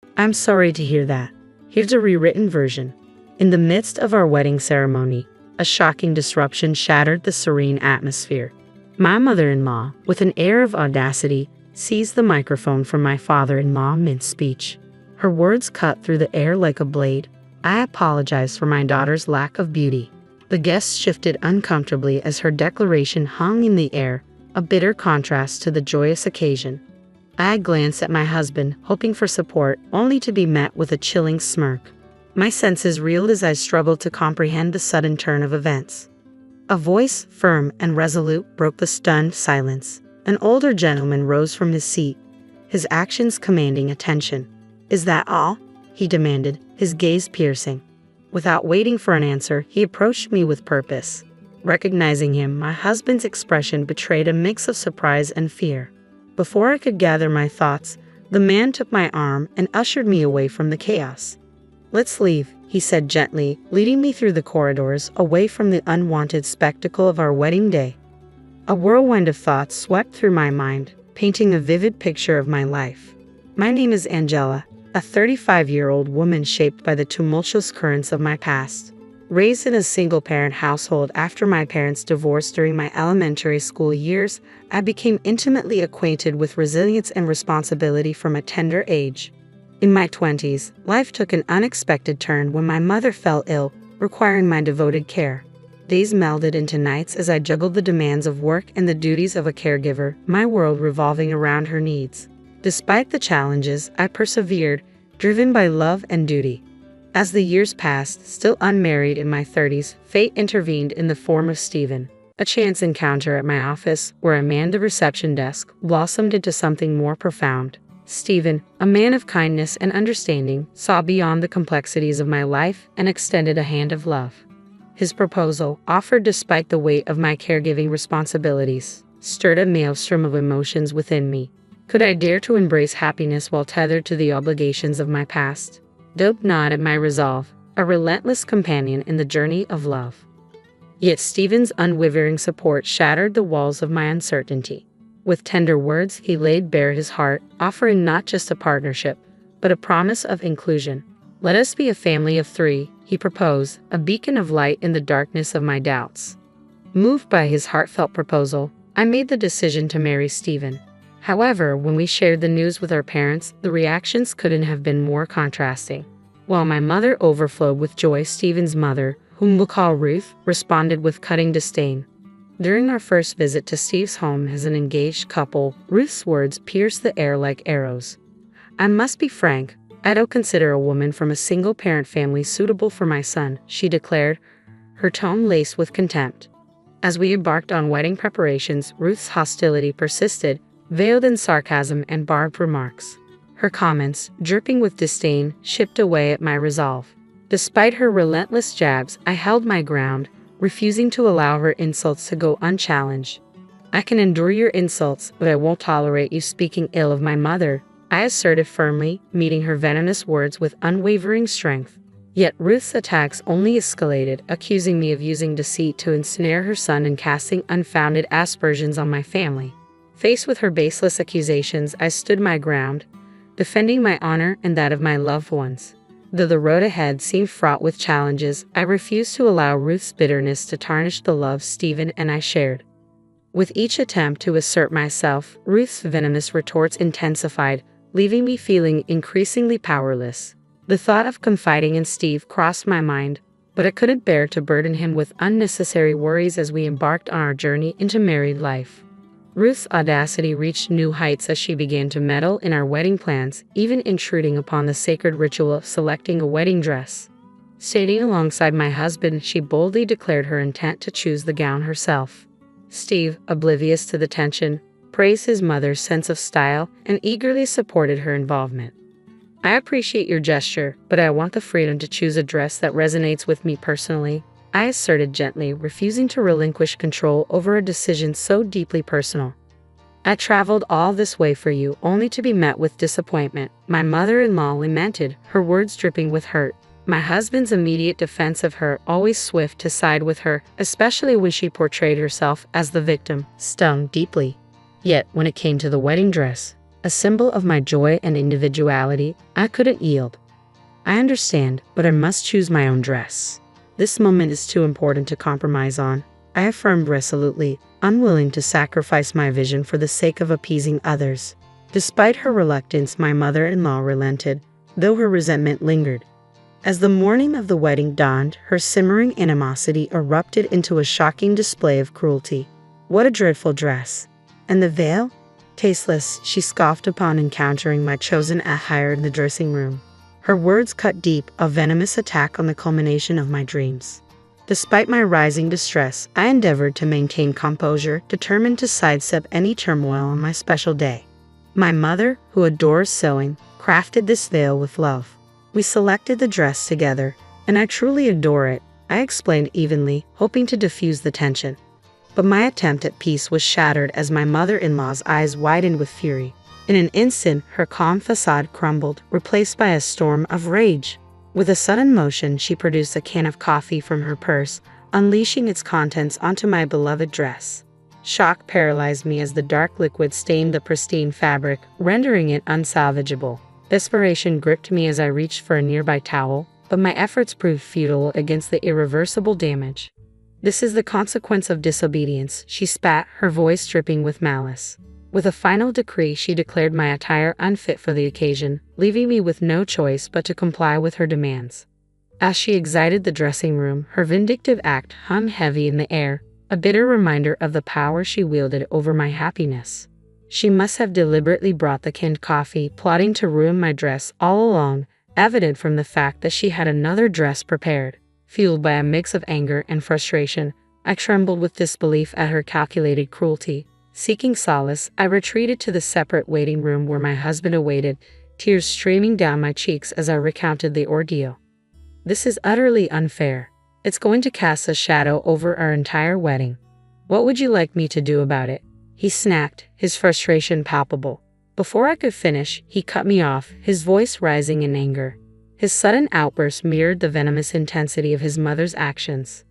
I'm sorry to hear that. Here's a rewritten version. In the midst of our wedding ceremony, a shocking disruption shattered the serene atmosphere. My mother-in-law, with an air of audacity, seized the microphone from my father-in-law mid-speech. Her words cut through the air like a blade. I apologize for my daughter's lack of beauty. The guests shifted uncomfortably as her declaration hung in the air, a bitter contrast to the joyous occasion. I glanced at my husband, hoping for support, only to be met with a chilling smirk. My senses reeled as I struggled to comprehend the sudden turn of events. A voice, firm and resolute, broke the stunned silence. An older gentleman rose from his seat, his actions commanding attention. "Is that all?" he demanded, his gaze piercing. Without waiting for an answer, he approached me with purpose. Recognizing him, my husband's expression betrayed a mix of surprise and fear. Before I could gather my thoughts, the man took my arm and ushered me away from the chaos. "Let's leave," he said gently, leading me through the corridors, away from the unwanted spectacle of our wedding day. A whirlwind of thoughts swept through my mind, painting a vivid picture of my life. My name is Angela, a 35-year-old woman shaped by the tumultuous currents of my past. Raised in a single-parent household after my parents divorced during my elementary school years, I became intimately acquainted with resilience and responsibility from a tender age. In my 20s, life took an unexpected turn when my mother fell ill, requiring my devoted care. Days melded into nights as I juggled the demands of work and the duties of a caregiver, my world revolving around her needs. Despite the challenges, I persevered, driven by love and duty. As the years passed, still unmarried in my 30s, fate intervened in the form of Stephen. A chance encounter at my office, where I manned the reception desk, blossomed into something more profound. Stephen, a man of kindness and understanding, saw beyond the complexities of my life and extended a hand of love. His proposal, offered despite the weight of my caregiving responsibilities, stirred a maelstrom of emotions within me. Could I dare to embrace happiness while tethered to the obligations of my past? Dope nodded my resolve, a relentless companion in the journey of love. Yet Stephen's unwavering support shattered the walls of my uncertainty. With tender words, he laid bare his heart, offering not just a partnership, but a promise of inclusion. "Let us be a family of 3, he proposed, a beacon of light in the darkness of my doubts. Moved by his heartfelt proposal, I made the decision to marry Stephen. However, when we shared the news with our parents, the reactions couldn't have been more contrasting. While my mother overflowed with joy, Stephen's mother, whom we'll call Ruth, responded with cutting disdain. During our first visit to Steve's home as an engaged couple, Ruth's words pierced the air like arrows. "I must be frank, I don't consider a woman from a single-parent family suitable for my son," she declared, her tone laced with contempt. As we embarked on wedding preparations, Ruth's hostility persisted, veiled in sarcasm and barbed remarks. Her comments, dripping with disdain, chipped away at my resolve. Despite her relentless jabs, I held my ground, refusing to allow her insults to go unchallenged. "I can endure your insults, but I won't tolerate you speaking ill of my mother," I asserted firmly, meeting her venomous words with unwavering strength. Yet Ruth's attacks only escalated, accusing me of using deceit to ensnare her son and casting unfounded aspersions on my family. Faced with her baseless accusations, I stood my ground, defending my honor and that of my loved ones. Though the road ahead seemed fraught with challenges, I refused to allow Ruth's bitterness to tarnish the love Stephen and I shared. With each attempt to assert myself, Ruth's venomous retorts intensified, leaving me feeling increasingly powerless. The thought of confiding in Steve crossed my mind, but I couldn't bear to burden him with unnecessary worries as we embarked on our journey into married life. Ruth's audacity reached new heights as she began to meddle in our wedding plans, even intruding upon the sacred ritual of selecting a wedding dress. Standing alongside my husband, she boldly declared her intent to choose the gown herself. Steve, oblivious to the tension, praised his mother's sense of style and eagerly supported her involvement. "I appreciate your gesture, but I want the freedom to choose a dress that resonates with me personally," I asserted gently, refusing to relinquish control over a decision so deeply personal. "I traveled all this way for you, only to be met with disappointment," my mother-in-law lamented, her words dripping with hurt. My husband's immediate defense of her, always swift to side with her, especially when she portrayed herself as the victim, stung deeply. Yet, when it came to the wedding dress, a symbol of my joy and individuality. I couldn't yield. I understand, but I must choose my own dress. This moment is too important to compromise on, I affirmed resolutely, unwilling to sacrifice my vision for the sake of appeasing others. Despite her reluctance, my mother-in-law relented, though her resentment lingered. As the morning of the wedding dawned, her simmering animosity erupted into a shocking display of cruelty. What a dreadful dress! And the veil? Tasteless, she scoffed upon encountering my chosen attire in the dressing room. Her words cut deep, a venomous attack on the culmination of my dreams. Despite my rising distress, I endeavored to maintain composure, determined to sidestep any turmoil on my special day. My mother, who adores sewing, crafted this veil with love. We selected the dress together, and I truly adore it, I explained evenly, hoping to diffuse the tension. But my attempt at peace was shattered as my mother-in-law's eyes widened with fury. In an instant, her calm facade crumbled, replaced by a storm of rage. With a sudden motion, she produced a can of coffee from her purse, unleashing its contents onto my beloved dress. Shock paralyzed me as the dark liquid stained the pristine fabric, rendering it unsalvageable. Desperation gripped me as I reached for a nearby towel, but my efforts proved futile against the irreversible damage. This is the consequence of disobedience, she spat, her voice dripping with malice. With a final decree, she declared my attire unfit for the occasion, leaving me with no choice but to comply with her demands. As she exited the dressing room, her vindictive act hung heavy in the air, a bitter reminder of the power she wielded over my happiness. She must have deliberately brought the canned coffee, plotting to ruin my dress all along, evident from the fact that she had another dress prepared. Fueled by a mix of anger and frustration, I trembled with disbelief at her calculated cruelty. Seeking solace, I retreated to the separate waiting room where my husband awaited, tears streaming down my cheeks as I recounted the ordeal. This is utterly unfair. It's going to cast a shadow over our entire wedding. What would you like me to do about it? He snapped, his frustration palpable. Before I could finish, he cut me off, his voice rising in anger. His sudden outburst mirrored the venomous intensity of his mother's actions.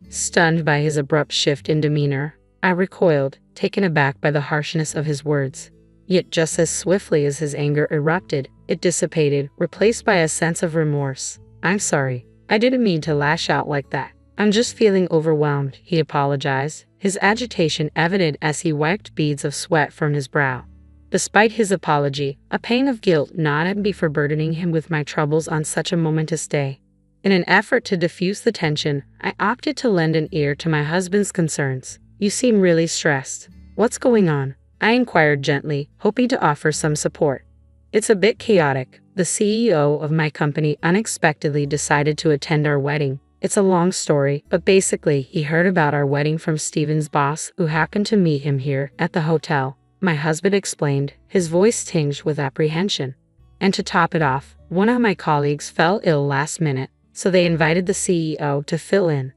Stunned by his abrupt shift in demeanor, I recoiled, taken aback by the harshness of his words. Yet just as swiftly as his anger erupted, it dissipated, replaced by a sense of remorse. I'm sorry. I didn't mean to lash out like that. I'm just feeling overwhelmed, he apologized, his agitation evident as he wiped beads of sweat from his brow. Despite his apology, a pang of guilt gnawed at me for burdening him with my troubles on such a momentous day. In an effort to diffuse the tension, I opted to lend an ear to my husband's concerns. You seem really stressed. What's going on? I inquired gently, hoping to offer some support. It's a bit chaotic. The CEO of my company unexpectedly decided to attend our wedding. It's a long story, but basically he heard about our wedding from Steven's boss, who happened to meet him here at the hotel. My husband explained, his voice tinged with apprehension. And to top it off, one of my colleagues fell ill last minute, so they invited the CEO to fill in.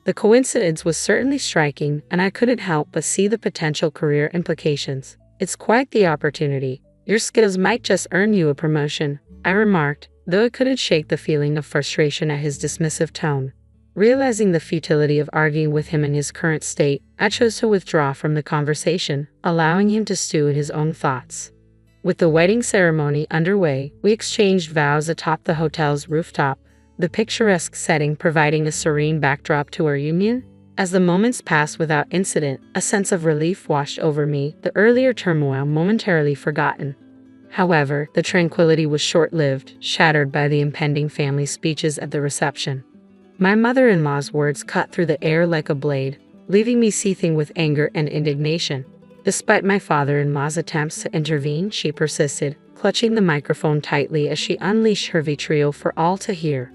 The coincidence was certainly striking, and I couldn't help but see the potential career implications. It's quite the opportunity. Your skills might just earn you a promotion, I remarked, though I couldn't shake the feeling of frustration at his dismissive tone. Realizing the futility of arguing with him in his current state, I chose to withdraw from the conversation, allowing him to stew in his own thoughts. With the wedding ceremony underway, we exchanged vows atop the hotel's rooftop, the picturesque setting providing a serene backdrop to our union. As the moments passed without incident, a sense of relief washed over me, the earlier turmoil momentarily forgotten. However, the tranquility was short-lived, shattered by the impending family speeches at the reception. My mother-in-law's words cut through the air like a blade, leaving me seething with anger and indignation. Despite my father-in-law's attempts to intervene, she persisted, clutching the microphone tightly as she unleashed her vitriol for all to hear.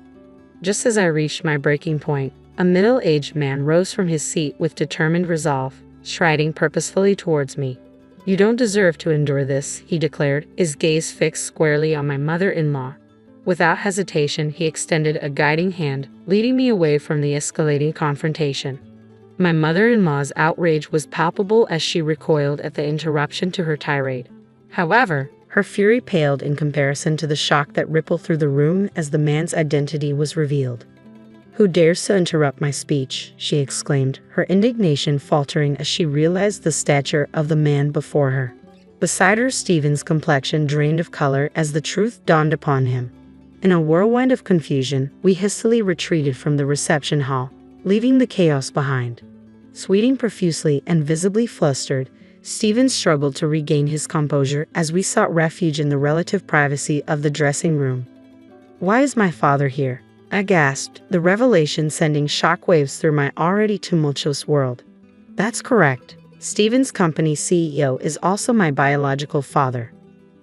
Just as I reached my breaking point, a middle-aged man rose from his seat with determined resolve, striding purposefully towards me. You don't deserve to endure this, he declared, his gaze fixed squarely on my mother-in-law. Without hesitation, he extended a guiding hand, leading me away from the escalating confrontation. My mother-in-law's outrage was palpable as she recoiled at the interruption to her tirade. However, her fury paled in comparison to the shock that rippled through the room as the man's identity was revealed. Who dares to interrupt my speech? She exclaimed, her indignation faltering as she realized the stature of the man before her. Beside her, Stephen's complexion drained of color as the truth dawned upon him. In a whirlwind of confusion, we hastily retreated from the reception hall, leaving the chaos behind. Sweating profusely and visibly flustered, Stephen struggled to regain his composure as we sought refuge in the relative privacy of the dressing room. "Why is my father here?" I gasped, the revelation sending shockwaves through my already tumultuous world. That's correct. Stephen's company CEO is also my biological father.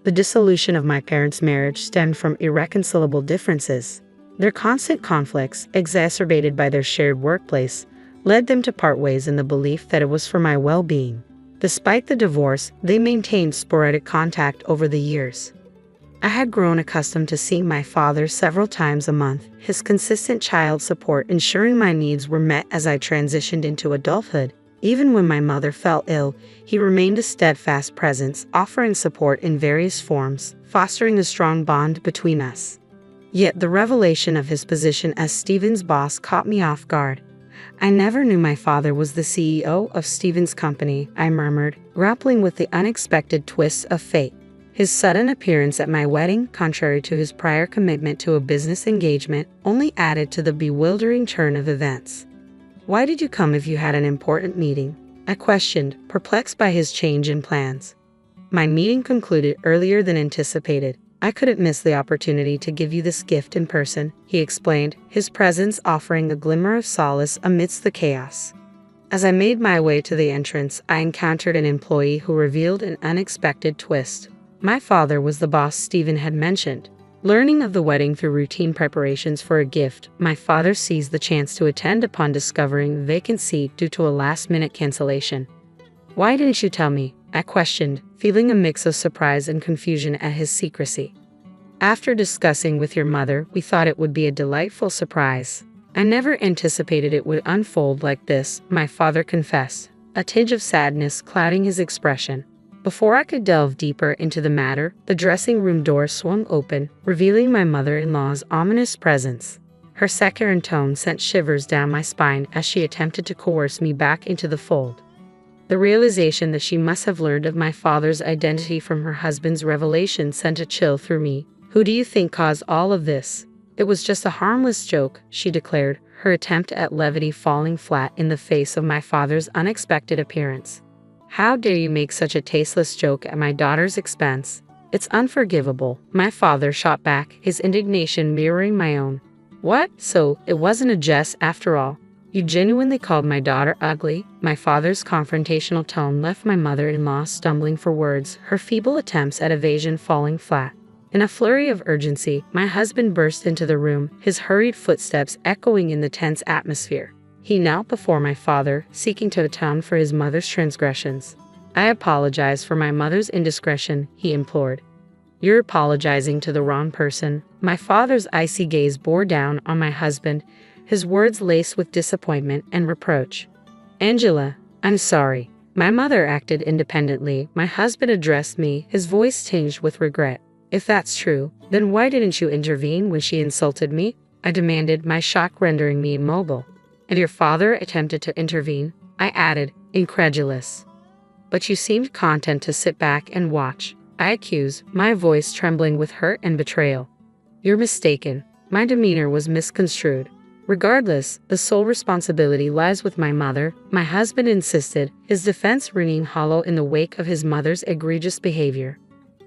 The dissolution of my parents' marriage stemmed from irreconcilable differences. Their constant conflicts, exacerbated by their shared workplace, led them to part ways in the belief that it was for my well-being. Despite the divorce, they maintained sporadic contact over the years. I had grown accustomed to seeing my father several times a month, his consistent child support ensuring my needs were met as I transitioned into adulthood. Even when my mother fell ill, he remained a steadfast presence, offering support in various forms, fostering a strong bond between us. Yet the revelation of his position as Stephen's boss caught me off guard. "I never knew my father was the CEO of Stephen's company," I murmured, grappling with the unexpected twists of fate. His sudden appearance at my wedding, contrary to his prior commitment to a business engagement, only added to the bewildering turn of events. "Why did you come if you had an important meeting?" I questioned, perplexed by his change in plans. "My meeting concluded earlier than anticipated. I couldn't miss the opportunity to give you this gift in person," he explained, his presence offering a glimmer of solace amidst the chaos. As I made my way to the entrance, I encountered an employee who revealed an unexpected twist. My father was the boss Stephen had mentioned. Learning of the wedding through routine preparations for a gift, my father seized the chance to attend upon discovering a vacant seat due to a last-minute cancellation. "Why didn't you tell me?" I questioned, feeling a mix of surprise and confusion at his secrecy. "After discussing with your mother, we thought it would be a delightful surprise. I never anticipated it would unfold like this," my father confessed, a tinge of sadness clouding his expression. Before I could delve deeper into the matter, the dressing room door swung open, revealing my mother-in-law's ominous presence. Her saccharine tone sent shivers down my spine as she attempted to coerce me back into the fold. The realization that she must have learned of my father's identity from her husband's revelation sent a chill through me. "Who do you think caused all of this?" "It was just a harmless joke," she declared, her attempt at levity falling flat in the face of my father's unexpected appearance. "How dare you make such a tasteless joke at my daughter's expense? It's unforgivable," my father shot back, his indignation mirroring my own. "What? So, it wasn't a jest after all? You genuinely called my daughter ugly?" My father's confrontational tone left my mother-in-law stumbling for words, her feeble attempts at evasion falling flat. In a flurry of urgency, my husband burst into the room, his hurried footsteps echoing in the tense atmosphere. He knelt before my father, seeking to atone for his mother's transgressions. "I apologize for my mother's indiscretion," he implored. "You're apologizing to the wrong person." My father's icy gaze bore down on my husband, his words laced with disappointment and reproach. "Angela, I'm sorry. My mother acted independently," my husband addressed me, his voice tinged with regret. "If that's true, then why didn't you intervene when she insulted me?" I demanded, my shock rendering me immobile. "And your father attempted to intervene," I added, incredulous. "But you seemed content to sit back and watch," I accused, my voice trembling with hurt and betrayal. "You're mistaken. My demeanor was misconstrued. Regardless, the sole responsibility lies with my mother," my husband insisted, his defense ringing hollow in the wake of his mother's egregious behavior.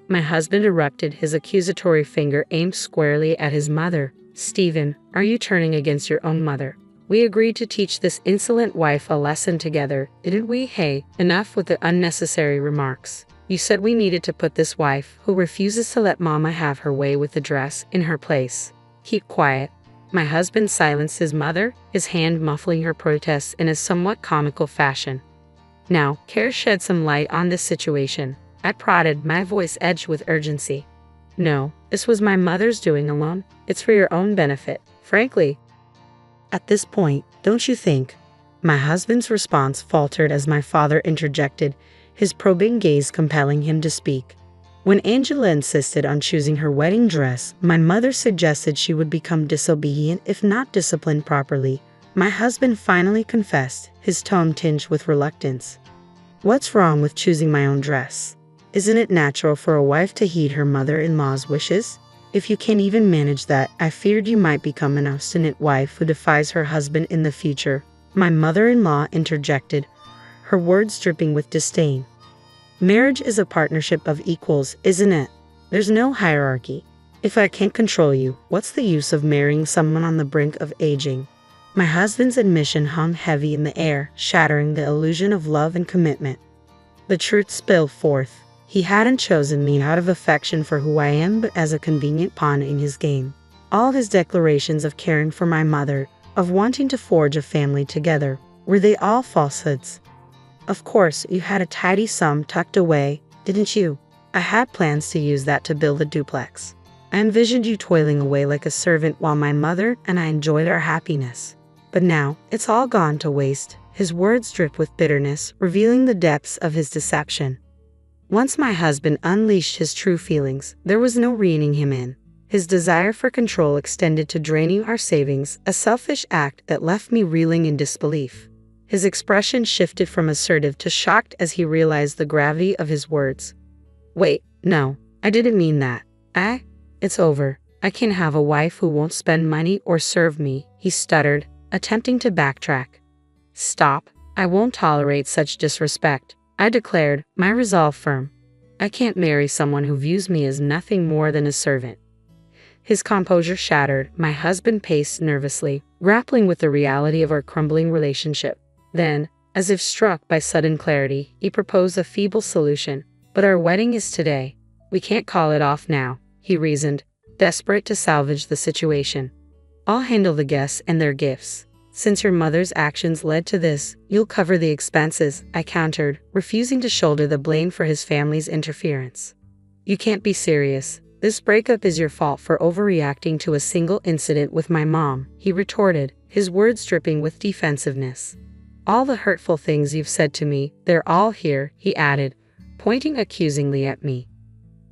My husband erupted, his accusatory finger aimed squarely at his mother. "Stephen, are you turning against your own mother? We agreed to teach this insolent wife a lesson together, didn't we? Hey, enough with the unnecessary remarks. You said we needed to put this wife, who refuses to let mama have her way with the dress, in her place. Keep quiet." My husband silenced his mother, his hand muffling her protests in a somewhat comical fashion. "Now, care shed some light on this situation?" I prodded, my voice edged with urgency. "No, this was my mother's doing alone. It's for your own benefit, frankly." "At this point, don't you think?" My husband's response faltered as my father interjected, his probing gaze compelling him to speak. "When Angela insisted on choosing her wedding dress, my mother suggested she would become disobedient if not disciplined properly," my husband finally confessed, his tone tinged with reluctance. "What's wrong with choosing my own dress?" Isn't it natural for a wife to heed her mother-in-law's wishes? If you can't even manage that, I feared you might become an obstinate wife who defies her husband in the future. My mother-in-law interjected, her words dripping with disdain. Marriage is a partnership of equals, isn't it? There's no hierarchy. If I can't control you, what's the use of marrying someone on the brink of aging? My husband's admission hung heavy in the air, shattering the illusion of love and commitment. The truth spilled forth. He hadn't chosen me out of affection for who I am, but as a convenient pawn in his game. All his declarations of caring for my mother, of wanting to forge a family together, were they all falsehoods? Of course, you had a tidy sum tucked away, didn't you? I had plans to use that to build a duplex. I envisioned you toiling away like a servant while my mother and I enjoyed our happiness. But now, it's all gone to waste. His words dripped with bitterness, revealing the depths of his deception. Once my husband unleashed his true feelings, there was no reining him in. His desire for control extended to draining our savings, a selfish act that left me reeling in disbelief. His expression shifted from assertive to shocked as he realized the gravity of his words. Wait, no, I didn't mean that. It's over. I can't have a wife who won't spend money or serve me, he stuttered, attempting to backtrack. Stop. I won't tolerate such disrespect, I declared, my resolve firm. I can't marry someone who views me as nothing more than a servant. His composure shattered, my husband paced nervously, grappling with the reality of our crumbling relationship. Then, as if struck by sudden clarity, he proposed a feeble solution. But our wedding is today. We can't call it off now, he reasoned, desperate to salvage the situation. I'll handle the guests and their gifts. Since your mother's actions led to this, you'll cover the expenses, I countered, refusing to shoulder the blame for his family's interference. You can't be serious. This breakup is your fault for overreacting to a single incident with my mom, he retorted, his words dripping with defensiveness. All the hurtful things you've said to me, they're all here, he added, pointing accusingly at me.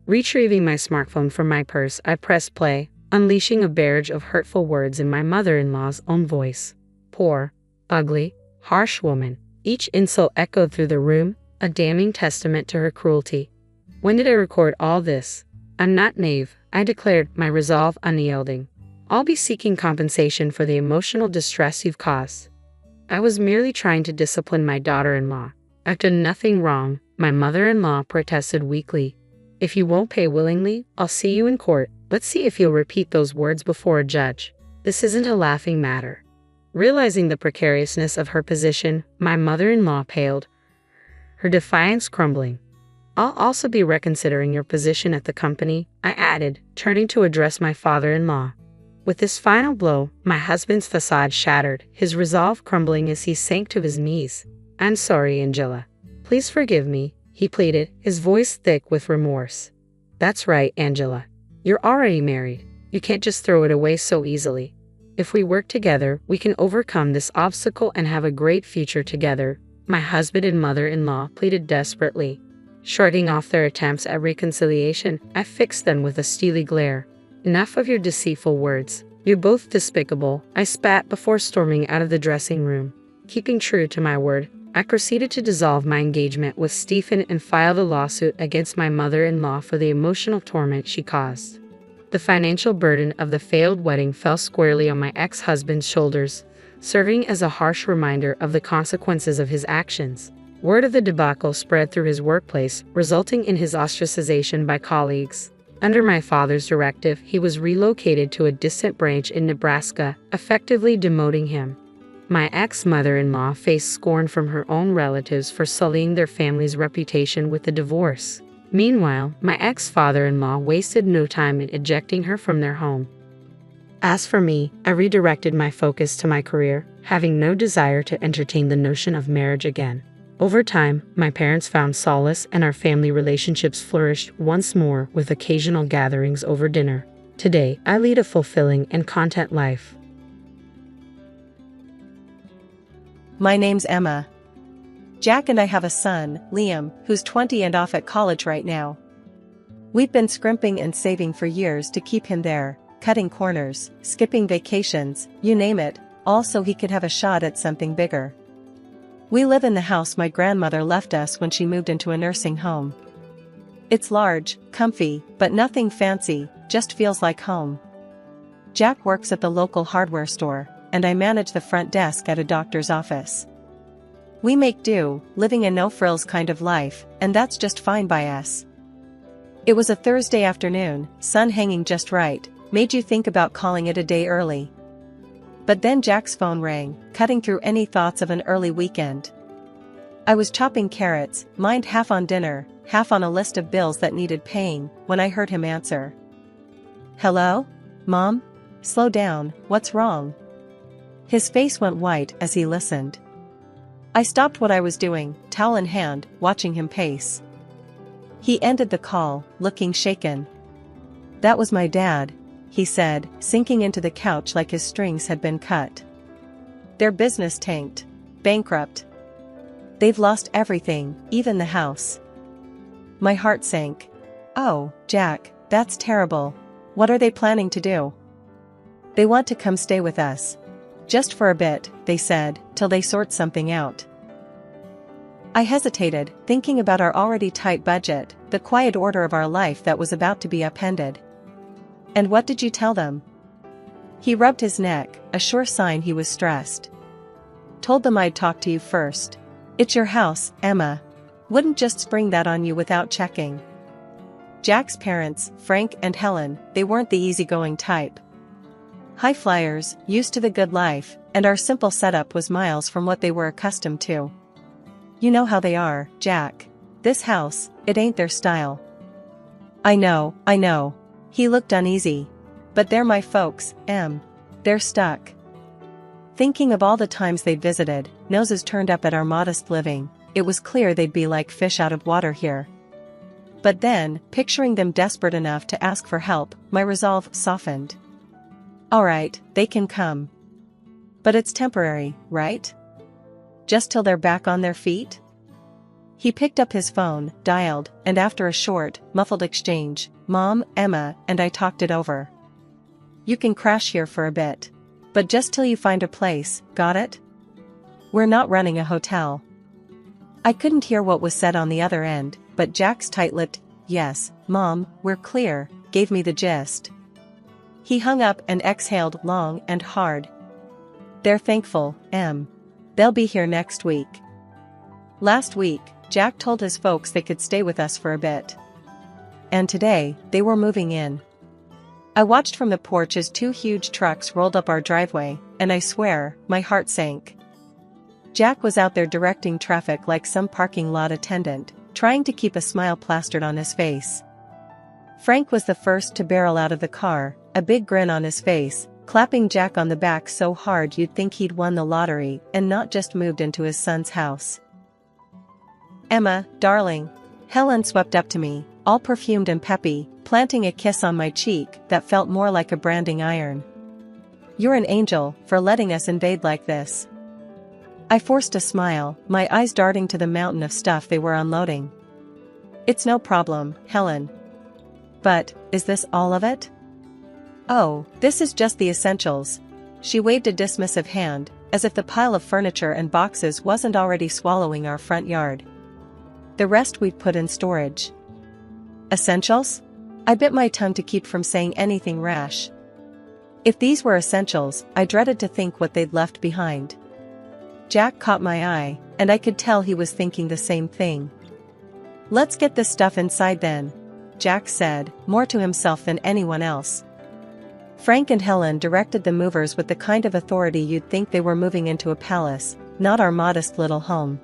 Retrieving my smartphone from my purse, I pressed play, unleashing a barrage of hurtful words in my mother-in-law's own voice. Poor, ugly, harsh woman. Each insult echoed through the room, a damning testament to her cruelty. When did I record all this? I'm not naive, I declared, my resolve unyielding. I'll be seeking compensation for the emotional distress you've caused. I was merely trying to discipline my daughter-in-law. I've done nothing wrong, my mother-in-law protested weakly. If you won't pay willingly, I'll see you in court. Let's see if you'll repeat those words before a judge. This isn't a laughing matter. Realizing the precariousness of her position, my mother-in-law paled, her defiance crumbling. I'll also be reconsidering your position at the company, I added, turning to address my father-in-law. With this final blow, my husband's facade shattered, his resolve crumbling as he sank to his knees. I'm sorry, Angela. Please forgive me, he pleaded, his voice thick with remorse. That's right, Angela. You're already married. You can't just throw it away so easily. If we work together, we can overcome this obstacle and have a great future together, my husband and mother-in-law pleaded desperately. Shrugging off their attempts at reconciliation, I fixed them with a steely glare. Enough of your deceitful words. You're both despicable, I spat before storming out of the dressing room. Keeping true to my word, I proceeded to dissolve my engagement with Stephen and filed a lawsuit against my mother-in-law for the emotional torment she caused. The financial burden of the failed wedding fell squarely on my ex-husband's shoulders, serving as a harsh reminder of the consequences of his actions. Word of the debacle spread through his workplace, resulting in his ostracization by colleagues. Under my father's directive, he was relocated to a distant branch in Nebraska, effectively demoting him. My ex-mother-in-law faced scorn from her own relatives for sullying their family's reputation with a divorce. Meanwhile, my ex-father-in-law wasted no time in ejecting her from their home. As for me, I redirected my focus to my career, having no desire to entertain the notion of marriage again. Over time, my parents found solace and our family relationships flourished once more with occasional gatherings over dinner. Today, I lead a fulfilling and content life. My name's Emma. Jack and I have a son, Liam, who's 20 and off at college right now. We've been scrimping and saving for years to keep him there, cutting corners, skipping vacations, you name it, all so he could have a shot at something bigger. We live in the house my grandmother left us when she moved into a nursing home. It's large, comfy, but nothing fancy, just feels like home. Jack works at the local hardware store, and I manage the front desk at a doctor's office. We make do, living a no-frills kind of life, and that's just fine by us. It was a Thursday afternoon, sun hanging just right, made you think about calling it a day early. But then Jack's phone rang, cutting through any thoughts of an early weekend. I was chopping carrots, mind half on dinner, half on a list of bills that needed paying, when I heard him answer. "Hello? Mom? Slow down, what's wrong?" His face went white as he listened. I stopped what I was doing, towel in hand, watching him pace. He ended the call, looking shaken. "That was my dad," he said, sinking into the couch like his strings had been cut. "Their business tanked. Bankrupt. They've lost everything, even the house." My heart sank. "Oh, Jack, that's terrible. What are they planning to do?" "They want to come stay with us. Just for a bit," they said, "till they sort something out." I hesitated, thinking about our already tight budget, the quiet order of our life that was about to be upended. "And what did you tell them?" He rubbed his neck, a sure sign he was stressed. "Told them I'd talk to you first. It's your house, Emma. Wouldn't just spring that on you without checking." Jack's parents, Frank and Helen, they weren't the easygoing type. High flyers, used to the good life, and our simple setup was miles from what they were accustomed to. "You know how they are, Jack. This house, it ain't their style." I know. He looked uneasy. "But they're my folks, Em. They're stuck." Thinking of all the times they'd visited, noses turned up at our modest living, it was clear they'd be like fish out of water here. But then, picturing them desperate enough to ask for help, my resolve softened. "All right, they can come. But it's temporary, right? Just till they're back on their feet?" He picked up his phone, dialed, and after a short, muffled exchange, Mom, Emma, and I talked it over. "You can crash here for a bit. But just till you find a place, got it? We're not running a hotel." I couldn't hear what was said on the other end, but Jack's tight-lipped, "Yes, Mom, we're clear," gave me the gist. He hung up and exhaled long and hard. "They're thankful, Em. They'll be here next week." Last week, Jack told his folks they could stay with us for a bit. And today, they were moving in. I watched from the porch as two huge trucks rolled up our driveway, and I swear, my heart sank. Jack was out there directing traffic like some parking lot attendant, trying to keep a smile plastered on his face. Frank was the first to barrel out of the car, a big grin on his face, clapping Jack on the back so hard you'd think he'd won the lottery and not just moved into his son's house. "Emma, darling." Helen swept up to me, all perfumed and peppy, planting a kiss on my cheek that felt more like a branding iron. "You're an angel for letting us invade like this." I forced a smile, my eyes darting to the mountain of stuff they were unloading. "It's no problem, Helen." "But, is this all of it?" "Oh, this is just the essentials." She waved a dismissive hand, as if the pile of furniture and boxes wasn't already swallowing our front yard. "The rest we've put in storage." "Essentials?" I bit my tongue to keep from saying anything rash. If these were essentials, I dreaded to think what they'd left behind. Jack caught my eye, and I could tell he was thinking the same thing. "Let's get this stuff inside then," Jack said, more to himself than anyone else. Frank and Helen directed the movers with the kind of authority you'd think they were moving into a palace, not our modest little home.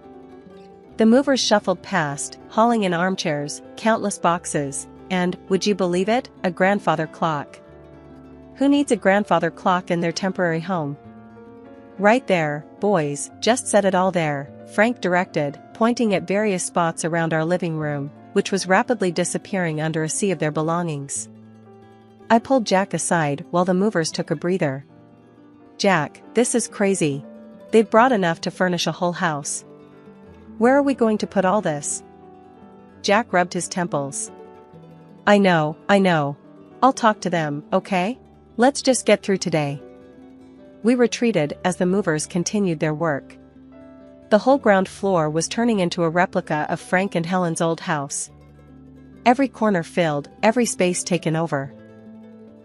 The movers shuffled past, hauling in armchairs, countless boxes, and, would you believe it, a grandfather clock. Who needs a grandfather clock in their temporary home? "Right there, boys, just set it all there," Frank directed, pointing at various spots around our living room, which was rapidly disappearing under a sea of their belongings. I pulled Jack aside while the movers took a breather. "Jack, this is crazy. They've brought enough to furnish a whole house. Where are we going to put all this?" Jack rubbed his temples. I know. I'll talk to them, okay? Let's just get through today." We retreated as the movers continued their work. The whole ground floor was turning into a replica of Frank and Helen's old house. Every corner filled, every space taken over.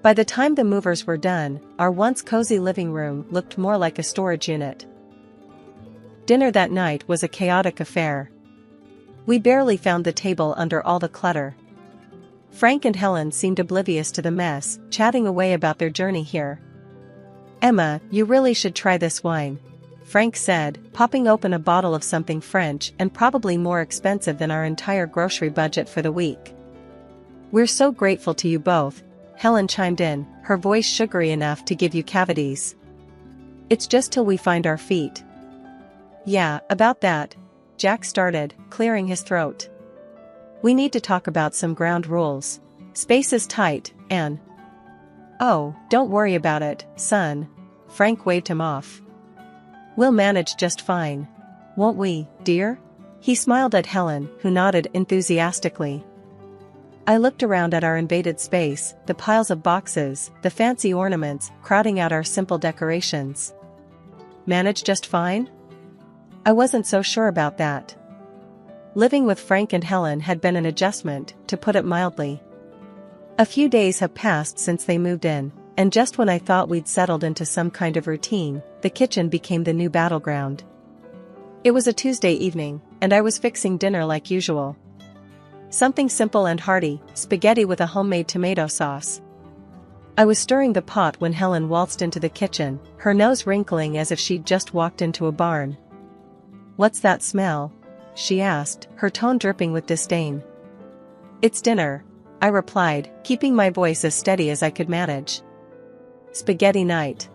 By the time the movers were done, our once cozy living room looked more like a storage unit. Dinner that night was a chaotic affair. We barely found the table under all the clutter. Frank and Helen seemed oblivious to the mess, chatting away about their journey here. "Emma, you really should try this wine," Frank said, popping open a bottle of something French and probably more expensive than our entire grocery budget for the week. "We're so grateful to you both," Helen chimed in, her voice sugary enough to give you cavities. "It's just till we find our feet." "Yeah, about that," Jack started, clearing his throat. "We need to talk about some ground rules. Space is tight, and—" "Oh, don't worry about it, son," Frank waved him off. "We'll manage just fine. Won't we, dear?" He smiled at Helen, who nodded enthusiastically. I looked around at our invaded space, the piles of boxes, the fancy ornaments, crowding out our simple decorations. Manage just fine? I wasn't so sure about that. Living with Frank and Helen had been an adjustment, to put it mildly. A few days have passed since they moved in, and just when I thought we'd settled into some kind of routine, the kitchen became the new battleground. It was a Tuesday evening, and I was fixing dinner like usual. Something simple and hearty, spaghetti with a homemade tomato sauce. I was stirring the pot when Helen waltzed into the kitchen, her nose wrinkling as if she'd just walked into a barn. "What's that smell?" she asked, her tone dripping with disdain. "It's dinner," I replied, keeping my voice as steady as I could manage. "Spaghetti night."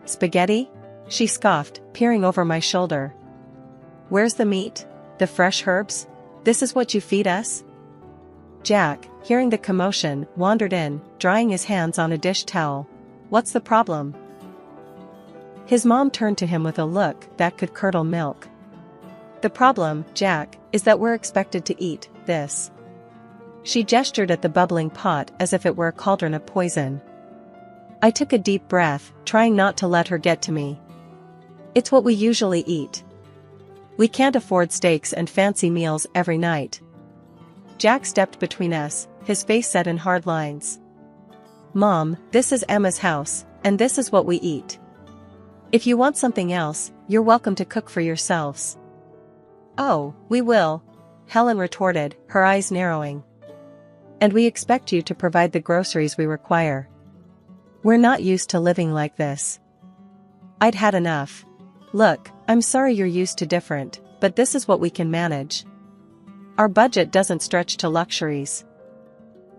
"Spaghetti?" she scoffed, peering over my shoulder. "Where's the meat? The fresh herbs? This is what you feed us?" Jack, hearing the commotion, wandered in, drying his hands on a dish towel. "What's the problem?" His mom turned to him with a look that could curdle milk. "The problem, Jack, is that we're expected to eat this." She gestured at the bubbling pot as if it were a cauldron of poison. I took a deep breath, trying not to let her get to me. "It's what we usually eat. We can't afford steaks and fancy meals every night." Jack stepped between us, his face set in hard lines. "Mom, this is Emma's house, and this is what we eat. If you want something else, you're welcome to cook for yourselves." "Oh, we will," Helen retorted, her eyes narrowing. "And we expect you to provide the groceries we require. We're not used to living like this." I'd had enough. "Look, I'm sorry you're used to different, but this is what we can manage. Our budget doesn't stretch to luxuries."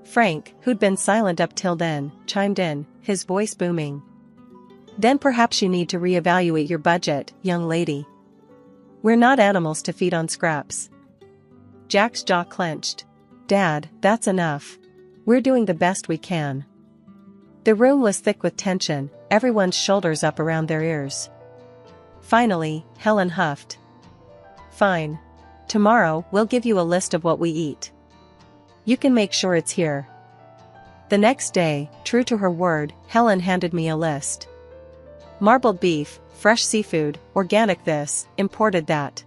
Frank, who'd been silent up till then, chimed in, his voice booming. "Then perhaps you need to reevaluate your budget, young lady. We're not animals to feed on scraps." Jack's jaw clenched. "Dad, that's enough. We're doing the best we can." The room was thick with tension, everyone's shoulders up around their ears. Finally, Helen huffed. "Fine. Tomorrow we'll give you a list of what we eat. You can make sure it's here." The next day, true to her word, Helen handed me a list. Marbled beef, fresh seafood, organic this, imported that.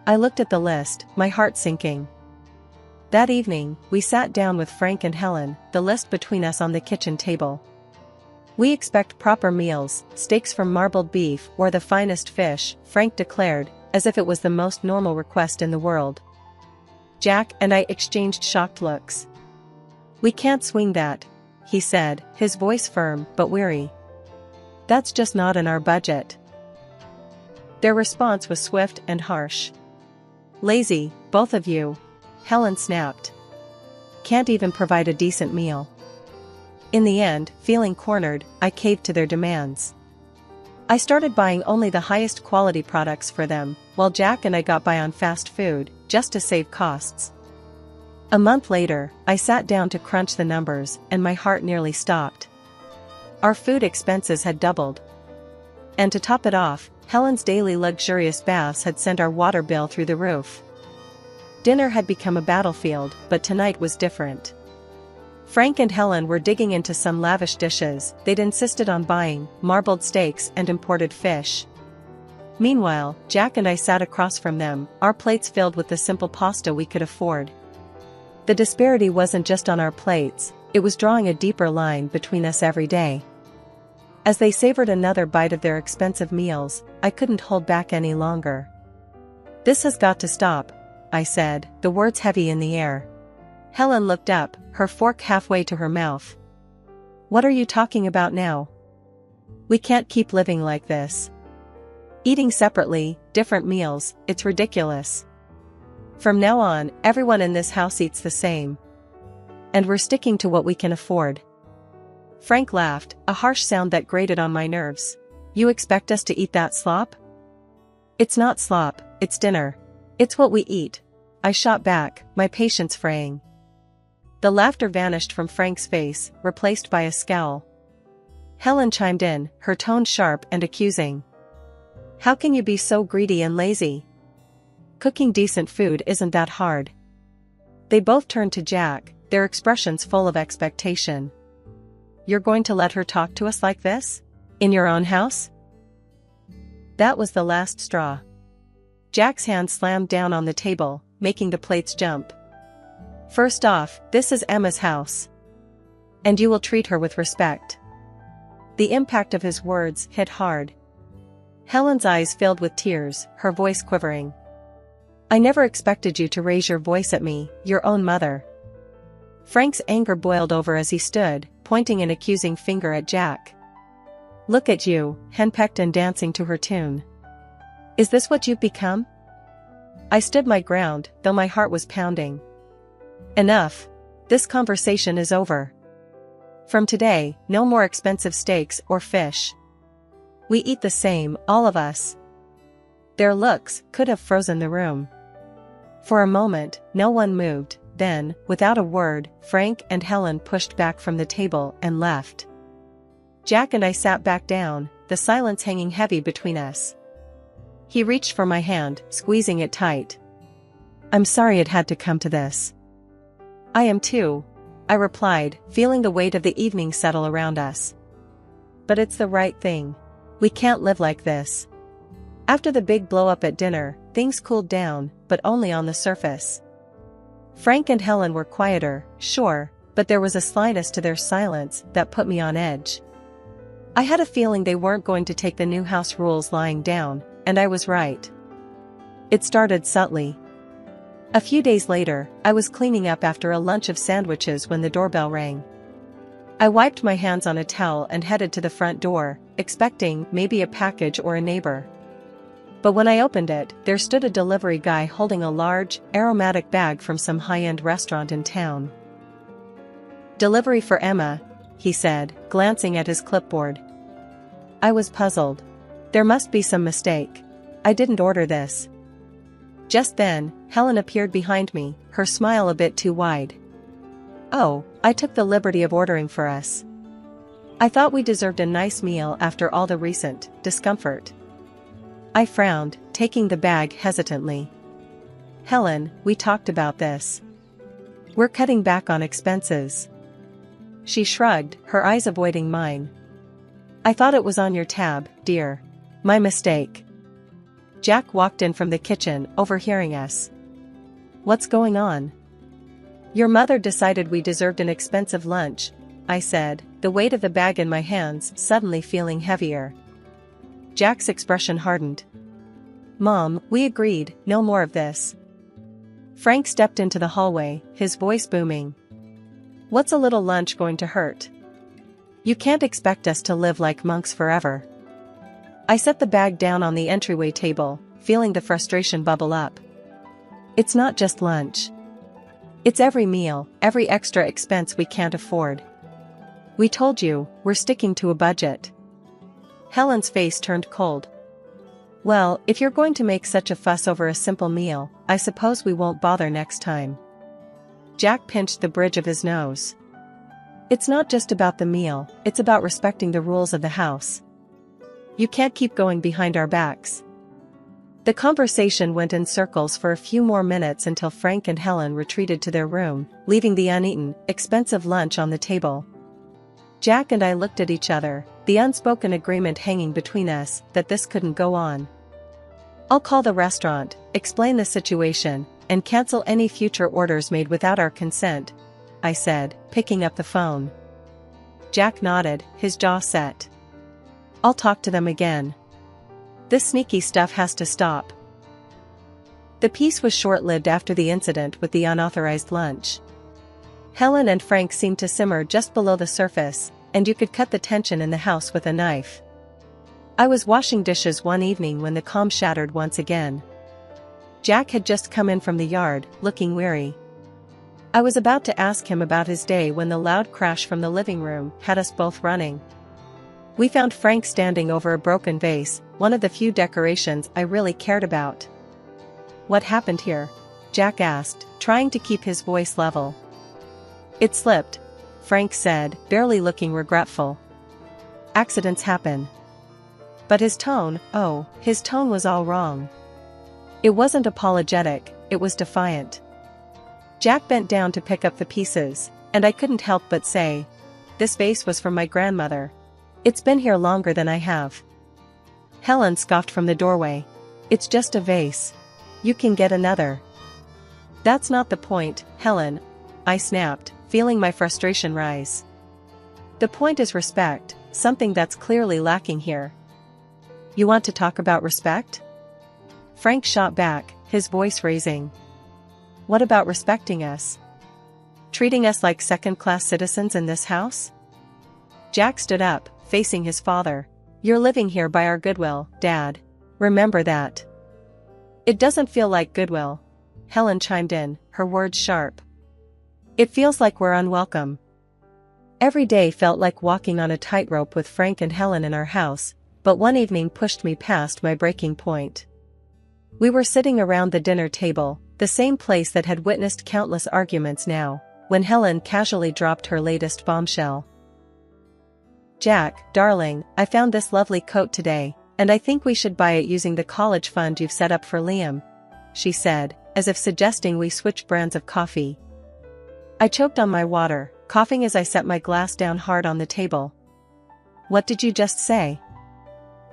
I looked at the list, my heart sinking. That evening, we sat down with Frank and Helen, the list between us on the kitchen table. "We expect proper meals, steaks from marbled beef or the finest fish," Frank declared, as if it was the most normal request in the world. Jack and I exchanged shocked looks. "We can't swing that," he said, his voice firm but weary. "That's just not in our budget." Their response was swift and harsh. "Lazy, both of you," Helen snapped. "Can't even provide a decent meal." In the end, feeling cornered, I caved to their demands. I started buying only the highest quality products for them, while Jack and I got by on fast food, just to save costs. A month later, I sat down to crunch the numbers, and my heart nearly stopped. Our food expenses had doubled. And to top it off, Helen's daily luxurious baths had sent our water bill through the roof. Dinner had become a battlefield, but tonight was different. Frank and Helen were digging into some lavish dishes they'd insisted on buying, marbled steaks and imported fish. Meanwhile, Jack and I sat across from them, our plates filled with the simple pasta we could afford. The disparity wasn't just on our plates, it was drawing a deeper line between us every day. As they savored another bite of their expensive meals, I couldn't hold back any longer. "This has got to stop," I said, the words heavy in the air. Helen looked up, her fork halfway to her mouth. "What are you talking about now? We can't keep living like this. Eating separately, different meals, it's ridiculous. From now on, everyone in this house eats the same. And we're sticking to what we can afford." Frank laughed, a harsh sound that grated on my nerves. "You expect us to eat that slop?" "It's not slop, it's dinner. It's what we eat," I shot back, my patience fraying. The laughter vanished from Frank's face, replaced by a scowl. Helen chimed in, her tone sharp and accusing. "How can you be so greedy and lazy? Cooking decent food isn't that hard." They both turned to Jack, their expressions full of expectation. "You're going to let her talk to us like this? In your own house?" That was the last straw. Jack's hand slammed down on the table, making the plates jump. "First off, this is Emma's house. And you will treat her with respect." The impact of his words hit hard. Helen's eyes filled with tears, her voice quivering. "I never expected you to raise your voice at me, your own mother." Frank's anger boiled over as he stood, pointing an accusing finger at Jack. "Look at you, henpecked and dancing to her tune. Is this what you've become?" I stood my ground, though my heart was pounding. "Enough. This conversation is over. From today, no more expensive steaks or fish. We eat the same, all of us." Their looks could have frozen the room. For a moment, no one moved, then, without a word, Frank and Helen pushed back from the table and left. Jack and I sat back down, the silence hanging heavy between us. He reached for my hand, squeezing it tight. "I'm sorry it had to come to this." "I am too," I replied, feeling the weight of the evening settle around us. "But it's the right thing. We can't live like this." After the big blow-up at dinner, things cooled down, but only on the surface. Frank and Helen were quieter, sure, but there was a slyness to their silence that put me on edge. I had a feeling they weren't going to take the new house rules lying down, and I was right. It started subtly. A few days later, I was cleaning up after a lunch of sandwiches when the doorbell rang. I wiped my hands on a towel and headed to the front door, expecting maybe a package or a neighbor. But when I opened it, there stood a delivery guy holding a large, aromatic bag from some high-end restaurant in town. "Delivery for Emma," he said, glancing at his clipboard. I was puzzled. There must be some mistake. I didn't order this. Just then, Helen appeared behind me, her smile a bit too wide. "Oh, I took the liberty of ordering for us. I thought we deserved a nice meal after all the recent discomfort." I frowned, taking the bag hesitantly. "Helen, we talked about this. We're cutting back on expenses." She shrugged, her eyes avoiding mine. "I thought it was on your tab, dear. My mistake." Jack walked in from the kitchen, overhearing us. "What's going on?" "Your mother decided we deserved an expensive lunch," I said, the weight of the bag in my hands suddenly feeling heavier. Jack's expression hardened. "Mom, we agreed, no more of this." Frank stepped into the hallway, his voice booming. "What's a little lunch going to hurt? You can't expect us to live like monks forever." I set the bag down on the entryway table, feeling the frustration bubble up. "It's not just lunch. It's every meal, every extra expense we can't afford. We told you, we're sticking to a budget." Helen's face turned cold. "Well, if you're going to make such a fuss over a simple meal, I suppose we won't bother next time." Jack pinched the bridge of his nose. "It's not just about the meal, it's about respecting the rules of the house. You can't keep going behind our backs." The conversation went in circles for a few more minutes until Frank and Helen retreated to their room, leaving the uneaten, expensive lunch on the table. Jack and I looked at each other, the unspoken agreement hanging between us that this couldn't go on. "I'll call the restaurant, explain the situation, and cancel any future orders made without our consent," I said, picking up the phone. Jack nodded, his jaw set. "I'll talk to them again. This sneaky stuff has to stop." The peace was short-lived after the incident with the unauthorized lunch. Helen and Frank seemed to simmer just below the surface, and you could cut the tension in the house with a knife. I was washing dishes one evening when the calm shattered once again. Jack had just come in from the yard, looking weary. I was about to ask him about his day when the loud crash from the living room had us both running. We found Frank standing over a broken vase, one of the few decorations I really cared about. "What happened here?" Jack asked, trying to keep his voice level. "It slipped," Frank said, barely looking regretful. "Accidents happen." But his tone was all wrong. It wasn't apologetic, it was defiant. Jack bent down to pick up the pieces, and I couldn't help but say, "This vase was from my grandmother. It's been here longer than I have." Helen scoffed from the doorway. "It's just a vase. You can get another." "That's not the point, Helen," I snapped, feeling my frustration rise. "The point is respect, something that's clearly lacking here." "You want to talk about respect?" Frank shot back, his voice raising. "What about respecting us? Treating us like second-class citizens in this house?" Jack stood up, facing his father. "You're living here by our goodwill, Dad. Remember that." "It doesn't feel like goodwill," Helen chimed in, her words sharp. "It feels like we're unwelcome." Every day felt like walking on a tightrope with Frank and Helen in our house, but one evening pushed me past my breaking point. We were sitting around the dinner table, the same place that had witnessed countless arguments now, when Helen casually dropped her latest bombshell. "Jack, darling, I found this lovely coat today, and I think we should buy it using the college fund you've set up for Liam," she said, as if suggesting we switch brands of coffee. I choked on my water, coughing as I set my glass down hard on the table. "What did you just say?"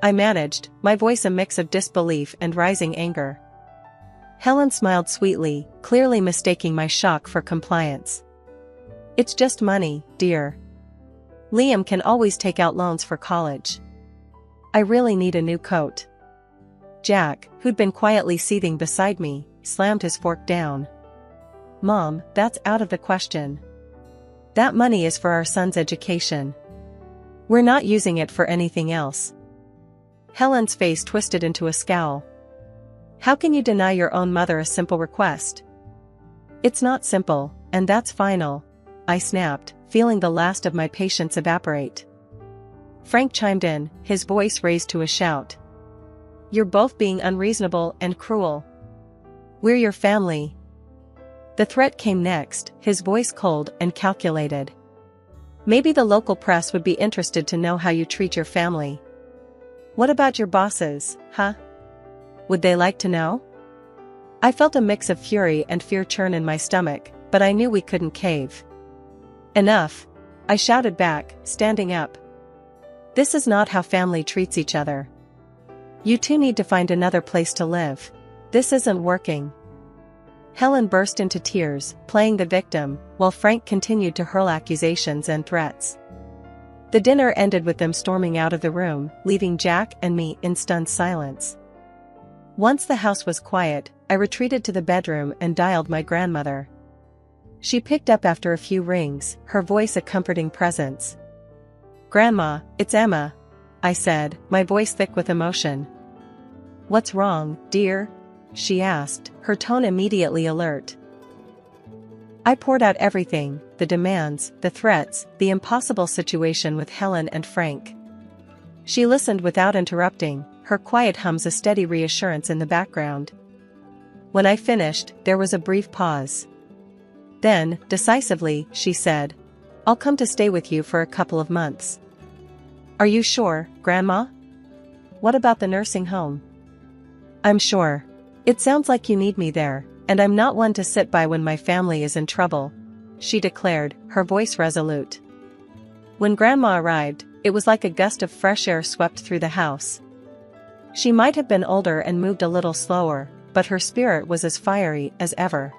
I managed, my voice a mix of disbelief and rising anger. Helen smiled sweetly, clearly mistaking my shock for compliance. "It's just money, dear. Liam can always take out loans for college. I really need a new coat." Jack, who'd been quietly seething beside me, slammed his fork down. "Mom, that's out of the question. That money is for our son's education. We're not using it for anything else." Helen's face twisted into a scowl. "How can you deny your own mother a simple request?" "It's not simple, and that's final," I snapped, feeling the last of my patience evaporate. Frank chimed in, his voice raised to a shout. "You're both being unreasonable and cruel. We're your family." The threat came next, his voice cold and calculated. "Maybe the local press would be interested to know how you treat your family." "What about your bosses, huh? Would they like to know?" I felt a mix of fury and fear churn in my stomach, but I knew we couldn't cave. "Enough," I shouted back, standing up. "This is not how family treats each other. You two need to find another place to live. This isn't working." Helen burst into tears, playing the victim, while Frank continued to hurl accusations and threats. The dinner ended with them storming out of the room, leaving Jack and me in stunned silence. Once the house was quiet, I retreated to the bedroom and dialed my grandmother. She picked up after a few rings, her voice a comforting presence. "Grandma, it's Emma," I said, my voice thick with emotion. "What's wrong, dear?" she asked, her tone immediately alert. I poured out everything, the demands, the threats, the impossible situation with Helen and Frank. She listened without interrupting, her quiet hums a steady reassurance in the background. When I finished, there was a brief pause. Then, decisively, she said, "I'll come to stay with you for a couple of months." "Are you sure, Grandma? What about the nursing home?" "I'm sure. It sounds like you need me there, and I'm not one to sit by when my family is in trouble," she declared, her voice resolute. When Grandma arrived, it was like a gust of fresh air swept through the house. She might have been older and moved a little slower, but her spirit was as fiery as ever.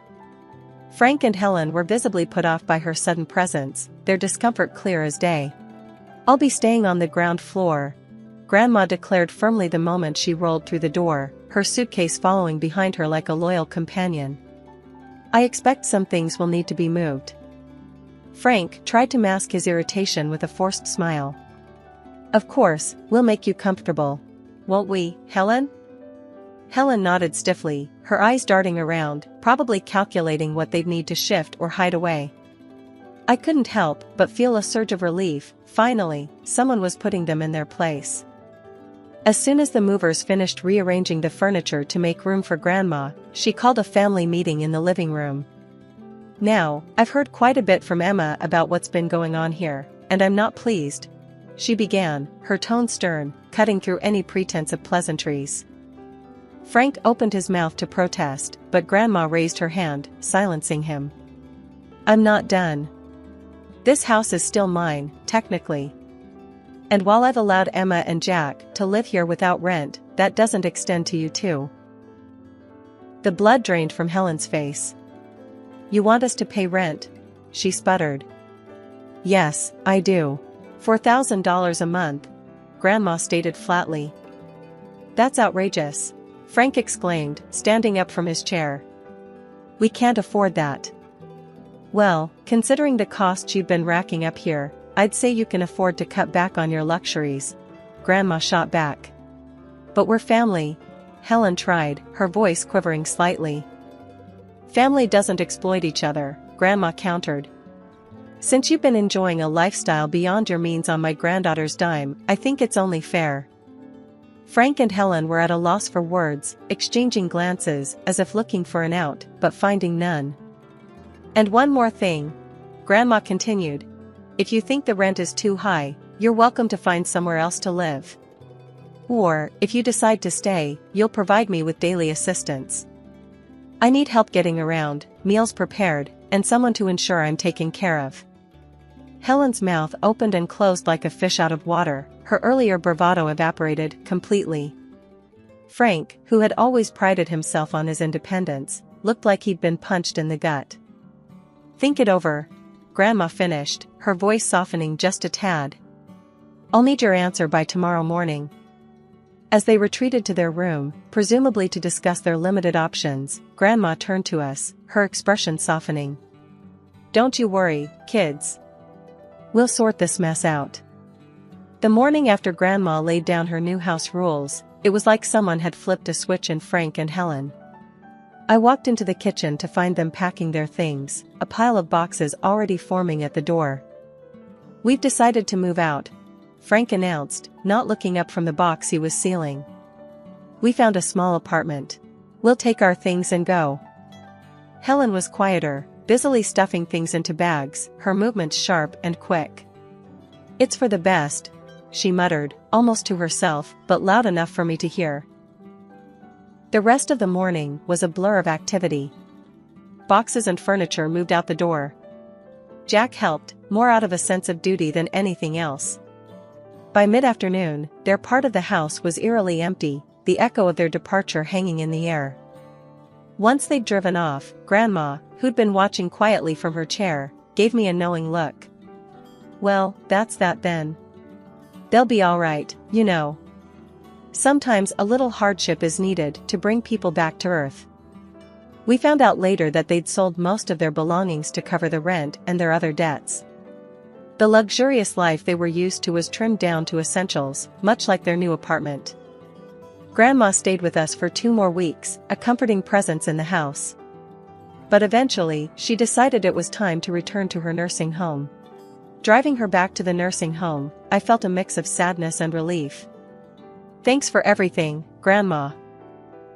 Frank and Helen were visibly put off by her sudden presence, their discomfort clear as day. "I'll be staying on the ground floor," Grandma declared firmly the moment she rolled through the door, her suitcase following behind her like a loyal companion. "I expect some things will need to be moved." Frank tried to mask his irritation with a forced smile. "Of course, we'll make you comfortable. Won't we, Helen?" Helen nodded stiffly, her eyes darting around, probably calculating what they'd need to shift or hide away. I couldn't help but feel a surge of relief. Finally, someone was putting them in their place. As soon as the movers finished rearranging the furniture to make room for Grandma, she called a family meeting in the living room. "Now, I've heard quite a bit from Emma about what's been going on here, and I'm not pleased," she began, her tone stern, cutting through any pretense of pleasantries. Frank opened his mouth to protest, but Grandma raised her hand, silencing him. "I'm not done. This house is still mine, technically. And while I've allowed Emma and Jack to live here without rent, that doesn't extend to you too." The blood drained from Helen's face. "You want us to pay rent?" she sputtered. "Yes, I do. $4,000 a month," Grandma stated flatly. "That's outrageous," Frank exclaimed, standing up from his chair. "We can't afford that." "Well, considering the costs you've been racking up here, I'd say you can afford to cut back on your luxuries," Grandma shot back. "But we're family," Helen tried, her voice quivering slightly. "Family doesn't exploit each other," Grandma countered. "Since you've been enjoying a lifestyle beyond your means on my granddaughter's dime, I think it's only fair." Frank and Helen were at a loss for words, exchanging glances as if looking for an out, but finding none. "And one more thing," Grandma continued. "If you think the rent is too high, you're welcome to find somewhere else to live. Or, if you decide to stay, you'll provide me with daily assistance. I need help getting around, meals prepared, and someone to ensure I'm taken care of." Helen's mouth opened and closed like a fish out of water, her earlier bravado evaporated completely. Frank, who had always prided himself on his independence, looked like he'd been punched in the gut. "Think it over," Grandma finished, her voice softening just a tad. "I'll need your answer by tomorrow morning." As they retreated to their room, presumably to discuss their limited options, Grandma turned to us, her expression softening. "Don't you worry, kids. We'll sort this mess out." The morning after Grandma laid down her new house rules, it was like someone had flipped a switch in Frank and Helen. I walked into the kitchen to find them packing their things, a pile of boxes already forming at the door. "We've decided to move out," Frank announced, not looking up from the box he was sealing. "We found a small apartment. We'll take our things and go." Helen was quieter, busily stuffing things into bags, her movements sharp and quick. "It's for the best," she muttered, almost to herself, but loud enough for me to hear. The rest of the morning was a blur of activity. Boxes and furniture moved out the door. Jack helped, more out of a sense of duty than anything else. By mid-afternoon, their part of the house was eerily empty, the echo of their departure hanging in the air. Once they'd driven off, Grandma, who'd been watching quietly from her chair, gave me a knowing look. "Well, that's that then. They'll be all right, you know. Sometimes a little hardship is needed to bring people back to earth." We found out later that they'd sold most of their belongings to cover the rent and their other debts. The luxurious life they were used to was trimmed down to essentials, much like their new apartment. Grandma stayed with us for 2 more weeks, a comforting presence in the house. But eventually, she decided it was time to return to her nursing home. Driving her back to the nursing home, I felt a mix of sadness and relief. "Thanks for everything, Grandma.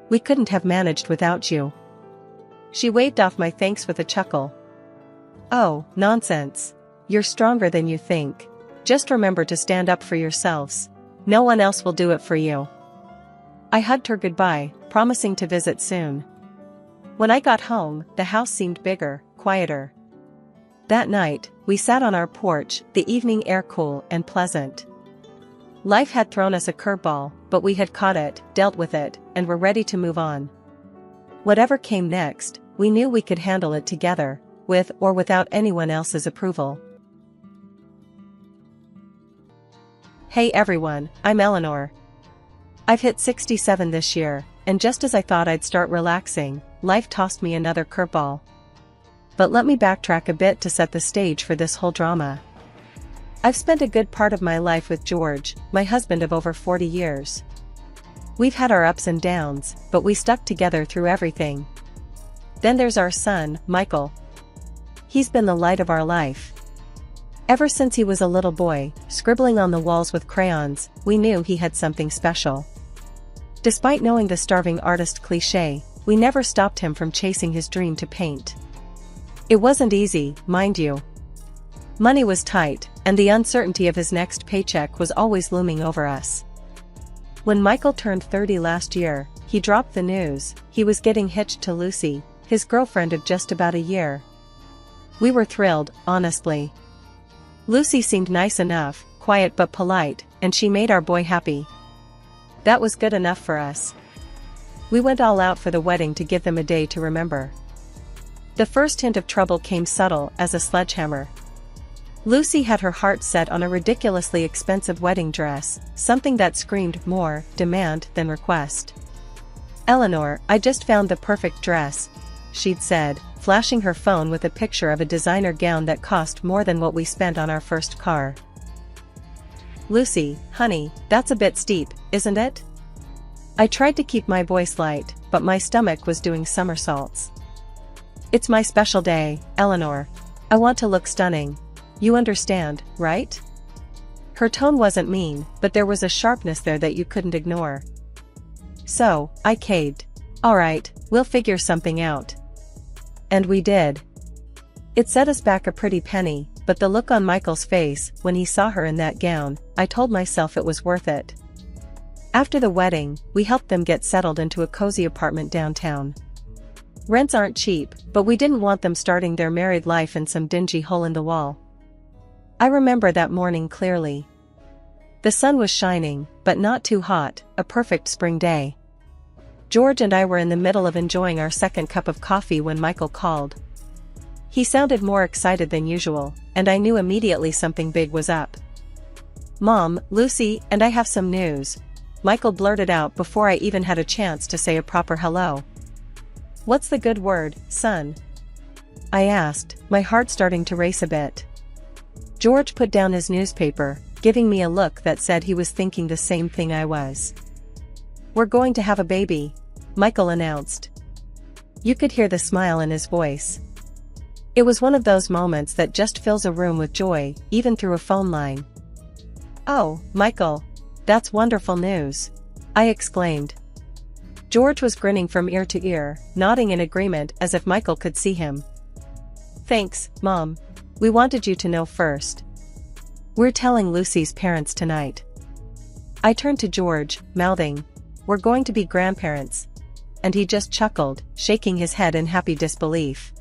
We couldn't have managed without you." She waved off my thanks with a chuckle. "Oh, nonsense. You're stronger than you think. Just remember to stand up for yourselves. No one else will do it for you." I hugged her goodbye, promising to visit soon. When I got home, the house seemed bigger, quieter. That night, we sat on our porch, the evening air cool and pleasant. Life had thrown us a curveball, but we had caught it, dealt with it, and were ready to move on. Whatever came next, we knew we could handle it together, with or without anyone else's approval. Hey everyone, I'm Eleanor. I've hit 67 this year, and just as I thought I'd start relaxing, life tossed me another curveball. But let me backtrack a bit to set the stage for this whole drama. I've spent a good part of my life with George, my husband of over 40 years. We've had our ups and downs, but we stuck together through everything. Then there's our son, Michael. He's been the light of our life. Ever since he was a little boy, scribbling on the walls with crayons, we knew he had something special. Despite knowing the starving artist cliché, we never stopped him from chasing his dream to paint. It wasn't easy, mind you. Money was tight, and the uncertainty of his next paycheck was always looming over us. When Michael turned 30 last year, he dropped the news he was getting hitched to Lucy, his girlfriend of just about a year. We were thrilled, honestly. Lucy seemed nice enough, quiet but polite, and she made our boy happy. That was good enough for us. We went all out for the wedding to give them a day to remember. The first hint of trouble came subtle as a sledgehammer. Lucy had her heart set on a ridiculously expensive wedding dress, something that screamed more demand than request. "Eleanor, I just found the perfect dress," she'd said, flashing her phone with a picture of a designer gown that cost more than what we spent on our first car. "Lucy, honey, that's a bit steep, isn't it?" I tried to keep my voice light, but my stomach was doing somersaults. "It's my special day, Eleanor. I want to look stunning. You understand, right?" Her tone wasn't mean, but there was a sharpness there that you couldn't ignore. So, I caved. "All right, we'll figure something out." And we did. It set us back a pretty penny, but the look on Michael's face when he saw her in that gown, I told myself it was worth it. After the wedding, we helped them get settled into a cozy apartment downtown. Rents aren't cheap, but we didn't want them starting their married life in some dingy hole in the wall. I remember that morning clearly. The sun was shining, but not too hot, a perfect spring day. George and I were in the middle of enjoying our second cup of coffee when Michael called. He sounded more excited than usual, and I knew immediately something big was up. "Mom, Lucy and I have some news," Michael blurted out before I even had a chance to say a proper hello. "What's the good word, son?" I asked, my heart starting to race a bit. George put down his newspaper, giving me a look that said he was thinking the same thing I was. "We're going to have a baby," Michael announced. You could hear the smile in his voice. It was one of those moments that just fills a room with joy, even through a phone line. "Oh, Michael, that's wonderful news," I exclaimed. George was grinning from ear to ear, nodding in agreement as if Michael could see him. "Thanks, Mom. We wanted you to know first. We're telling Lucy's parents tonight." I turned to George, mouthing, "We're going to be grandparents." And he just chuckled, shaking his head in happy disbelief.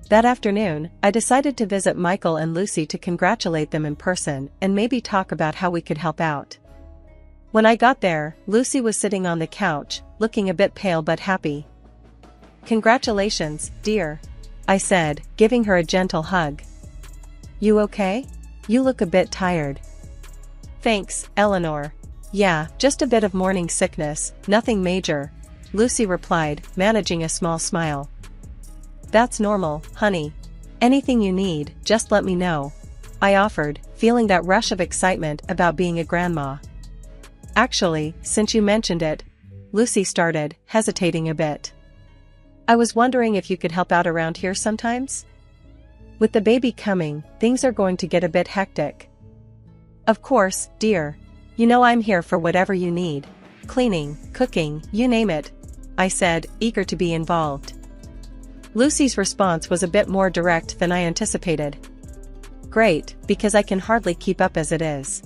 That afternoon, I decided to visit Michael and Lucy to congratulate them in person and maybe talk about how we could help out. When I got there, Lucy was sitting on the couch, looking a bit pale but happy. "Congratulations, dear," I said, giving her a gentle hug. "You okay? You look a bit tired." "Thanks, Eleanor. Yeah, just a bit of morning sickness, nothing major," Lucy replied, managing a small smile. "That's normal, honey. Anything you need, just let me know," I offered, feeling that rush of excitement about being a grandma. "Actually, since you mentioned it," Lucy started, hesitating a bit. "I was wondering if you could help out around here sometimes? With the baby coming, things are going to get a bit hectic." "Of course, dear. You know I'm here for whatever you need. Cleaning, cooking, you name it," I said, eager to be involved. Lucy's response was a bit more direct than I anticipated. "Great, because I can hardly keep up as it is."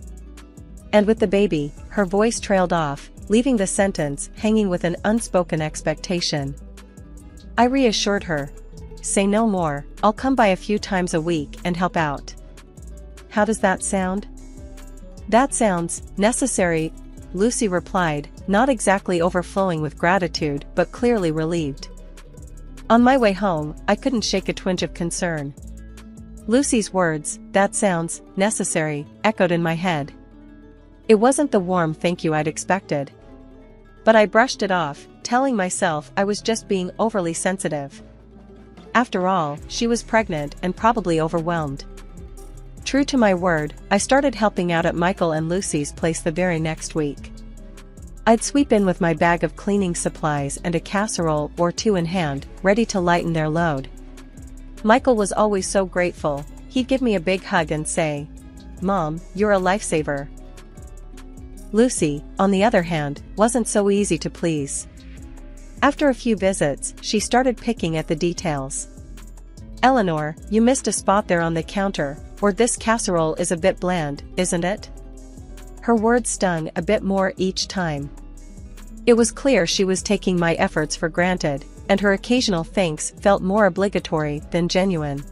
And with the baby, her voice trailed off, leaving the sentence hanging with an unspoken expectation. I reassured her. "Say no more, I'll come by a few times a week and help out." "How does that sound?" "That sounds necessary," Lucy replied, not exactly overflowing with gratitude but clearly relieved. On my way home, I couldn't shake a twinge of concern. Lucy's words, "That sounds necessary," echoed in my head. It wasn't the warm thank you I'd expected. But I brushed it off, telling myself I was just being overly sensitive. After all, she was pregnant and probably overwhelmed. True to my word, I started helping out at Michael and Lucy's place the very next week. I'd sweep in with my bag of cleaning supplies and a casserole or two in hand, ready to lighten their load. Michael was always so grateful. He'd give me a big hug and say, "Mom, you're a lifesaver." Lucy, on the other hand, wasn't so easy to please. After a few visits, she started picking at the details. "Eleanor, you missed a spot there on the counter, or this casserole is a bit bland, isn't it?" Her words stung a bit more each time. It was clear she was taking my efforts for granted, and her occasional thanks felt more obligatory than genuine.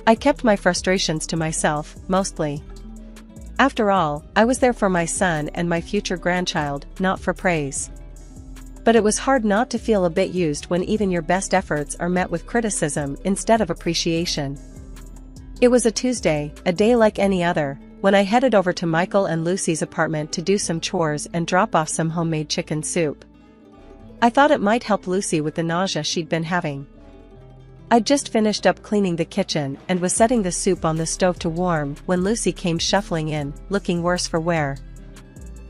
I kept my frustrations to myself, mostly. After all, I was there for my son and my future grandchild, not for praise. But it was hard not to feel a bit used when even your best efforts are met with criticism instead of appreciation. It was a Tuesday, a day like any other, when I headed over to Michael and Lucy's apartment to do some chores and drop off some homemade chicken soup. I thought it might help Lucy with the nausea she'd been having. I'd just finished up cleaning the kitchen and was setting the soup on the stove to warm when Lucy came shuffling in, looking worse for wear.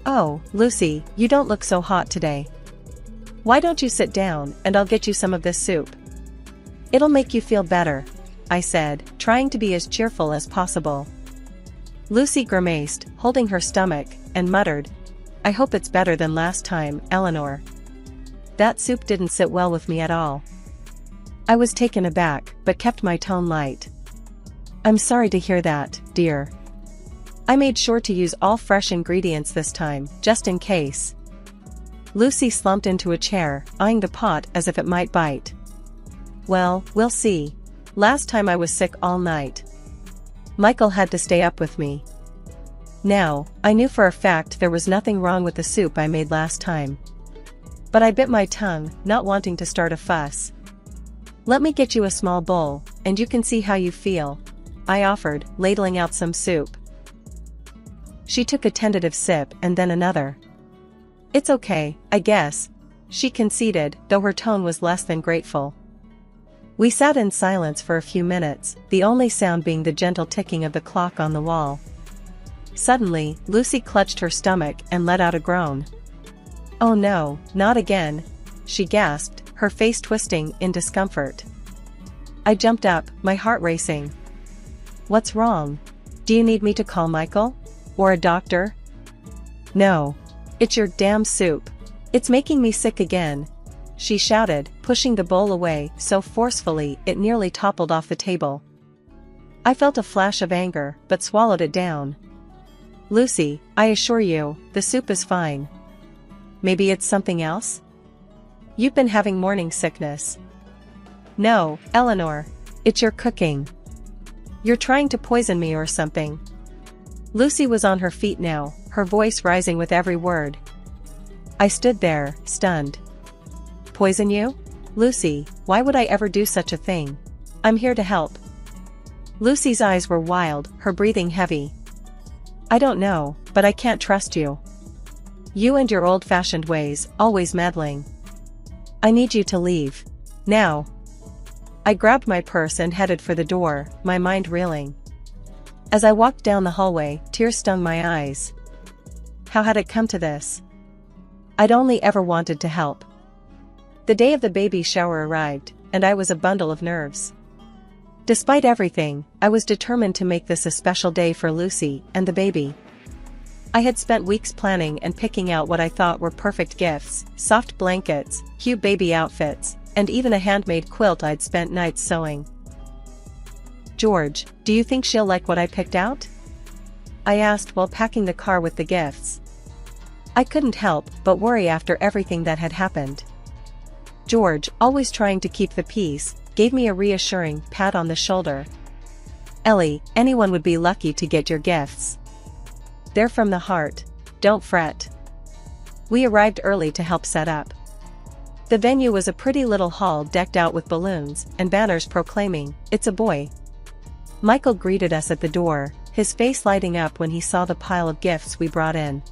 "Oh, Lucy, you don't look so hot today. Why don't you sit down and I'll get you some of this soup? It'll make you feel better," I said, trying to be as cheerful as possible. Lucy grimaced, holding her stomach, and muttered, "I hope it's better than last time, Eleanor. That soup didn't sit well with me at all." I was taken aback, but kept my tone light. "I'm sorry to hear that, dear. I made sure to use all fresh ingredients this time, just in case." Lucy slumped into a chair, eyeing the pot as if it might bite. "Well, we'll see. Last time I was sick all night. Michael had to stay up with me." Now, I knew for a fact there was nothing wrong with the soup I made last time. But I bit my tongue, not wanting to start a fuss. "Let me get you a small bowl, and you can see how you feel," I offered, ladling out some soup. She took a tentative sip and then another. "It's okay, I guess," she conceded, though her tone was less than grateful. We sat in silence for a few minutes, the only sound being the gentle ticking of the clock on the wall. Suddenly, Lucy clutched her stomach and let out a groan. "Oh no, not again," she gasped, her face twisting in discomfort. I jumped up, my heart racing. "What's wrong? Do you need me to call Michael? Or a doctor?" "No. It's your damn soup. It's making me sick again," she shouted, pushing the bowl away so forcefully it nearly toppled off the table. I felt a flash of anger, but swallowed it down. "Lucy, I assure you, the soup is fine. Maybe it's something else? You've been having morning sickness." "No, Eleanor. It's your cooking. You're trying to poison me or something." Lucy was on her feet now, her voice rising with every word. I stood there, stunned. "Poison you? Lucy, why would I ever do such a thing? I'm here to help." Lucy's eyes were wild, her breathing heavy. "I don't know, but I can't trust you. You and your old-fashioned ways, always meddling. I need you to leave. Now." I grabbed my purse and headed for the door, my mind reeling. As I walked down the hallway, tears stung my eyes. How had it come to this? I'd only ever wanted to help. The day of the baby shower arrived, and I was a bundle of nerves. Despite everything, I was determined to make this a special day for Lucy and the baby. I had spent weeks planning and picking out what I thought were perfect gifts, soft blankets, cute baby outfits, and even a handmade quilt I'd spent nights sewing. "George, do you think she'll like what I picked out?" I asked while packing the car with the gifts. I couldn't help but worry after everything that had happened. George, always trying to keep the peace, gave me a reassuring pat on the shoulder. "Ellie, anyone would be lucky to get your gifts. They're from the heart. Don't fret." We arrived early to help set up. The venue was a pretty little hall decked out with balloons and banners proclaiming, "It's a boy." Michael greeted us at the door, his face lighting up when he saw the pile of gifts we brought in.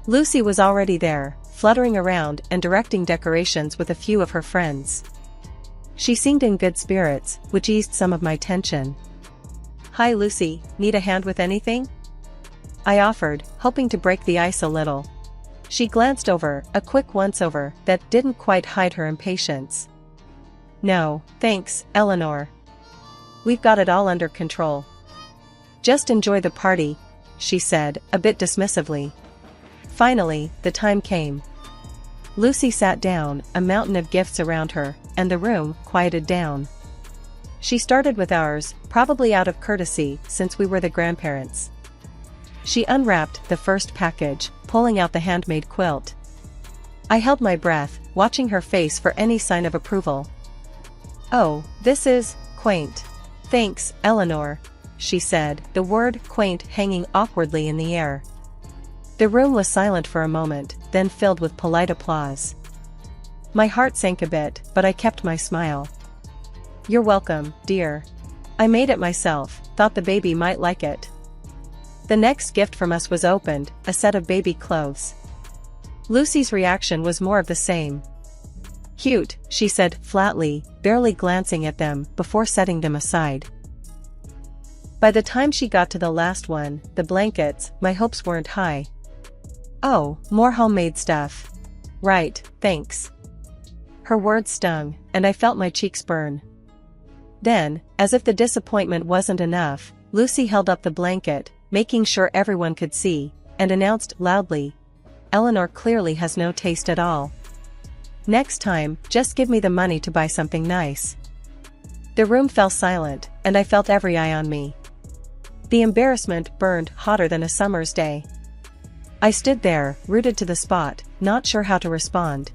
Lucy was already there, fluttering around and directing decorations with a few of her friends. She seemed in good spirits, which eased some of my tension. "Hi Lucy, need a hand with anything?" I offered, hoping to break the ice a little. She glanced over, a quick once-over that didn't quite hide her impatience. "No, thanks, Eleanor. We've got it all under control. Just enjoy the party," she said, a bit dismissively. Finally, the time came. Lucy sat down, a mountain of gifts around her, and the room quieted down. She started with ours, probably out of courtesy since we were the grandparents. She unwrapped the first package, pulling out the handmade quilt. I held my breath, watching her face for any sign of approval. "Oh, this is quaint. Thanks, Eleanor," she said, the word quaint hanging awkwardly in the air. The room was silent for a moment, then filled with polite applause. My heart sank a bit, but I kept my smile. "You're welcome, dear. I made it myself, thought the baby might like it." The next gift from us was opened, a set of baby clothes. Lucy's reaction was more of the same. "Cute," she said flatly, barely glancing at them before setting them aside. By the time she got to the last one, the blankets, my hopes weren't high. "Oh, more homemade stuff. Right, thanks." Her words stung, and I felt my cheeks burn. Then, as if the disappointment wasn't enough, Lucy held up the blanket, making sure everyone could see, and announced loudly, "Eleanor clearly has no taste at all. Next time, just give me the money to buy something nice." The room fell silent, and I felt every eye on me. The embarrassment burned hotter than a summer's day. I stood there, rooted to the spot, not sure how to respond.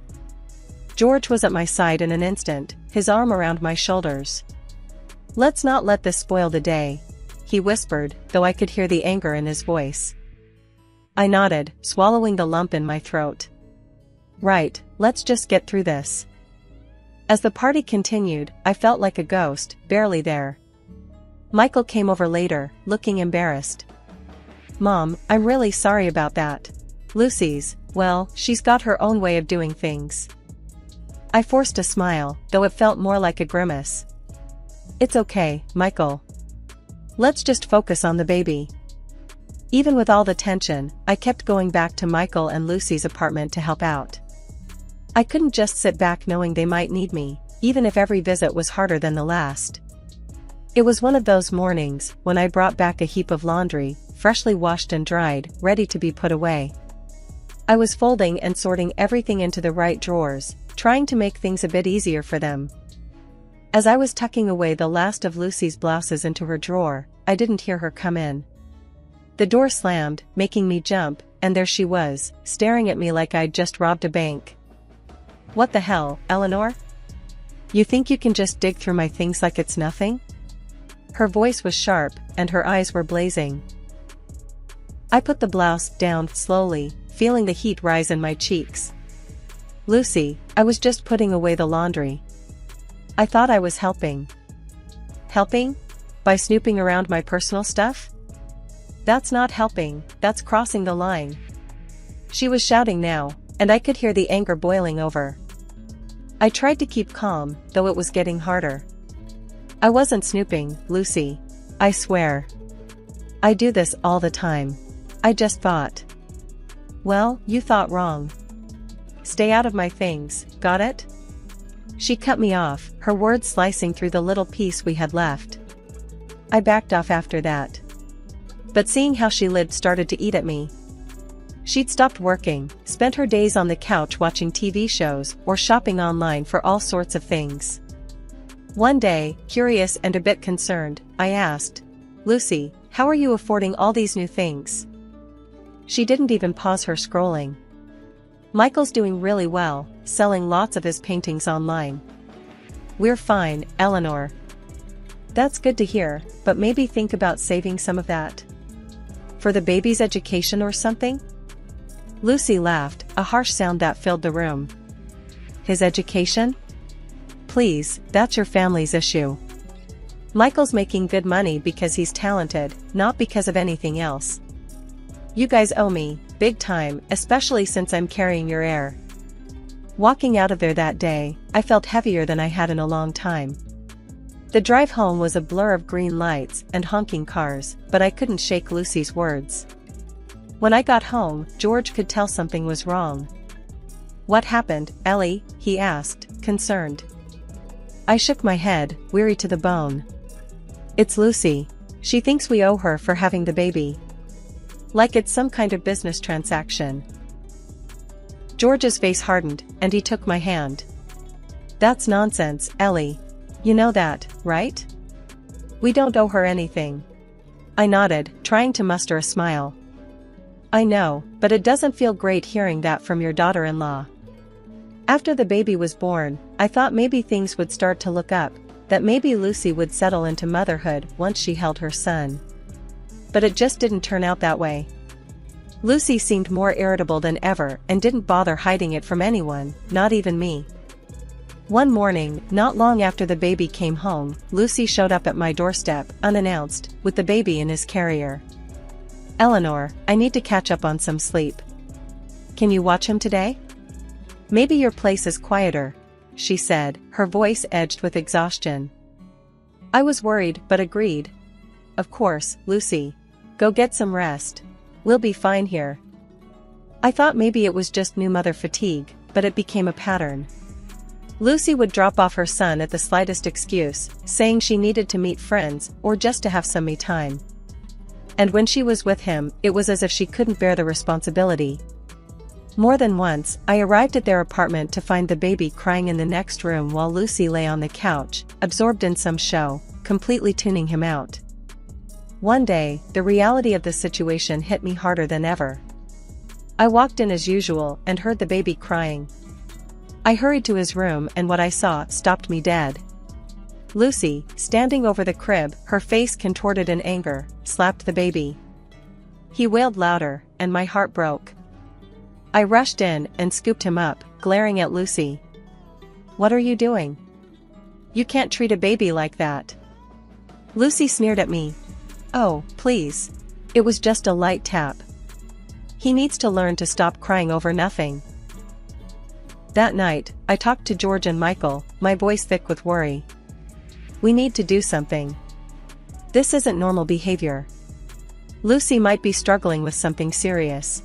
George was at my side in an instant, his arm around my shoulders. "Let's not let this spoil the day," he whispered, though I could hear the anger in his voice. I nodded, swallowing the lump in my throat. "Right, let's just get through this." As the party continued, I felt like a ghost, barely there. Michael came over later, looking embarrassed. "Mom, I'm really sorry about that. Lucy's, well, she's got her own way of doing things." I forced a smile, though it felt more like a grimace. "It's okay, Michael. Let's just focus on the baby." Even with all the tension, I kept going back to Michael and Lucy's apartment to help out. I couldn't just sit back knowing they might need me, even if every visit was harder than the last. It was one of those mornings when I brought back a heap of laundry, freshly washed and dried, ready to be put away. I was folding and sorting everything into the right drawers, trying to make things a bit easier for them. As I was tucking away the last of Lucy's blouses into her drawer, I didn't hear her come in. The door slammed, making me jump, and there she was, staring at me like I'd just robbed a bank. "What the hell, Eleanor? You think you can just dig through my things like it's nothing?" Her voice was sharp, and her eyes were blazing. I put the blouse down slowly, feeling the heat rise in my cheeks. "Lucy, I was just putting away the laundry. I thought I was helping." "Helping? By snooping around my personal stuff? That's not helping, that's crossing the line." She was shouting now, and I could hear the anger boiling over. I tried to keep calm, though it was getting harder. "I wasn't snooping, Lucy. I swear. I do this all the time. I just thought." "Well, you thought wrong. Stay out of my things, got it?" She cut me off, her words slicing through the little piece we had left. I backed off after that. But seeing how she lived started to eat at me. She'd stopped working, spent her days on the couch watching TV shows or shopping online for all sorts of things. One day, curious and a bit concerned, I asked, "Lucy, how are you affording all these new things?" She didn't even pause her scrolling. "Michael's doing really well, selling lots of his paintings online. We're fine, Eleanor." "That's good to hear, but maybe think about saving some of that. For the baby's education or something?" Lucy laughed, a harsh sound that filled the room. His education? Please, that's your family's issue. Michael's making good money because he's talented, not because of anything else. You guys owe me, big time, especially since I'm carrying your heir. Walking out of there that day, I felt heavier than I had in a long time. The drive home was a blur of green lights and honking cars, but I couldn't shake Lucy's words. When I got home, George could tell something was wrong. "What happened, Ellie?" he asked, concerned. I shook my head, weary to the bone. "It's Lucy. She thinks we owe her for having the baby. Like it's some kind of business transaction." George's face hardened, and he took my hand. "That's nonsense, Ellie. You know that, right? We don't owe her anything." I nodded, trying to muster a smile. "I know, but it doesn't feel great hearing that from your daughter-in-law." After the baby was born, I thought maybe things would start to look up, that maybe Lucy would settle into motherhood once she held her son. But it just didn't turn out that way. Lucy seemed more irritable than ever and didn't bother hiding it from anyone, not even me. One morning, not long after the baby came home, Lucy showed up at my doorstep, unannounced, with the baby in his carrier. "Eleanor, I need to catch up on some sleep. Can you watch him today? Maybe your place is quieter," she said, her voice edged with exhaustion. I was worried but agreed. "Of course, Lucy. Go get some rest. We'll be fine here." I thought maybe it was just new mother fatigue, but it became a pattern. Lucy would drop off her son at the slightest excuse, saying she needed to meet friends or just to have some me time. And when she was with him, it was as if she couldn't bear the responsibility. More than once, I arrived at their apartment to find the baby crying in the next room while Lucy lay on the couch, absorbed in some show, completely tuning him out. One day, the reality of the situation hit me harder than ever. I walked in as usual and heard the baby crying. I hurried to his room and what I saw stopped me dead. Lucy, standing over the crib, her face contorted in anger, slapped the baby. He wailed louder, and my heart broke. I rushed in and scooped him up, glaring at Lucy. "What are you doing? You can't treat a baby like that." Lucy sneered at me. "Oh, please. It was just a light tap. He needs to learn to stop crying over nothing." That night, I talked to George and Michael, my voice thick with worry. "We need to do something. This isn't normal behavior. Lucy might be struggling with something serious."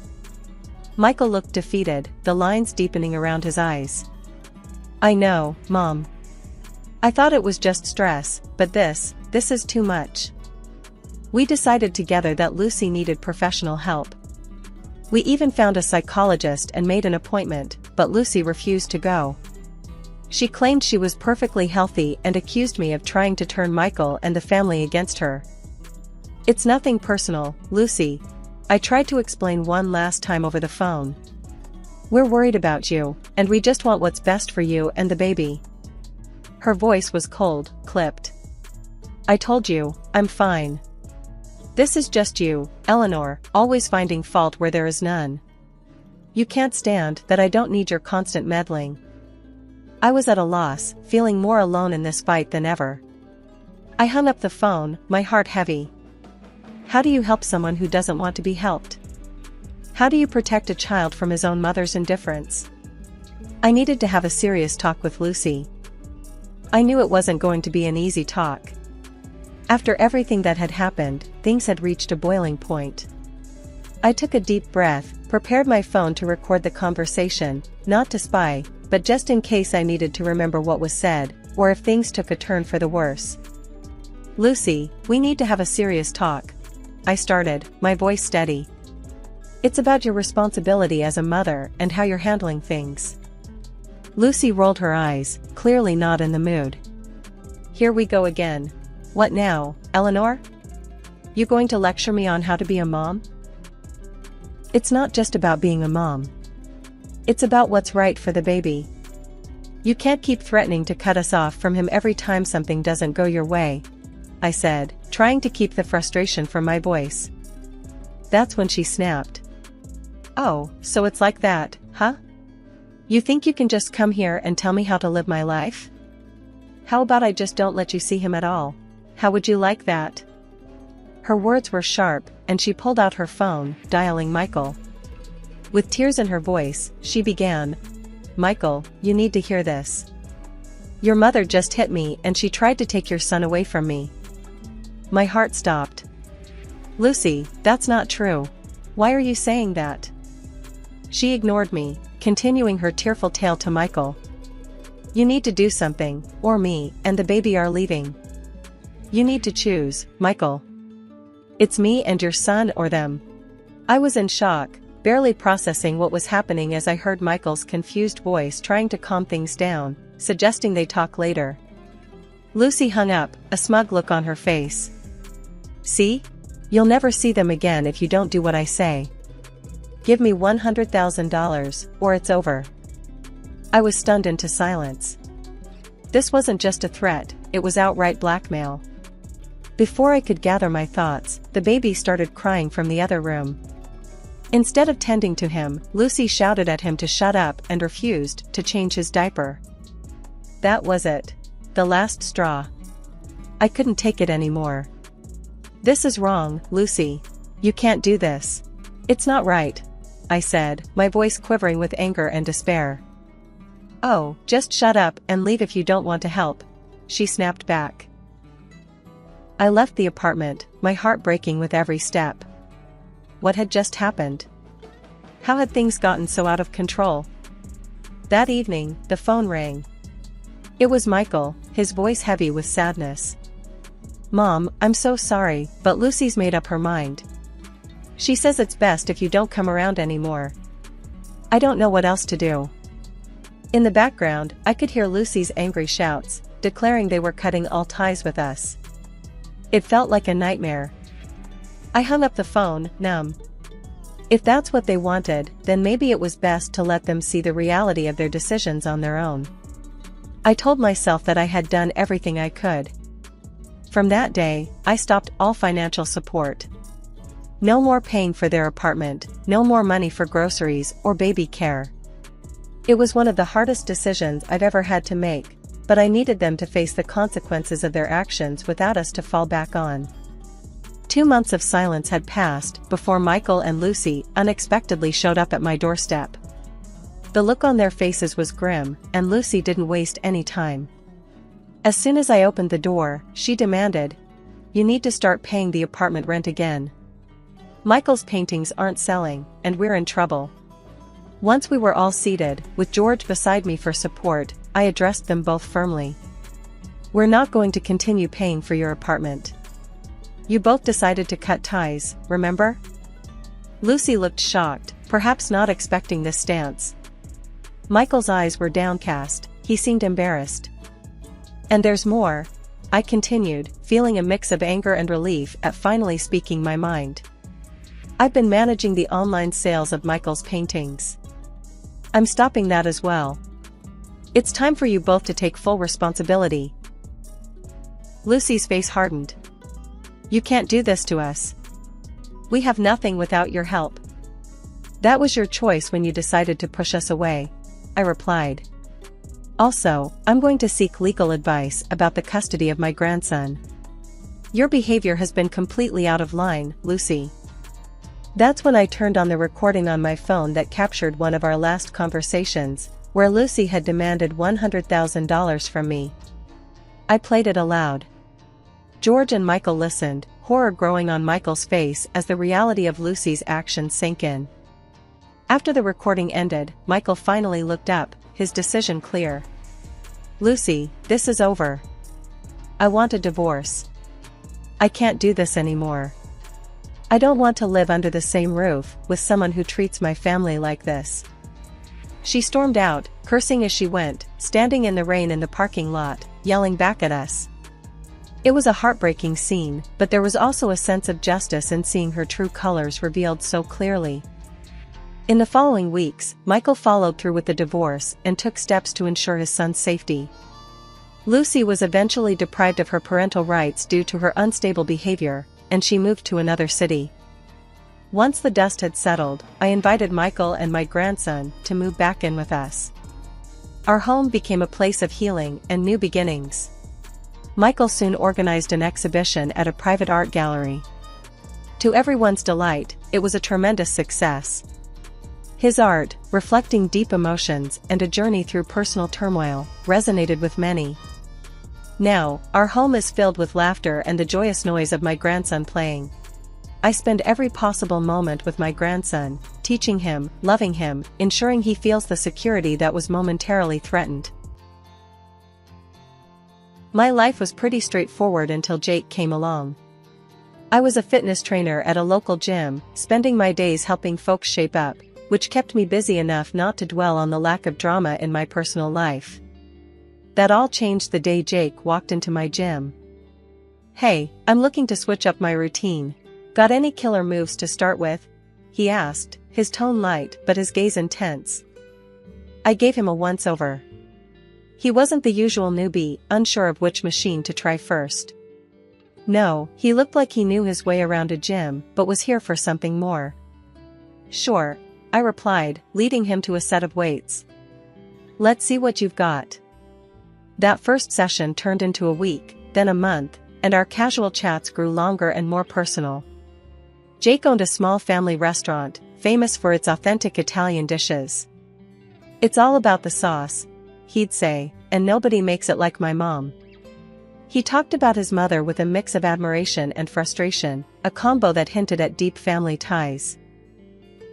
Michael looked defeated, the lines deepening around his eyes. "I know, Mom. I thought it was just stress, but this is too much." We decided together that Lucy needed professional help. We even found a psychologist and made an appointment, but Lucy refused to go. She claimed she was perfectly healthy and accused me of trying to turn Michael and the family against her. "It's nothing personal, Lucy," I tried to explain one last time over the phone. "We're worried about you, and we just want what's best for you and the baby." Her voice was cold, clipped. "I told you, I'm fine. This is just you, Eleanor, always finding fault where there is none. You can't stand that I don't need your constant meddling." I was at a loss, feeling more alone in this fight than ever. I hung up the phone, my heart heavy. How do you help someone who doesn't want to be helped? How do you protect a child from his own mother's indifference? I needed to have a serious talk with Lucy. I knew it wasn't going to be an easy talk. After everything that had happened, things had reached a boiling point. I took a deep breath, prepared my phone to record the conversation, not to spy, but just in case I needed to remember what was said, or if things took a turn for the worse. "Lucy, we need to have a serious talk," I started, my voice steady. "It's about your responsibility as a mother and how you're handling things." Lucy rolled her eyes, clearly not in the mood. "Here we go again. What now, Eleanor? You going to lecture me on how to be a mom?" "It's not just about being a mom. It's about what's right for the baby. You can't keep threatening to cut us off from him every time something doesn't go your way," I said, trying to keep the frustration from my voice. That's when she snapped. Oh, so it's like that, huh? You think you can just come here and tell me how to live my life? How about I just don't let you see him at all? How would you like that? Her words were sharp, and she pulled out her phone, dialing Michael. With tears in her voice, she began, "Michael, you need to hear this. Your mother just hit me and she tried to take your son away from me." My heart stopped. "Lucy, that's not true. Why are you saying that?" She ignored me, continuing her tearful tale to Michael. "You need to do something, or me and the baby are leaving. You need to choose, Michael. It's me and your son or them." I was in shock, barely processing what was happening as I heard Michael's confused voice trying to calm things down, suggesting they talk later. Lucy hung up, a smug look on her face. "See? You'll never see them again if you don't do what I say. Give me $100,000, or it's over." I was stunned into silence. This wasn't just a threat, it was outright blackmail. Before I could gather my thoughts, the baby started crying from the other room. Instead of tending to him, Lucy shouted at him to shut up and refused to change his diaper. That was it. The last straw. I couldn't take it anymore. "This is wrong, Lucy. You can't do this. It's not right," I said, my voice quivering with anger and despair. "Oh, just shut up and leave if you don't want to help," she snapped back. I left the apartment, my heart breaking with every step. What had just happened? How had things gotten so out of control? That evening, the phone rang. It was Michael, his voice heavy with sadness. "Mom, I'm so sorry, but Lucy's made up her mind. She says it's best if you don't come around anymore. I don't know what else to do." In the background, I could hear Lucy's angry shouts, declaring they were cutting all ties with us. It felt like a nightmare. I hung up the phone, numb. If that's what they wanted, then maybe it was best to let them see the reality of their decisions on their own. I told myself that I had done everything I could. From that day, I stopped all financial support. No more paying for their apartment, no more money for groceries or baby care. It was one of the hardest decisions I've ever had to make, but I needed them to face the consequences of their actions without us to fall back on. 2 months of silence had passed before Michael and Lucy unexpectedly showed up at my doorstep. The look on their faces was grim, and Lucy didn't waste any time. As soon as I opened the door, she demanded, "You need to start paying the apartment rent again. Michael's paintings aren't selling, and we're in trouble." Once we were all seated, with George beside me for support, I addressed them both firmly. "We're not going to continue paying for your apartment. You both decided to cut ties, remember?" Lucy looked shocked, perhaps not expecting this stance. Michael's eyes were downcast, he seemed embarrassed. "And there's more," I continued, feeling a mix of anger and relief at finally speaking my mind. "I've been managing the online sales of Michael's paintings. I'm stopping that as well. It's time for you both to take full responsibility." Lucy's face hardened. "You can't do this to us. We have nothing without your help." "That was your choice when you decided to push us away," I replied. "Also, I'm going to seek legal advice about the custody of my grandson. Your behavior has been completely out of line, Lucy." That's when I turned on the recording on my phone that captured one of our last conversations, where Lucy had demanded $100,000 from me. I played it aloud. George and Michael listened, horror growing on Michael's face as the reality of Lucy's actions sank in. After the recording ended, Michael finally looked up, his decision clear. "Lucy, this is over. I want a divorce. I can't do this anymore. I don't want to live under the same roof with someone who treats my family like this." She stormed out, cursing as she went, standing in the rain in the parking lot, yelling back at us. It was a heartbreaking scene, but there was also a sense of justice in seeing her true colors revealed so clearly. In the following weeks, Michael followed through with the divorce and took steps to ensure his son's safety. Lucy was eventually deprived of her parental rights due to her unstable behavior, and she moved to another city. Once the dust had settled, I invited Michael and my grandson to move back in with us. Our home became a place of healing and new beginnings. Michael soon organized an exhibition at a private art gallery. To everyone's delight, it was a tremendous success. His art, reflecting deep emotions and a journey through personal turmoil, resonated with many. Now, our home is filled with laughter and the joyous noise of my grandson playing. I spend every possible moment with my grandson, teaching him, loving him, ensuring he feels the security that was momentarily threatened. My life was pretty straightforward until Jake came along. I was a fitness trainer at a local gym, spending my days helping folks shape up, which kept me busy enough not to dwell on the lack of drama in my personal life. That all changed the day Jake walked into my gym. "Hey, I'm looking to switch up my routine. Got any killer moves to start with?" he asked, his tone light but his gaze intense. I gave him a once-over. He wasn't the usual newbie, unsure of which machine to try first. No, he looked like he knew his way around a gym but was here for something more. "Sure," I replied, leading him to a set of weights. "Let's see what you've got." That first session turned into a week, then a month, and our casual chats grew longer and more personal. Jake owned a small family restaurant, famous for its authentic Italian dishes. "It's all about the sauce," he'd say, "and nobody makes it like my mom." He talked about his mother with a mix of admiration and frustration, a combo that hinted at deep family ties.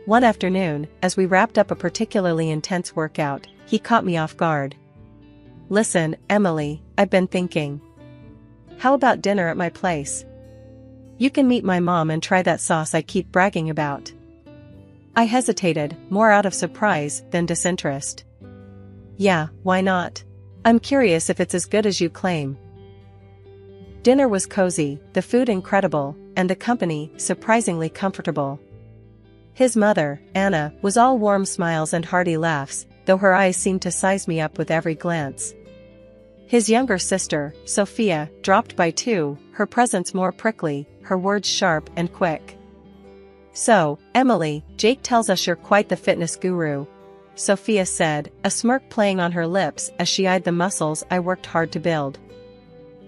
One afternoon, as we wrapped up a particularly intense workout, he caught me off guard. "Listen, Emily, I've been thinking. How about dinner at my place? You can meet my mom and try that sauce I keep bragging about." I hesitated, more out of surprise than disinterest. "Yeah, why not? I'm curious if it's as good as you claim." Dinner was cozy, the food incredible, and the company surprisingly comfortable. His mother, Anna, was all warm smiles and hearty laughs, though her eyes seemed to size me up with every glance. His younger sister, Sophia, dropped by too, her presence more prickly, her words sharp and quick. "So, Emily, Jake tells us you're quite the fitness guru," Sophia said, a smirk playing on her lips as she eyed the muscles I worked hard to build.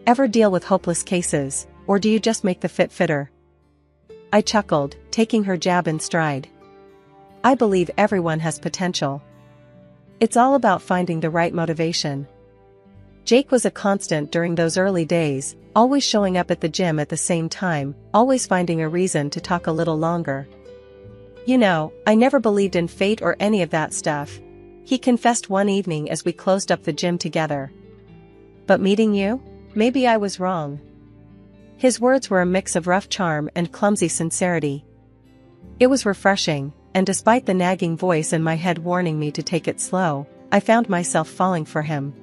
"Ever deal with hopeless cases, or do you just make the fit fitter?" I chuckled, taking her jab in stride. "I believe everyone has potential. It's all about finding the right motivation." Jake was a constant during those early days, always showing up at the gym at the same time, always finding a reason to talk a little longer. "You know, I never believed in fate or any of that stuff," he confessed one evening as we closed up the gym together. "But meeting you? Maybe I was wrong." His words were a mix of rough charm and clumsy sincerity. It was refreshing, and despite the nagging voice in my head warning me to take it slow, I found myself falling for him.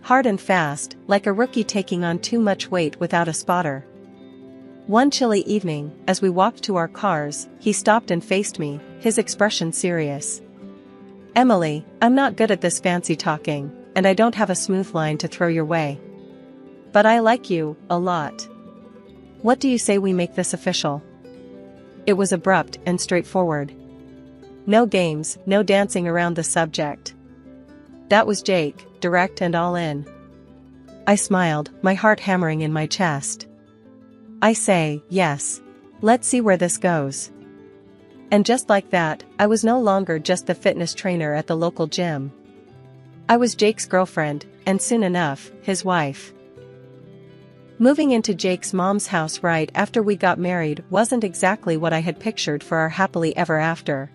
Hard and fast, like a rookie taking on too much weight without a spotter. One chilly evening, as we walked to our cars, he stopped and faced me, his expression serious. "Emily, I'm not good at this fancy talking, and I don't have a smooth line to throw your way. But I like you, a lot. What do you say we make this official?" It was abrupt and straightforward. No games, no dancing around the subject. That was Jake, direct and all in. I smiled, my heart hammering in my chest. "I say, yes. Let's see where this goes." And just like that, I was no longer just the fitness trainer at the local gym. I was Jake's girlfriend, and soon enough, his wife. Moving into Jake's mom's house right after we got married wasn't exactly what I had pictured for our happily ever after.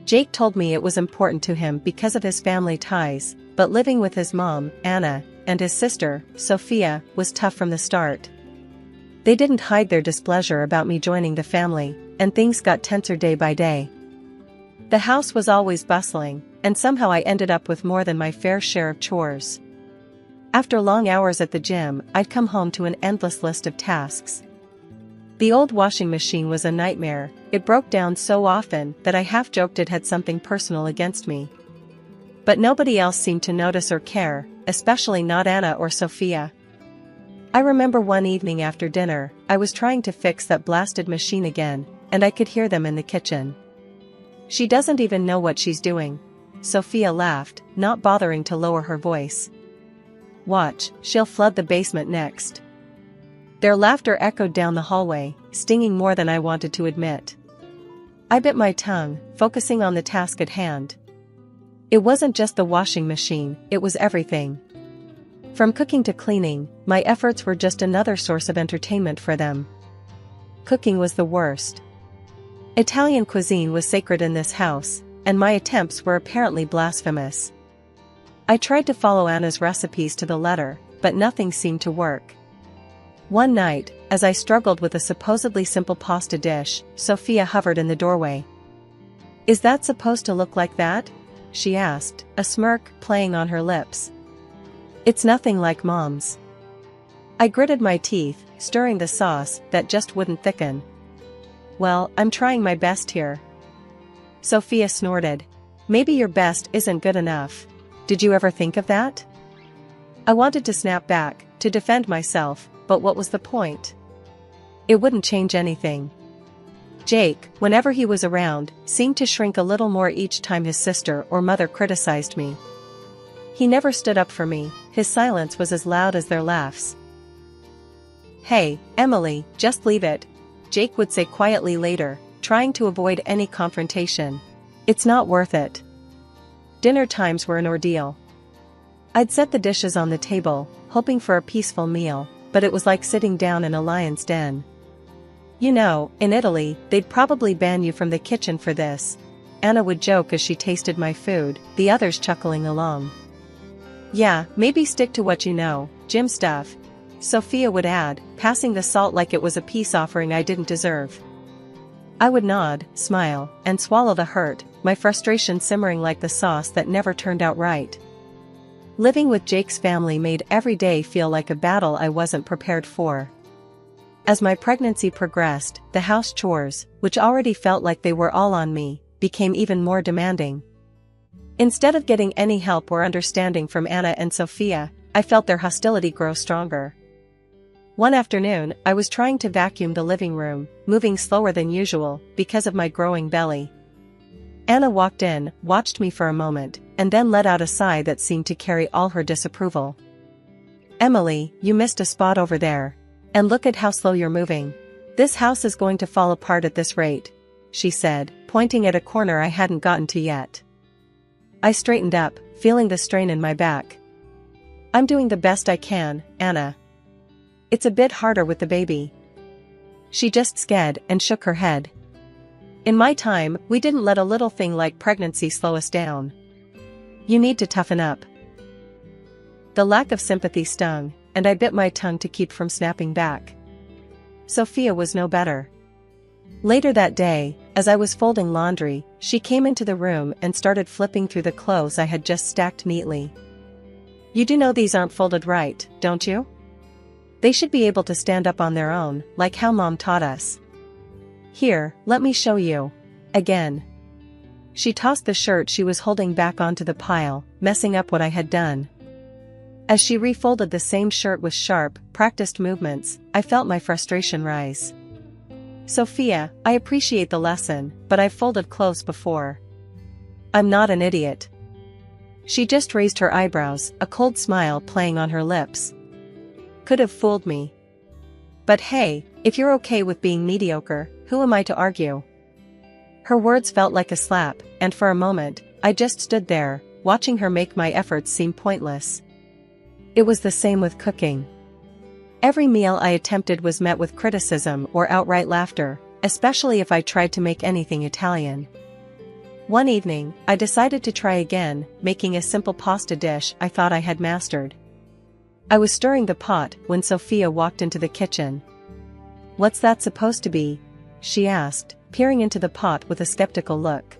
Jake told me it was important to him because of his family ties, but living with his mom, Anna, and his sister, Sophia, was tough from the start. They didn't hide their displeasure about me joining the family, and things got tenser day by day. The house was always bustling, and somehow I ended up with more than my fair share of chores. After long hours at the gym, I'd come home to an endless list of tasks. The old washing machine was a nightmare. It broke down so often that I half joked it had something personal against me. But nobody else seemed to notice or care, especially not Anna or Sophia. I remember one evening after dinner, I was trying to fix that blasted machine again, and I could hear them in the kitchen. She doesn't even know what she's doing. Sophia laughed, not bothering to lower her voice. Watch, she'll flood the basement next. Their laughter echoed down the hallway, stinging more than I wanted to admit. I bit my tongue, focusing on the task at hand. It wasn't just the washing machine, it was everything. From cooking to cleaning, my efforts were just another source of entertainment for them. Cooking was the worst. Italian cuisine was sacred in this house, and my attempts were apparently blasphemous. I tried to follow Anna's recipes to the letter, but nothing seemed to work. One night, as I struggled with a supposedly simple pasta dish, Sophia hovered in the doorway. "Is that supposed to look like that?" she asked, a smirk playing on her lips. "It's nothing like Mom's." I gritted my teeth, stirring the sauce that just wouldn't thicken. "Well, I'm trying my best here." Sophia snorted. "Maybe your best isn't good enough. Did you ever think of that?" I wanted to snap back, to defend myself, but what was the point? It wouldn't change anything. Jake, whenever he was around, seemed to shrink a little more each time his sister or mother criticized me. He never stood up for me, his silence was as loud as their laughs. "Hey, Emily, just leave it," Jake would say quietly later, trying to avoid any confrontation. "It's not worth it." Dinner times were an ordeal. I'd set the dishes on the table, hoping for a peaceful meal, but it was like sitting down in a lion's den. "You know, in Italy, they'd probably ban you from the kitchen for this," Anna would joke as she tasted my food, the others chuckling along. "Yeah, maybe stick to what you know, gym stuff," Sophia would add, passing the salt like it was a peace offering I didn't deserve. I would nod, smile, and swallow the hurt, my frustration simmering like the sauce that never turned out right. Living with Jake's family made every day feel like a battle I wasn't prepared for. As my pregnancy progressed, the house chores, which already felt like they were all on me, became even more demanding. Instead of getting any help or understanding from Anna and Sophia, I felt their hostility grow stronger. One afternoon, I was trying to vacuum the living room, moving slower than usual, because of my growing belly. Anna walked in, watched me for a moment, and then let out a sigh that seemed to carry all her disapproval. "Emily, you missed a spot over there. And look at how slow you're moving. This house is going to fall apart at this rate," she said, pointing at a corner I hadn't gotten to yet. I straightened up, feeling the strain in my back. "I'm doing the best I can, Anna. It's a bit harder with the baby." She just sked and shook her head. "In my time, we didn't let a little thing like pregnancy slow us down. You need to toughen up." The lack of sympathy stung, and I bit my tongue to keep from snapping back. Sophia was no better. Later that day, as I was folding laundry, she came into the room and started flipping through the clothes I had just stacked neatly. "You do know these aren't folded right, don't you? They should be able to stand up on their own, like how Mom taught us. Here, let me show you." Again. She tossed the shirt she was holding back onto the pile, messing up what I had done. As she refolded the same shirt with sharp, practiced movements, I felt my frustration rise. "Sophia, I appreciate the lesson, but I've folded clothes before. I'm not an idiot." She just raised her eyebrows, a cold smile playing on her lips. Could have fooled me. But hey, if you're okay with being mediocre, who am I to argue? Her words felt like a slap, and for a moment, I just stood there, watching her make my efforts seem pointless. It was the same with cooking. Every meal I attempted was met with criticism or outright laughter, especially if I tried to make anything Italian. One evening, I decided to try again, making a simple pasta dish I thought I had mastered. I was stirring the pot when Sophia walked into the kitchen. "What's that supposed to be?" she asked, peering into the pot with a skeptical look.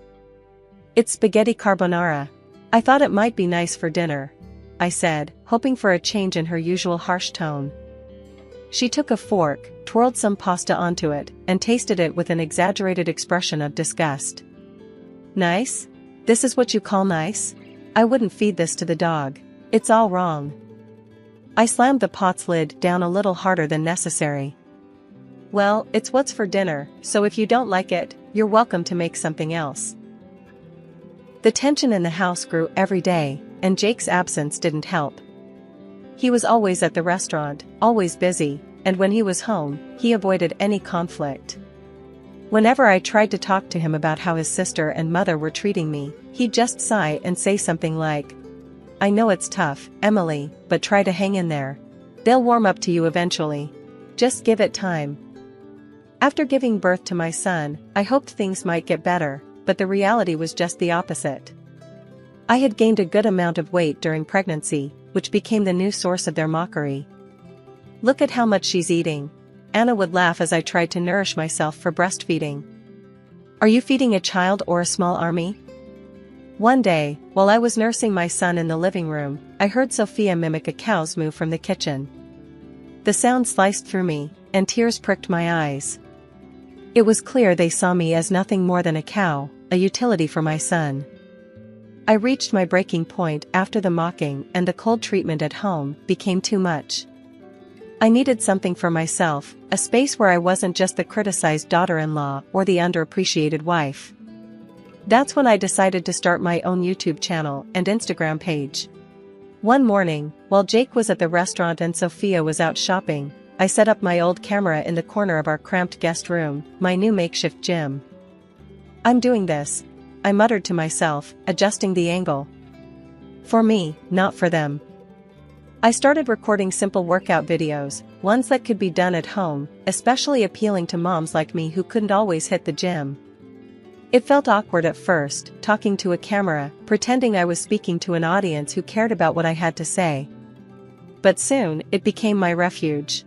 "It's spaghetti carbonara. I thought it might be nice for dinner," I said, hoping for a change in her usual harsh tone. She took a fork, twirled some pasta onto it, and tasted it with an exaggerated expression of disgust. "Nice? This is what you call nice? I wouldn't feed this to the dog. It's all wrong." I slammed the pot's lid down a little harder than necessary. Well, it's what's for dinner, so if you don't like it, you're welcome to make something else. The tension in the house grew every day, and Jake's absence didn't help. He was always at the restaurant, always busy, and when he was home, he avoided any conflict. Whenever I tried to talk to him about how his sister and mother were treating me, he'd just sigh and say something like, "I know it's tough, Emily, but try to hang in there. They'll warm up to you eventually. Just give it time." After giving birth to my son, I hoped things might get better, but the reality was just the opposite. I had gained a good amount of weight during pregnancy, which became the new source of their mockery. "Look at how much she's eating." Anna would laugh as I tried to nourish myself for breastfeeding. "Are you feeding a child or a small army?" One day, while I was nursing my son in the living room, I heard Sophia mimic a cow's moo from the kitchen. The sound sliced through me, and tears pricked my eyes. It was clear they saw me as nothing more than a cow, a utility for my son. I reached my breaking point after the mocking, and the cold treatment at home became too much. I needed something for myself, a space where I wasn't just the criticized daughter-in-law or the underappreciated wife. That's when I decided to start my own YouTube channel and Instagram page. One morning, while Jake was at the restaurant and Sophia was out shopping, I set up my old camera in the corner of our cramped guest room, my new makeshift gym. "I'm doing this," I muttered to myself, adjusting the angle. "For me, not for them." I started recording simple workout videos, ones that could be done at home, especially appealing to moms like me who couldn't always hit the gym. It felt awkward at first, talking to a camera, pretending I was speaking to an audience who cared about what I had to say. But soon, it became my refuge.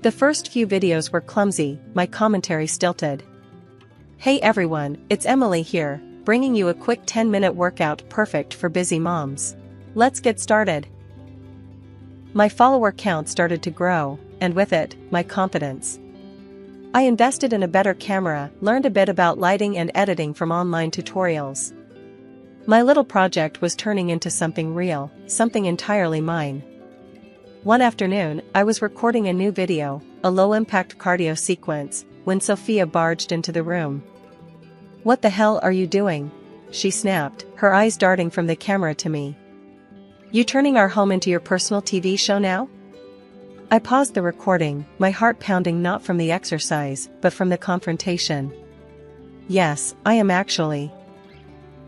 The first few videos were clumsy, my commentary stilted. "Hey everyone, it's Emily here, bringing you a quick 10-minute workout perfect for busy moms. Let's get started." My follower count started to grow, and with it, my confidence. I invested in a better camera, learned a bit about lighting and editing from online tutorials. My little project was turning into something real, something entirely mine. One afternoon, I was recording a new video, a low-impact cardio sequence, when Sophia barged into the room. "What the hell are you doing?" she snapped, her eyes darting from the camera to me. "You turning our home into your personal TV show now?" I paused the recording, my heart pounding not from the exercise, but from the confrontation. "Yes, I am actually.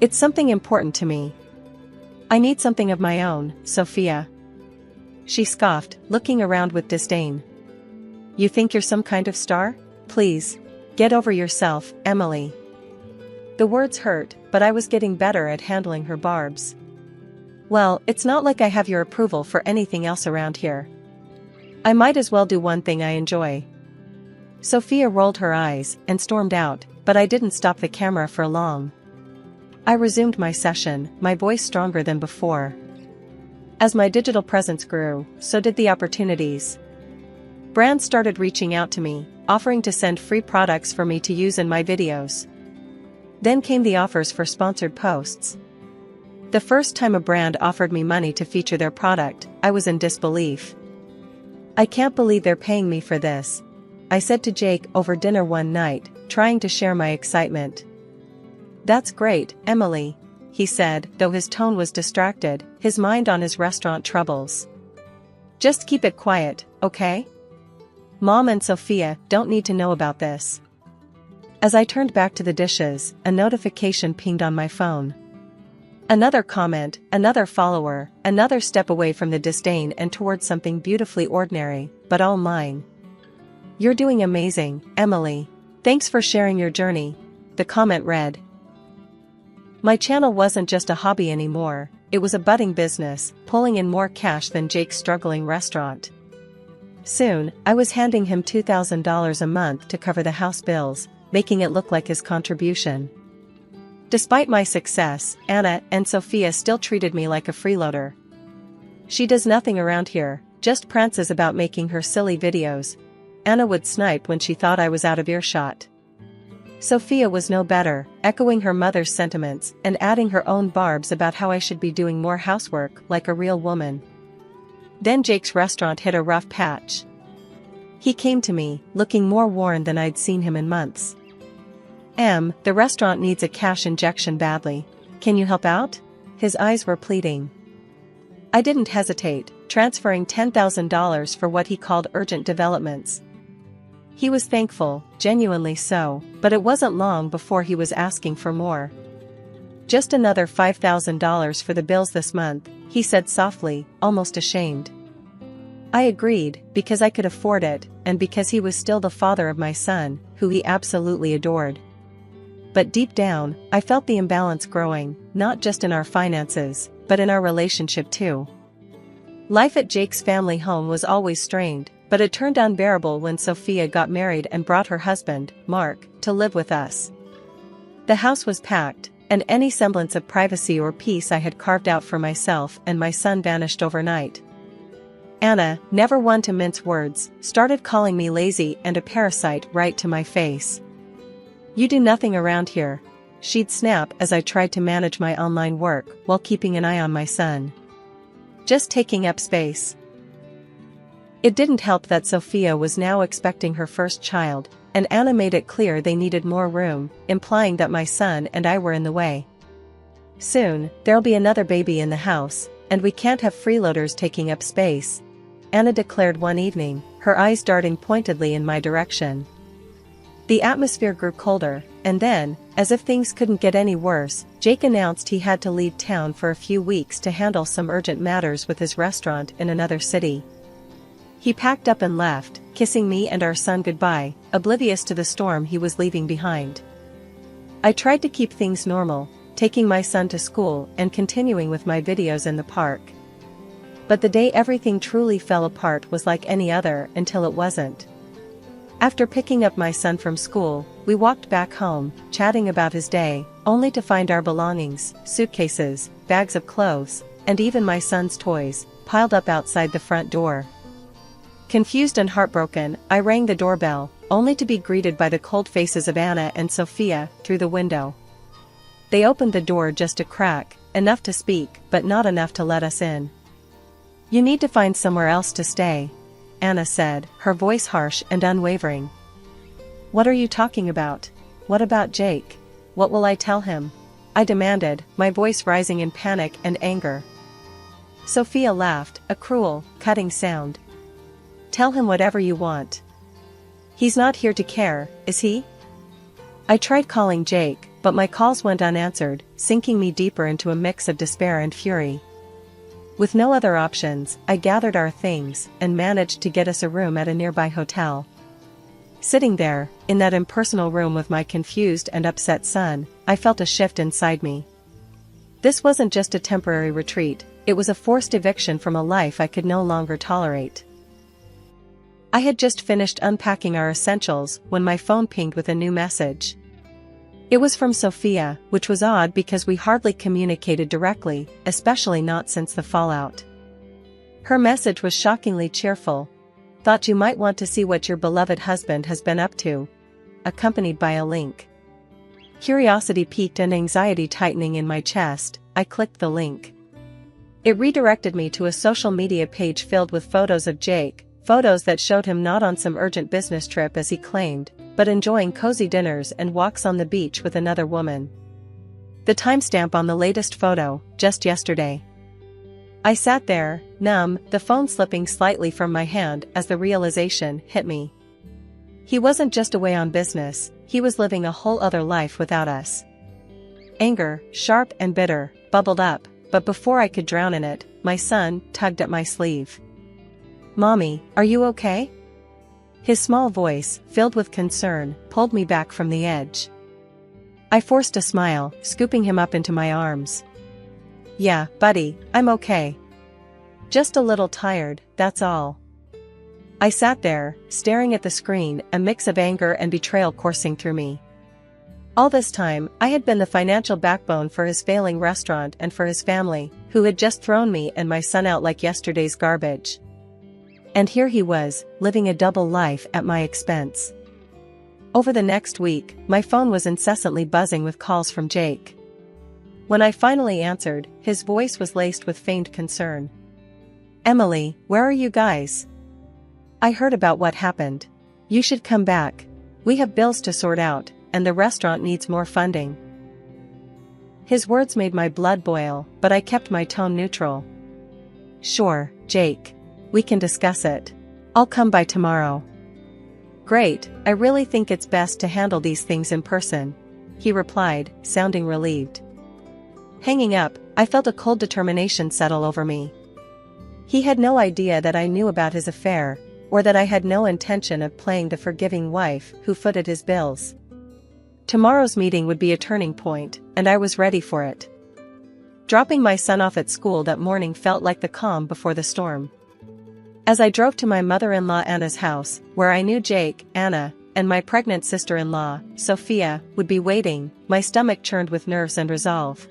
It's something important to me. I need something of my own, Sophia." She scoffed, looking around with disdain. "You think you're some kind of star? Please, get over yourself, Emily." The words hurt, but I was getting better at handling her barbs. "Well, it's not like I have your approval for anything else around here. I might as well do one thing I enjoy." Sophia rolled her eyes and stormed out, but I didn't stop the camera for long. I resumed my session, my voice stronger than before. As my digital presence grew, so did the opportunities. Brands started reaching out to me, offering to send free products for me to use in my videos. Then came the offers for sponsored posts. The first time a brand offered me money to feature their product, I was in disbelief. "I can't believe they're paying me for this," I said to Jake over dinner one night, trying to share my excitement. "That's great, Emily," he said, though his tone was distracted, his mind on his restaurant troubles. "Just keep it quiet, okay? Mom and Sophia don't need to know about this." As I turned back to the dishes, a notification pinged on my phone. Another comment, another follower, another step away from the disdain and towards something beautifully ordinary, but all mine. "You're doing amazing, Emily. Thanks for sharing your journey," the comment read. My channel wasn't just a hobby anymore, it was a budding business, pulling in more cash than Jake's struggling restaurant. Soon, I was handing him $2,000 a month to cover the house bills, making it look like his contribution. Despite my success, Anna and Sophia still treated me like a freeloader. "She does nothing around here, just prances about making her silly videos," Anna would snipe when she thought I was out of earshot. Sophia was no better, echoing her mother's sentiments and adding her own barbs about how I should be doing more housework like a real woman. Then Jake's restaurant hit a rough patch. He came to me, looking more worn than I'd seen him in months. The restaurant needs a cash injection badly. Can you help out? His eyes were pleading. I didn't hesitate, transferring $10,000 for what he called urgent developments. He was thankful, genuinely so, but it wasn't long before he was asking for more. Just another $5,000 for the bills this month, he said softly, almost ashamed. I agreed, because I could afford it, and because he was still the father of my son, who he absolutely adored. But deep down, I felt the imbalance growing, not just in our finances, but in our relationship too. Life at Jake's family home was always strained, but it turned unbearable when Sophia got married and brought her husband, Mark, to live with us. The house was packed, and any semblance of privacy or peace I had carved out for myself and my son vanished overnight. Anna, never one to mince words, started calling me lazy and a parasite right to my face. You do nothing around here, she'd snap as I tried to manage my online work while keeping an eye on my son. Just taking up space. It didn't help that Sophia was now expecting her first child, and Anna made it clear they needed more room, implying that my son and I were in the way. Soon, there'll be another baby in the house, and we can't have freeloaders taking up space, Anna declared one evening, her eyes darting pointedly in my direction. The atmosphere grew colder, and then, as if things couldn't get any worse, Jake announced he had to leave town for a few weeks to handle some urgent matters with his restaurant in another city. He packed up and left, kissing me and our son goodbye, oblivious to the storm he was leaving behind. I tried to keep things normal, taking my son to school and continuing with my videos in the park. But the day everything truly fell apart was like any other until it wasn't. After picking up my son from school, we walked back home, chatting about his day, only to find our belongings, suitcases, bags of clothes, and even my son's toys, piled up outside the front door. Confused and heartbroken, I rang the doorbell, only to be greeted by the cold faces of Anna and Sophia through the window. They opened the door just a crack, enough to speak, but not enough to let us in. You need to find somewhere else to stay, Anna said, her voice harsh and unwavering. What are you talking about? What about Jake? What will I tell him? I demanded, my voice rising in panic and anger. Sophia laughed, a cruel, cutting sound. Tell him whatever you want. He's not here to care, is he? I tried calling Jake, but my calls went unanswered, sinking me deeper into a mix of despair and fury. With no other options, I gathered our things and managed to get us a room at a nearby hotel. Sitting there, in that impersonal room with my confused and upset son, I felt a shift inside me. This wasn't just a temporary retreat, it was a forced eviction from a life I could no longer tolerate. I had just finished unpacking our essentials when my phone pinged with a new message. It was from Sophia, which was odd because we hardly communicated directly, especially not since the fallout. Her message was shockingly cheerful. Thought you might want to see what your beloved husband has been up to, accompanied by a link. Curiosity piqued and anxiety tightening in my chest, I clicked the link. It redirected me to a social media page filled with photos of Jake, photos that showed him not on some urgent business trip as he claimed, but enjoying cozy dinners and walks on the beach with another woman. The timestamp on the latest photo, just yesterday. I sat there, numb, the phone slipping slightly from my hand as the realization hit me. He wasn't just away on business, he was living a whole other life without us. Anger, sharp and bitter, bubbled up, but before I could drown in it, my son tugged at my sleeve. Mommy, are you okay? His small voice, filled with concern, pulled me back from the edge. I forced a smile, scooping him up into my arms. Yeah, buddy, I'm okay. Just a little tired, that's all. I sat there, staring at the screen, a mix of anger and betrayal coursing through me. All this time, I had been the financial backbone for his failing restaurant and for his family, who had just thrown me and my son out like yesterday's garbage. And here he was, living a double life at my expense. Over the next week, my phone was incessantly buzzing with calls from Jake. When I finally answered, his voice was laced with feigned concern. Emily, where are you guys? I heard about what happened. You should come back. We have bills to sort out, and the restaurant needs more funding. His words made my blood boil, but I kept my tone neutral. Sure, Jake. We can discuss it. I'll come by tomorrow. Great, I really think it's best to handle these things in person, he replied, sounding relieved. Hanging up, I felt a cold determination settle over me. He had no idea that I knew about his affair, or that I had no intention of playing the forgiving wife who footed his bills. Tomorrow's meeting would be a turning point, and I was ready for it. Dropping my son off at school that morning felt like the calm before the storm. As I drove to my mother-in-law Anna's house, where I knew Jake, Anna, and my pregnant sister-in-law, Sophia, would be waiting, my stomach churned with nerves and resolve.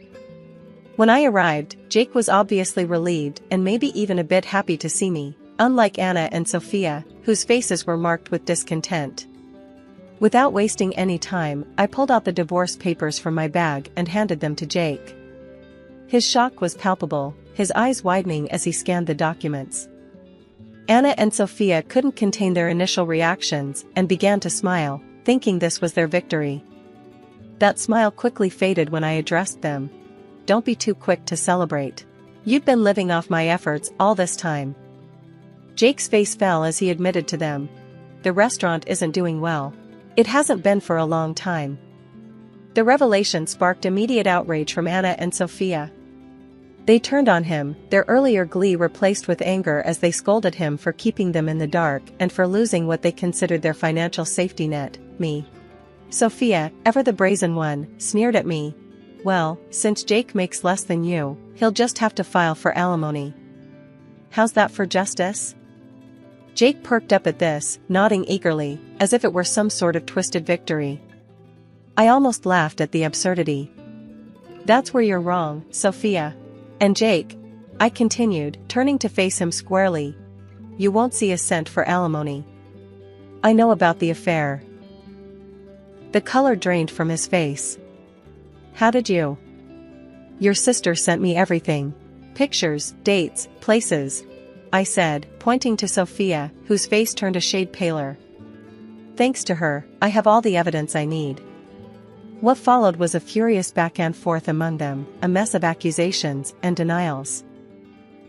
When I arrived, Jake was obviously relieved and maybe even a bit happy to see me, unlike Anna and Sophia, whose faces were marked with discontent. Without wasting any time, I pulled out the divorce papers from my bag and handed them to Jake. His shock was palpable, his eyes widening as he scanned the documents. Anna and Sophia couldn't contain their initial reactions and began to smile, thinking this was their victory. That smile quickly faded when I addressed them. Don't be too quick to celebrate. You've been living off my efforts all this time. Jake's face fell as he admitted to them. The restaurant isn't doing well. It hasn't been for a long time. The revelation sparked immediate outrage from Anna and Sophia. They turned on him, their earlier glee replaced with anger as they scolded him for keeping them in the dark and for losing what they considered their financial safety net, me. Sophia, ever the brazen one, sneered at me. Well, since Jake makes less than you, he'll just have to file for alimony. How's that for justice? Jake perked up at this, nodding eagerly, as if it were some sort of twisted victory. I almost laughed at the absurdity. That's where you're wrong, Sophia. And Jake, I continued, turning to face him squarely. You won't see a cent for alimony. I know about the affair. The color drained from his face. How did you? Your sister sent me everything. Pictures, dates, places, I said, pointing to Sophia, whose face turned a shade paler. Thanks to her, I have all the evidence I need. What followed was a furious back and forth among them, a mess of accusations and denials.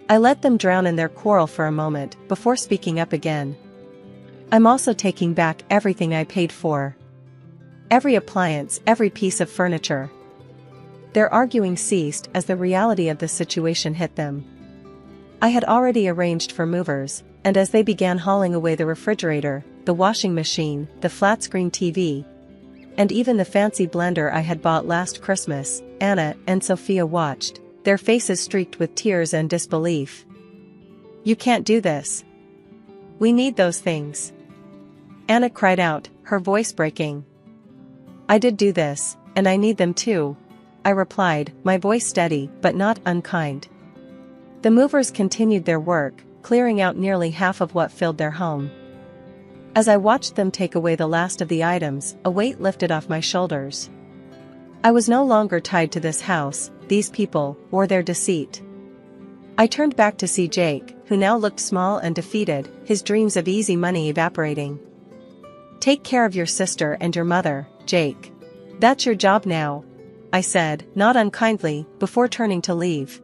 I let them drown in their quarrel for a moment before speaking up again. I'm also taking back everything I paid for. Every appliance, every piece of furniture. Their arguing ceased as the reality of the situation hit them. I had already arranged for movers, and as they began hauling away the refrigerator, the washing machine, the flat-screen TV, and even the fancy blender I had bought last Christmas, Anna and Sophia watched, their faces streaked with tears and disbelief. You can't do this. We need those things. Anna cried out, her voice breaking. I did do this, and I need them too, I replied, my voice steady but not unkind. The movers continued their work, clearing out nearly half of what filled their home. As I watched them take away the last of the items, a weight lifted off my shoulders. I was no longer tied to this house, these people, or their deceit. I turned back to see Jake, who now looked small and defeated, his dreams of easy money evaporating. Take care of your sister and your mother, Jake. That's your job now, I said, not unkindly, before turning to leave.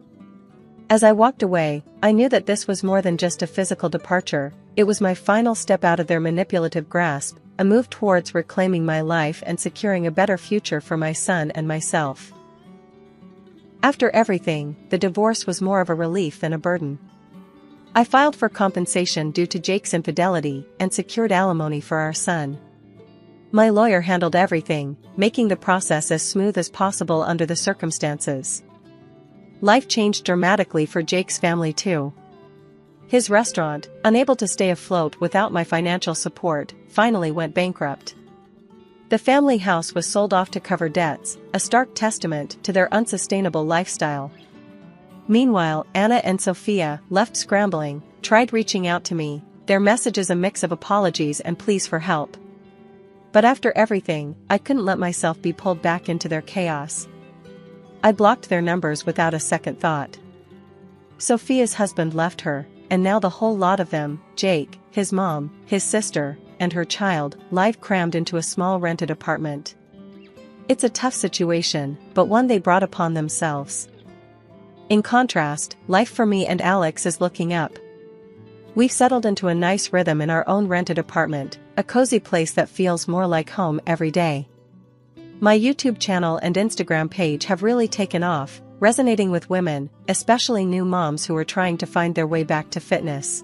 As I walked away, I knew that this was more than just a physical departure. It was my final step out of their manipulative grasp, a move towards reclaiming my life and securing a better future for my son and myself. After everything, the divorce was more of a relief than a burden. I filed for compensation due to Jake's infidelity and secured alimony for our son. My lawyer handled everything, making the process as smooth as possible under the circumstances. Life changed dramatically for Jake's family too. His restaurant, unable to stay afloat without my financial support, finally went bankrupt. The family house was sold off to cover debts, a stark testament to their unsustainable lifestyle. Meanwhile, Anna and Sophia, left scrambling, tried reaching out to me, their messages a mix of apologies and pleas for help. But after everything, I couldn't let myself be pulled back into their chaos. I blocked their numbers without a second thought. Sophia's husband left her, and now the whole lot of them, Jake, his mom, his sister, and her child, live crammed into a small rented apartment. It's a tough situation, but one they brought upon themselves. In contrast, life for me and Alex is looking up. We've settled into a nice rhythm in our own rented apartment, a cozy place that feels more like home every day. My YouTube channel and Instagram page have really taken off, resonating with women, especially new moms who are trying to find their way back to fitness.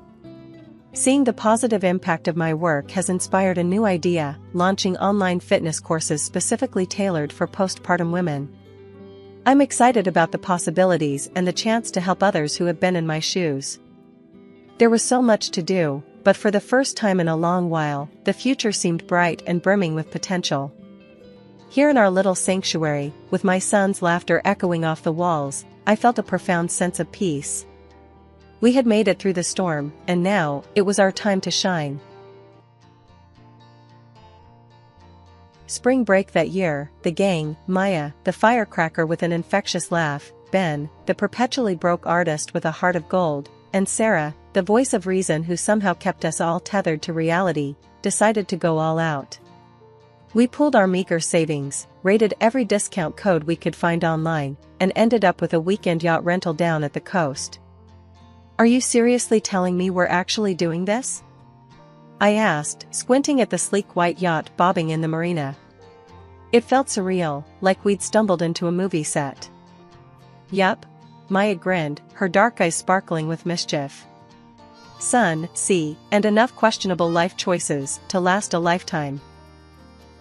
Seeing the positive impact of my work has inspired a new idea, launching online fitness courses specifically tailored for postpartum women. I'm excited about the possibilities and the chance to help others who have been in my shoes. There was so much to do, but for the first time in a long while, the future seemed bright and brimming with potential. Here in our little sanctuary, with my son's laughter echoing off the walls, I felt a profound sense of peace. We had made it through the storm, and now, it was our time to shine. Spring break that year, the gang, Maya, the firecracker with an infectious laugh, Ben, the perpetually broke artist with a heart of gold, and Sarah, the voice of reason who somehow kept us all tethered to reality, decided to go all out. We pooled our meager savings, raided every discount code we could find online, and ended up with a weekend yacht rental down at the coast. "Are you seriously telling me we're actually doing this?" I asked, squinting at the sleek white yacht bobbing in the marina. It felt surreal, like we'd stumbled into a movie set. "Yup," Maya grinned, her dark eyes sparkling with mischief. "Sun, sea, and enough questionable life choices to last a lifetime."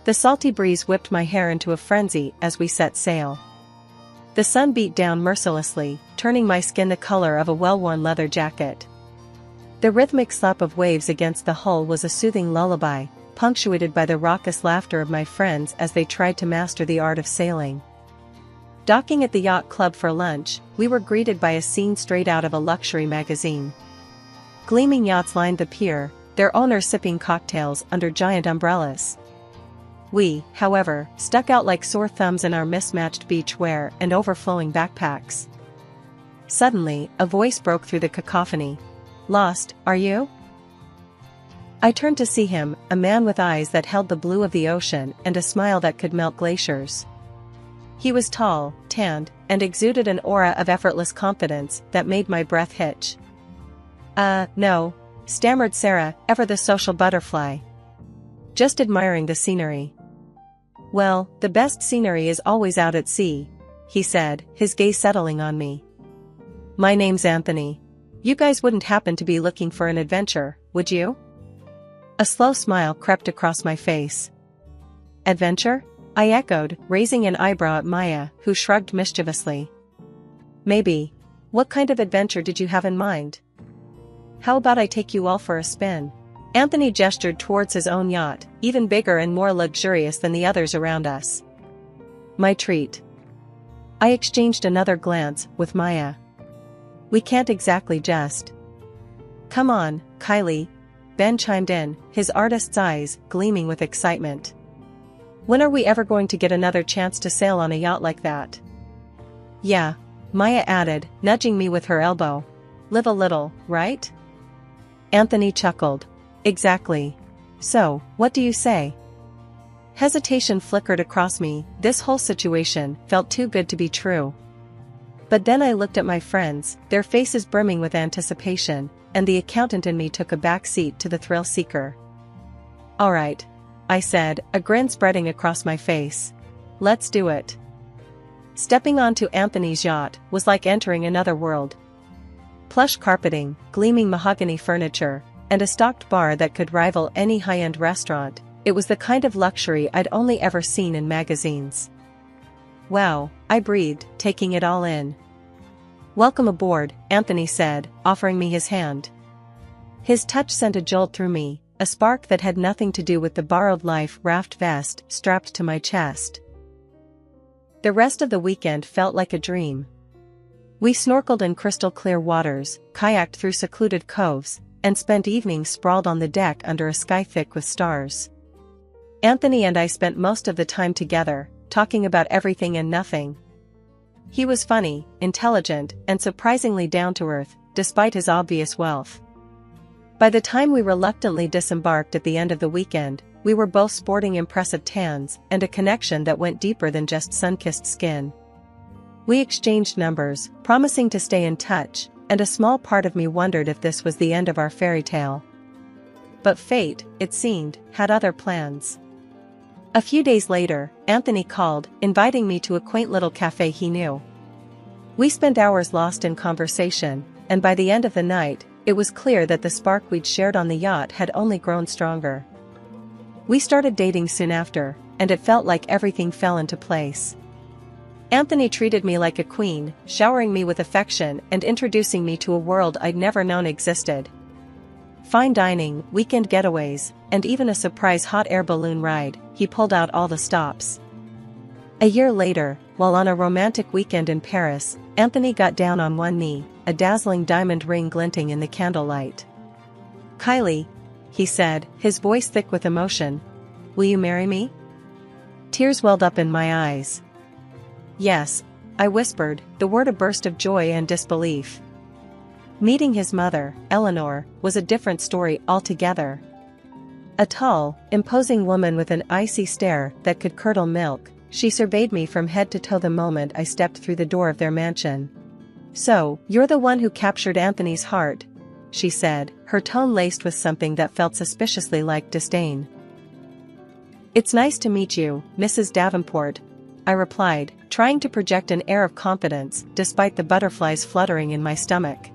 The salty breeze whipped my hair into a frenzy as we set sail. The sun beat down mercilessly, turning my skin the color of a well-worn leather jacket. The rhythmic slap of waves against the hull was a soothing lullaby, punctuated by the raucous laughter of my friends as they tried to master the art of sailing. Docking at the yacht club for lunch, we were greeted by a scene straight out of a luxury magazine. Gleaming yachts lined the pier, their owners sipping cocktails under giant umbrellas. We, however, stuck out like sore thumbs in our mismatched beach wear and overflowing backpacks. Suddenly, a voice broke through the cacophony. "Lost, are you?" I turned to see him, a man with eyes that held the blue of the ocean and a smile that could melt glaciers. He was tall, tanned, and exuded an aura of effortless confidence that made my breath hitch. No," stammered Sarah, ever the social butterfly. "Just admiring the scenery." "Well, the best scenery is always out at sea," he said, his gaze settling on me. "My name's Anthony. You guys wouldn't happen to be looking for an adventure, would you?" A slow smile crept across my face. "Adventure?" I echoed, raising an eyebrow at Maya, who shrugged mischievously. "Maybe. What kind of adventure did you have in mind?" "How about I take you all for a spin?" Anthony gestured towards his own yacht, even bigger and more luxurious than the others around us. "My treat." I exchanged another glance with Maya. "We can't exactly just." "Come on, Kylie," Ben chimed in, his artist's eyes gleaming with excitement. "When are we ever going to get another chance to sail on a yacht like that?" "Yeah," Maya added, nudging me with her elbow. "Live a little, right?" Anthony chuckled. "Exactly. So, what do you say?" Hesitation flickered across me. This whole situation felt too good to be true. But then I looked at my friends, their faces brimming with anticipation, and the accountant in me took a back seat to the thrill seeker. "All right," I said, a grin spreading across my face. "Let's do it." Stepping onto Anthony's yacht was like entering another world. Plush carpeting, gleaming mahogany furniture, and a stocked bar that could rival any high-end restaurant. It was the kind of luxury I'd only ever seen in magazines. "Wow," I breathed, taking it all in. "Welcome aboard," Anthony said, offering me his hand. His touch sent a jolt through me, a spark that had nothing to do with the borrowed life raft vest strapped to my chest. The rest of the weekend felt like a dream. We snorkeled in crystal-clear waters, kayaked through secluded coves, and spent evenings sprawled on the deck under a sky thick with stars. Anthony and I spent most of the time together, talking about everything and nothing. He was funny, intelligent, and surprisingly down-to-earth, despite his obvious wealth. By the time we reluctantly disembarked at the end of the weekend, we were both sporting impressive tans and a connection that went deeper than just sun-kissed skin. We exchanged numbers, promising to stay in touch, and a small part of me wondered if this was the end of our fairy tale. But fate, it seemed, had other plans. A few days later, Anthony called, inviting me to a quaint little cafe he knew. We spent hours lost in conversation, and by the end of the night, it was clear that the spark we'd shared on the yacht had only grown stronger. We started dating soon after, and it felt like everything fell into place. Anthony treated me like a queen, showering me with affection and introducing me to a world I'd never known existed. Fine dining, weekend getaways, and even a surprise hot air balloon ride, he pulled out all the stops. A year later, while on a romantic weekend in Paris, Anthony got down on one knee, a dazzling diamond ring glinting in the candlelight. "Kylie," he said, his voice thick with emotion, "will you marry me?" Tears welled up in my eyes. "Yes," I whispered, the word a burst of joy and disbelief. Meeting his mother, Eleanor, was a different story altogether. A tall, imposing woman with an icy stare that could curdle milk, she surveyed me from head to toe the moment I stepped through the door of their mansion. "So, you're the one who captured Anthony's heart," she said, her tone laced with something that felt suspiciously like disdain. "It's nice to meet you, Mrs. Davenport," I replied, trying to project an air of confidence despite the butterflies fluttering in my stomach.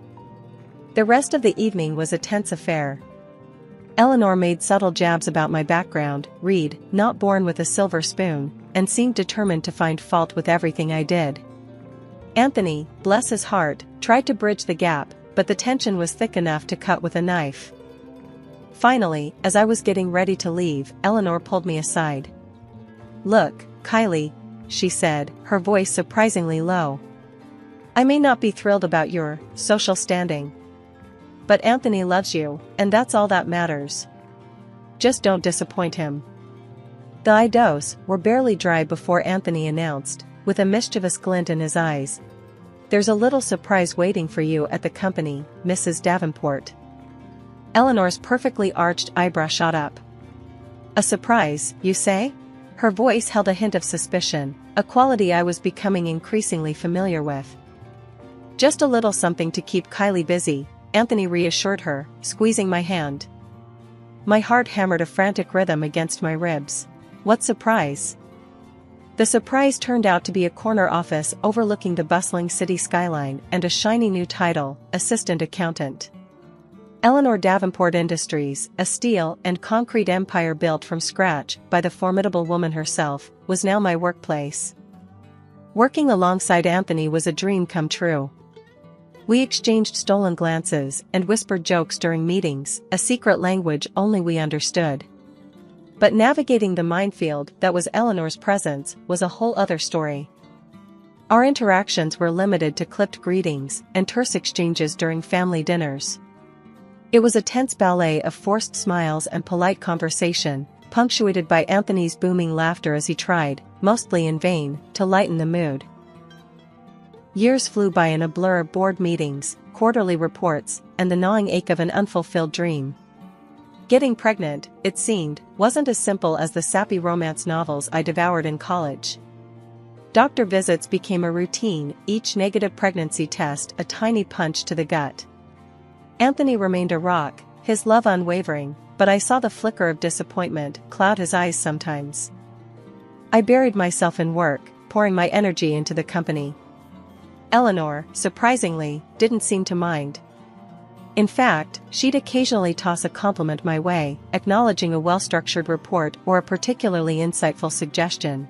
The rest of the evening was a tense affair. Eleanor made subtle jabs about my background, read, not born with a silver spoon, and seemed determined to find fault with everything I did. Anthony, bless his heart, tried to bridge the gap, but the tension was thick enough to cut with a knife. Finally, as I was getting ready to leave, Eleanor pulled me aside. "Look, Kylie," she said, her voice surprisingly low. "I may not be thrilled about your social standing. But Anthony loves you, and that's all that matters. Just don't disappoint him." The idos were barely dry before Anthony announced, with a mischievous glint in his eyes, "There's a little surprise waiting for you at the company, Mrs. Davenport." Eleanor's perfectly arched eyebrow shot up. "A surprise, you say?" Her voice held a hint of suspicion, a quality I was becoming increasingly familiar with. "Just a little something to keep Kylie busy," Anthony reassured her, squeezing my hand. My heart hammered a frantic rhythm against my ribs. What surprise? The surprise turned out to be a corner office overlooking the bustling city skyline and a shiny new title, assistant accountant. Eleanor Davenport Industries, a steel and concrete empire built from scratch by the formidable woman herself, was now my workplace. Working alongside Anthony was a dream come true. We exchanged stolen glances and whispered jokes during meetings, a secret language only we understood. But navigating the minefield that was Eleanor's presence was a whole other story. Our interactions were limited to clipped greetings and terse exchanges during family dinners. It was a tense ballet of forced smiles and polite conversation, punctuated by Anthony's booming laughter as he tried, mostly in vain, to lighten the mood. Years flew by in a blur of board meetings, quarterly reports, and the gnawing ache of an unfulfilled dream. Getting pregnant, it seemed, wasn't as simple as the sappy romance novels I devoured in college. Doctor visits became a routine, each negative pregnancy test a tiny punch to the gut. Anthony remained a rock, his love unwavering, but I saw the flicker of disappointment cloud his eyes sometimes. I buried myself in work, pouring my energy into the company. Eleanor, surprisingly, didn't seem to mind. In fact, she'd occasionally toss a compliment my way, acknowledging a well-structured report or a particularly insightful suggestion.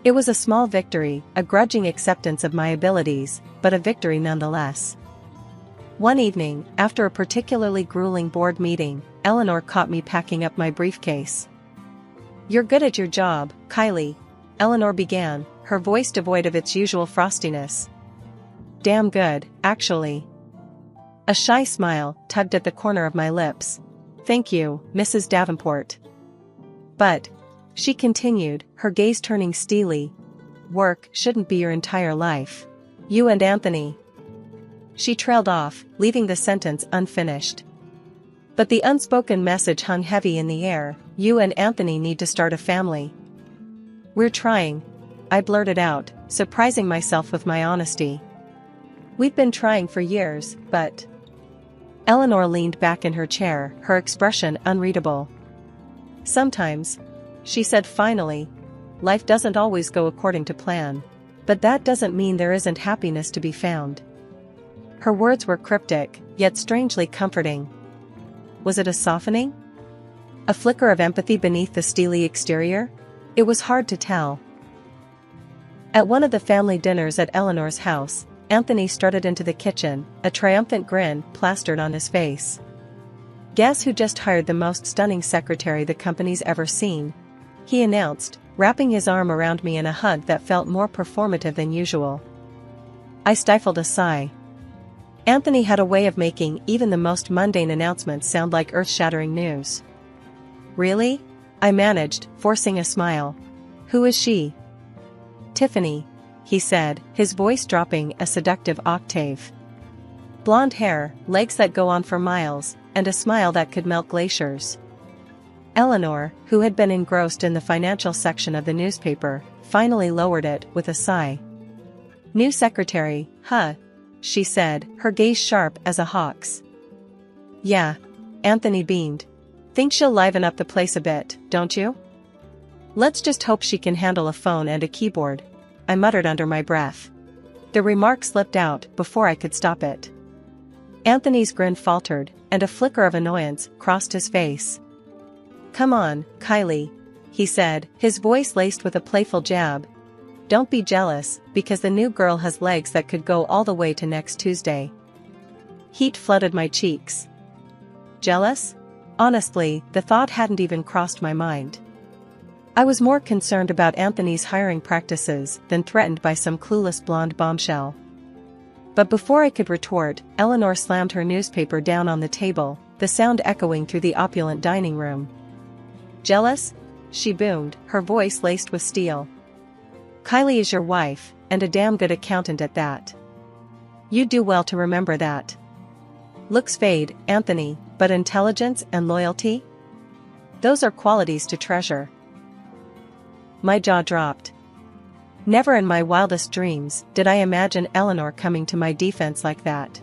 It was a small victory, a grudging acceptance of my abilities, but a victory nonetheless. One evening, after a particularly grueling board meeting, Eleanor caught me packing up my briefcase. "You're good at your job, Kylie," Eleanor began, her voice devoid of its usual frostiness. "Damn good, actually." A shy smile tugged at the corner of my lips. "Thank you, Mrs. Davenport." "But," she continued, her gaze turning steely, "work shouldn't be your entire life. You and Anthony." She trailed off, leaving the sentence unfinished. But the unspoken message hung heavy in the air. You and Anthony need to start a family. We're trying, I blurted out, surprising myself with my honesty. We've been trying for years, but... Eleanor leaned back in her chair, her expression unreadable. Sometimes, she said finally, life doesn't always go according to plan. But that doesn't mean there isn't happiness to be found. Her words were cryptic, yet strangely comforting. Was it a softening? A flicker of empathy beneath the steely exterior? It was hard to tell. At one of the family dinners at Eleanor's house, Anthony strutted into the kitchen, a triumphant grin plastered on his face. Guess who just hired the most stunning secretary the company's ever seen? He announced, wrapping his arm around me in a hug that felt more performative than usual. I stifled a sigh. Anthony had a way of making even the most mundane announcements sound like earth-shattering news. Really? I managed, forcing a smile. Who is she? Tiffany, he said, his voice dropping a seductive octave. Blonde hair, legs that go on for miles, and a smile that could melt glaciers. Eleanor, who had been engrossed in the financial section of the newspaper, finally lowered it with a sigh. New secretary, huh? She said, her gaze sharp as a hawk's. Yeah, Anthony beamed. Think she'll liven up the place a bit, don't you? Let's just hope she can handle a phone and a keyboard, I muttered under my breath. The remark slipped out before I could stop it. Anthony's grin faltered, and a flicker of annoyance crossed his face. Come on, Kylie, he said, his voice laced with a playful jab. Don't be jealous, because the new girl has legs that could go all the way to next Tuesday. Heat flooded my cheeks. Jealous? Honestly, the thought hadn't even crossed my mind. I was more concerned about Anthony's hiring practices than threatened by some clueless blonde bombshell. But before I could retort, Eleanor slammed her newspaper down on the table, the sound echoing through the opulent dining room. Jealous? She boomed, her voice laced with steel. Kylie is your wife, and a damn good accountant at that. You'd do well to remember that. Looks fade, Anthony, but intelligence and loyalty? Those are qualities to treasure. My jaw dropped. Never in my wildest dreams did I imagine Eleanor coming to my defense like that.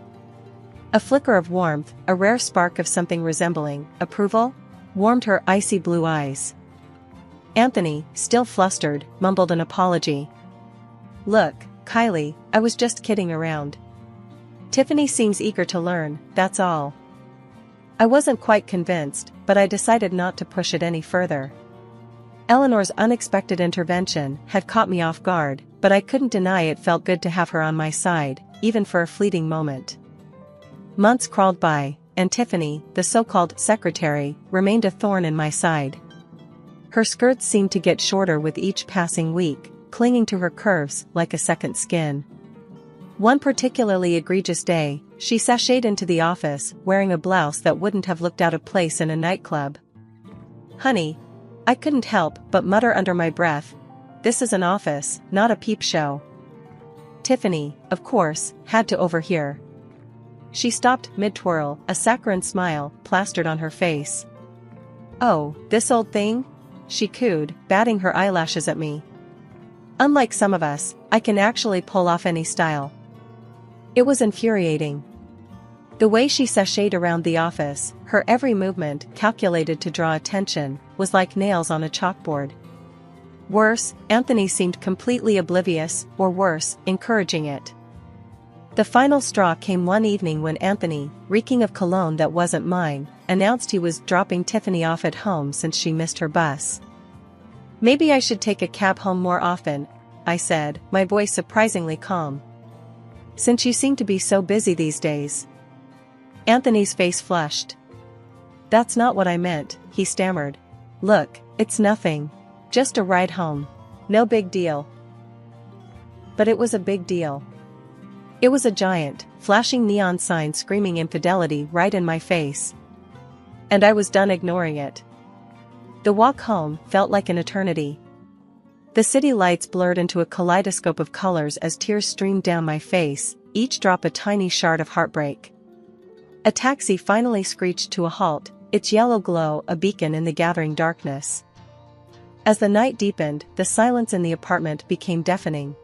A flicker of warmth, a rare spark of something resembling approval, warmed her icy blue eyes. Anthony, still flustered, mumbled an apology. Look, Kylie, I was just kidding around. Tiffany seems eager to learn, that's all. I wasn't quite convinced, but I decided not to push it any further. Eleanor's unexpected intervention had caught me off guard, but I couldn't deny it felt good to have her on my side, even for a fleeting moment. Months crawled by, and Tiffany, the so-called secretary, remained a thorn in my side. Her skirts seemed to get shorter with each passing week, clinging to her curves like a second skin. One particularly egregious day, she sashayed into the office wearing a blouse that wouldn't have looked out of place in a nightclub. Honey, I couldn't help but mutter under my breath, this is an office, not a peep show. Tiffany, of course, had to overhear. She stopped mid-twirl, a saccharine smile plastered on her face. Oh, this old thing? She cooed, batting her eyelashes at me. Unlike some of us, I can actually pull off any style. It was infuriating. The way she sashayed around the office, her every movement calculated to draw attention, was like nails on a chalkboard. Worse, Anthony seemed completely oblivious, or worse, encouraging it. The final straw came one evening when Anthony, reeking of cologne that wasn't mine, announced he was dropping Tiffany off at home since she missed her bus. Maybe I should take a cab home more often, I said, my voice surprisingly calm. Since you seem to be so busy these days. Anthony's face flushed. That's not what I meant, he stammered. Look, it's nothing. Just a ride home. No big deal. But it was a big deal. It was a giant, flashing neon sign screaming infidelity right in my face. And I was done ignoring it. The walk home felt like an eternity. The city lights blurred into a kaleidoscope of colors as tears streamed down my face, each drop a tiny shard of heartbreak. A taxi finally screeched to a halt, its yellow glow a beacon in the gathering darkness. As the night deepened, the silence in the apartment became deafening.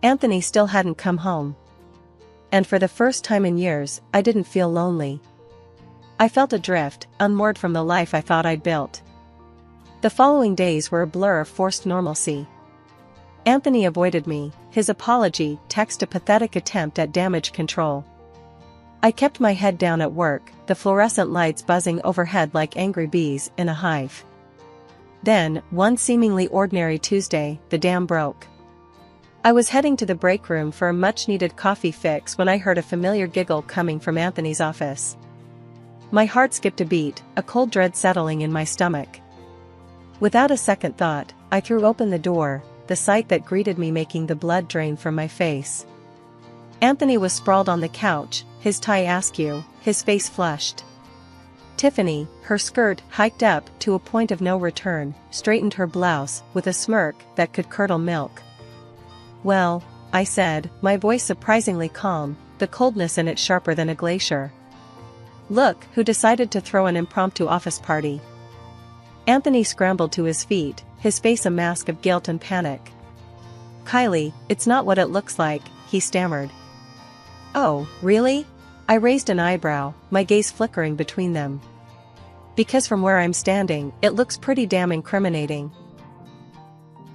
Anthony still hadn't come home. And for the first time in years, I didn't feel lonely. I felt adrift, unmoored from the life I thought I'd built. The following days were a blur of forced normalcy. Anthony avoided me, his apology text a pathetic attempt at damage control. I kept my head down at work, the fluorescent lights buzzing overhead like angry bees in a hive. Then, one seemingly ordinary Tuesday, the dam broke. I was heading to the break room for a much-needed coffee fix when I heard a familiar giggle coming from Anthony's office. My heart skipped a beat, a cold dread settling in my stomach. Without a second thought, I threw open the door, the sight that greeted me making the blood drain from my face. Anthony was sprawled on the couch, his tie askew, his face flushed. Tiffany, her skirt hiked up to a point of no return, straightened her blouse with a smirk that could curdle milk. "Well," I said, my voice surprisingly calm, the coldness in it sharper than a glacier. "Look who decided to throw an impromptu office party." Anthony scrambled to his feet, his face a mask of guilt and panic. "Kylie, it's not what it looks like," he stammered. "Oh, really?" I raised an eyebrow, my gaze flickering between them. "Because from where I'm standing, it looks pretty damn incriminating."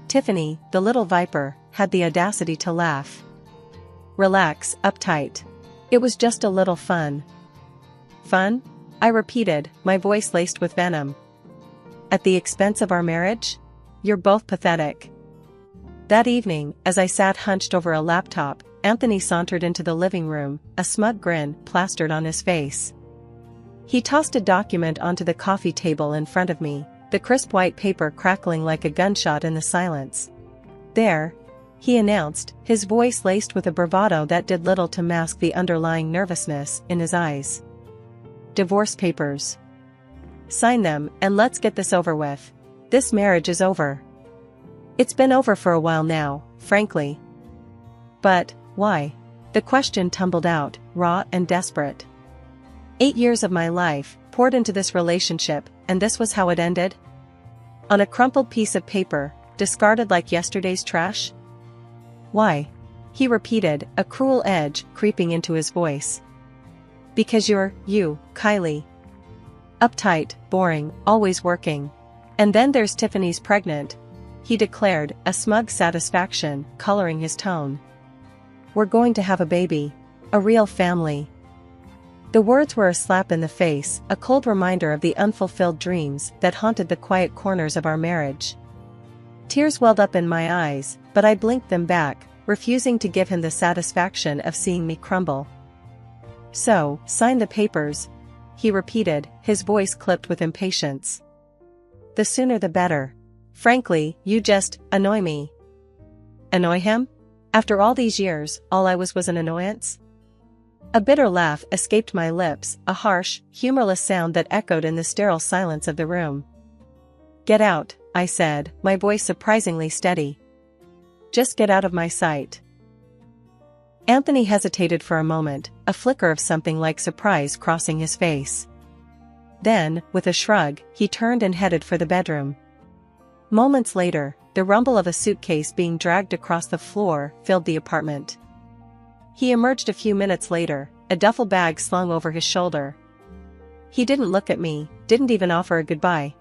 Tiffany, the little viper, had the audacity to laugh. "Relax, uptight. It was just a little fun." "Fun?" I repeated, my voice laced with venom. "At the expense of our marriage? You're both pathetic." That evening, as I sat hunched over a laptop, Anthony sauntered into the living room, a smug grin plastered on his face. He tossed a document onto the coffee table in front of me, the crisp white paper crackling like a gunshot in the silence. "There," he announced, his voice laced with a bravado that did little to mask the underlying nervousness in his eyes. "Divorce papers. Sign them, and let's get this over with. This marriage is over." It's been over for a while now, frankly. "But, why?" The question tumbled out, raw and desperate. 8 years of my life, poured into this relationship, and this was how it ended? On a crumpled piece of paper, discarded like yesterday's trash? "Why?" he repeated, a cruel edge creeping into his voice. "Because you're, you, Kylie. Uptight, boring, always working. And then there's Tiffany's pregnant," he declared, a smug satisfaction coloring his tone. "We're going to have a baby. A real family." The words were a slap in the face, a cold reminder of the unfulfilled dreams that haunted the quiet corners of our marriage. Tears welled up in my eyes, but I blinked them back, refusing to give him the satisfaction of seeing me crumble. "So, sign the papers," he repeated, his voice clipped with impatience. "The sooner the better. Frankly, you just annoy me." Annoy him? After all these years, all I was an annoyance? A bitter laugh escaped my lips, a harsh, humorless sound that echoed in the sterile silence of the room. "Get out," I said, my voice surprisingly steady. "Just get out of my sight." Anthony hesitated for a moment, a flicker of something like surprise crossing his face. Then, with a shrug, he turned and headed for the bedroom. Moments later, the rumble of a suitcase being dragged across the floor filled the apartment. He emerged a few minutes later, a duffel bag slung over his shoulder. He didn't look at me, didn't even offer a goodbye.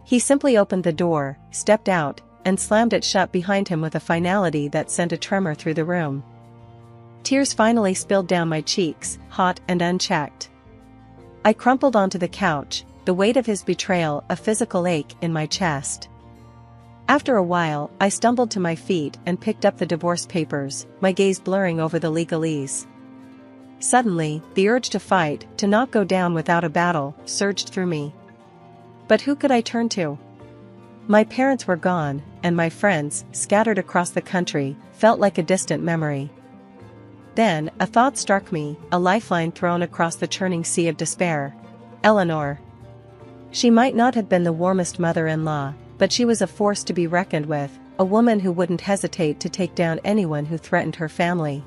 He simply opened the door, stepped out, and slammed it shut behind him with a finality that sent a tremor through the room. Tears finally spilled down my cheeks, hot and unchecked. I crumpled onto the couch, the weight of his betrayal a physical ache in my chest. After a while, I stumbled to my feet and picked up the divorce papers, my gaze blurring over the legalese. Suddenly, the urge to fight, to not go down without a battle, surged through me. But who could I turn to? My parents were gone, and my friends, scattered across the country, felt like a distant memory. Then, a thought struck me, a lifeline thrown across the churning sea of despair. Eleanor. She might not have been the warmest mother-in-law, but she was a force to be reckoned with, a woman who wouldn't hesitate to take down anyone who threatened her family.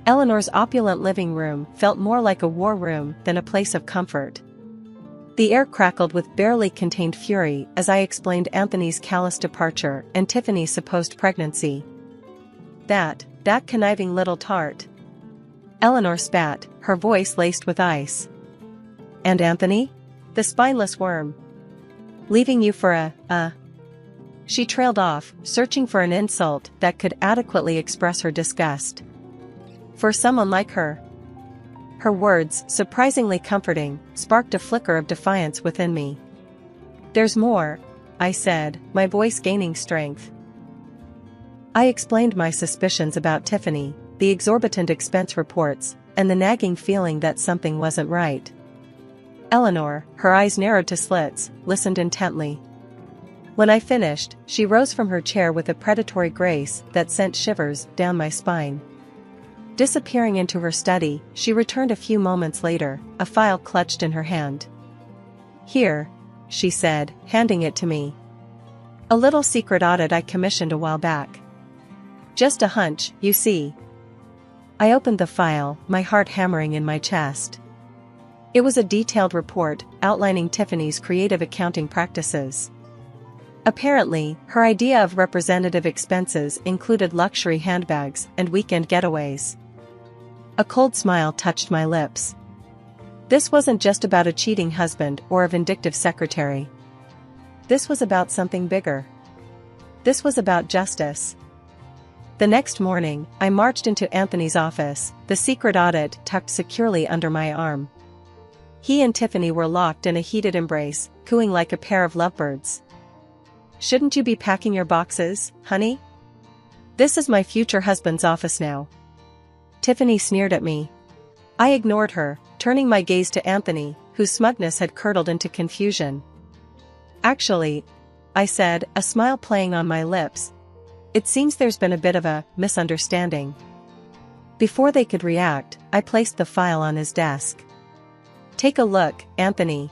Eleanor's opulent living room felt more like a war room than a place of comfort. The air crackled with barely contained fury as I explained Anthony's callous departure and Tiffany's supposed pregnancy. That conniving little tart. Eleanor spat, her voice laced with ice. And Anthony? The spineless worm. Leaving you for a. She trailed off, searching for an insult that could adequately express her disgust. For someone like her. Her words, surprisingly comforting, sparked a flicker of defiance within me. There's more, I said, my voice gaining strength. I explained my suspicions about Tiffany, the exorbitant expense reports, and the nagging feeling that something wasn't right. Eleanor, her eyes narrowed to slits, listened intently. When I finished, she rose from her chair with a predatory grace that sent shivers down my spine. Disappearing into her study, she returned a few moments later, a file clutched in her hand. Here, she said, handing it to me. A little secret audit I commissioned a while back. Just a hunch, you see. I opened the file, my heart hammering in my chest. It was a detailed report outlining Tiffany's creative accounting practices. Apparently, her idea of representative expenses included luxury handbags and weekend getaways. A cold smile touched my lips. This wasn't just about a cheating husband or a vindictive secretary. This was about something bigger. This was about justice. The next morning, I marched into Anthony's office, the secret audit tucked securely under my arm. He and Tiffany were locked in a heated embrace, cooing like a pair of lovebirds. Shouldn't you be packing your boxes, honey? This is my future husband's office now. Tiffany sneered at me. I ignored her, turning my gaze to Anthony, whose smugness had curdled into confusion. Actually, I said, a smile playing on my lips. It seems there's been a bit of a misunderstanding. Before they could react, I placed the file on his desk. Take a look, Anthony.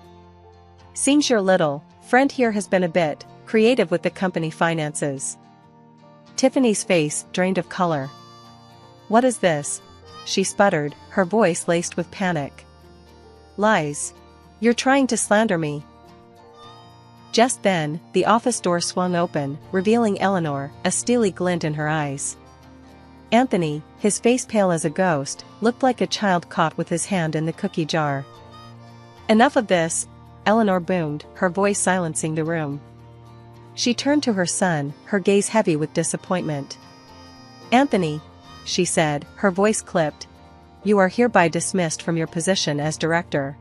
Seems your little friend here has been a bit creative with the company finances. Tiffany's face drained of color. What is this? She sputtered, her voice laced with panic. Lies. You're trying to slander me. Just then, the office door swung open, revealing Eleanor, a steely glint in her eyes. Anthony, his face pale as a ghost, looked like a child caught with his hand in the cookie jar. Enough of this, Eleanor boomed, her voice silencing the room. She turned to her son, her gaze heavy with disappointment. Anthony, she said, her voice clipped. You are hereby dismissed from your position as director.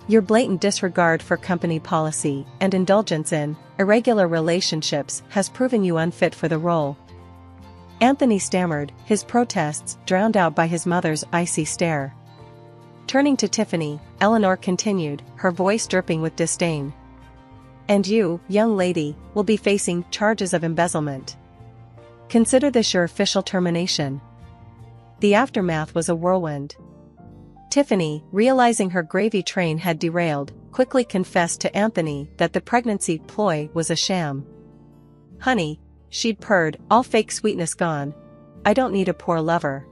Your blatant disregard for company policy and indulgence in irregular relationships has proven you unfit for the role. Anthony stammered, his protests drowned out by his mother's icy stare. Turning to Tiffany, Eleanor continued, her voice dripping with disdain. And you, young lady, will be facing charges of embezzlement. Consider this your official termination. The aftermath was a whirlwind. Tiffany, realizing her gravy train had derailed, quickly confessed to Anthony that the pregnancy ploy was a sham. Honey, she'd purred, all fake sweetness gone. I don't need a poor lover.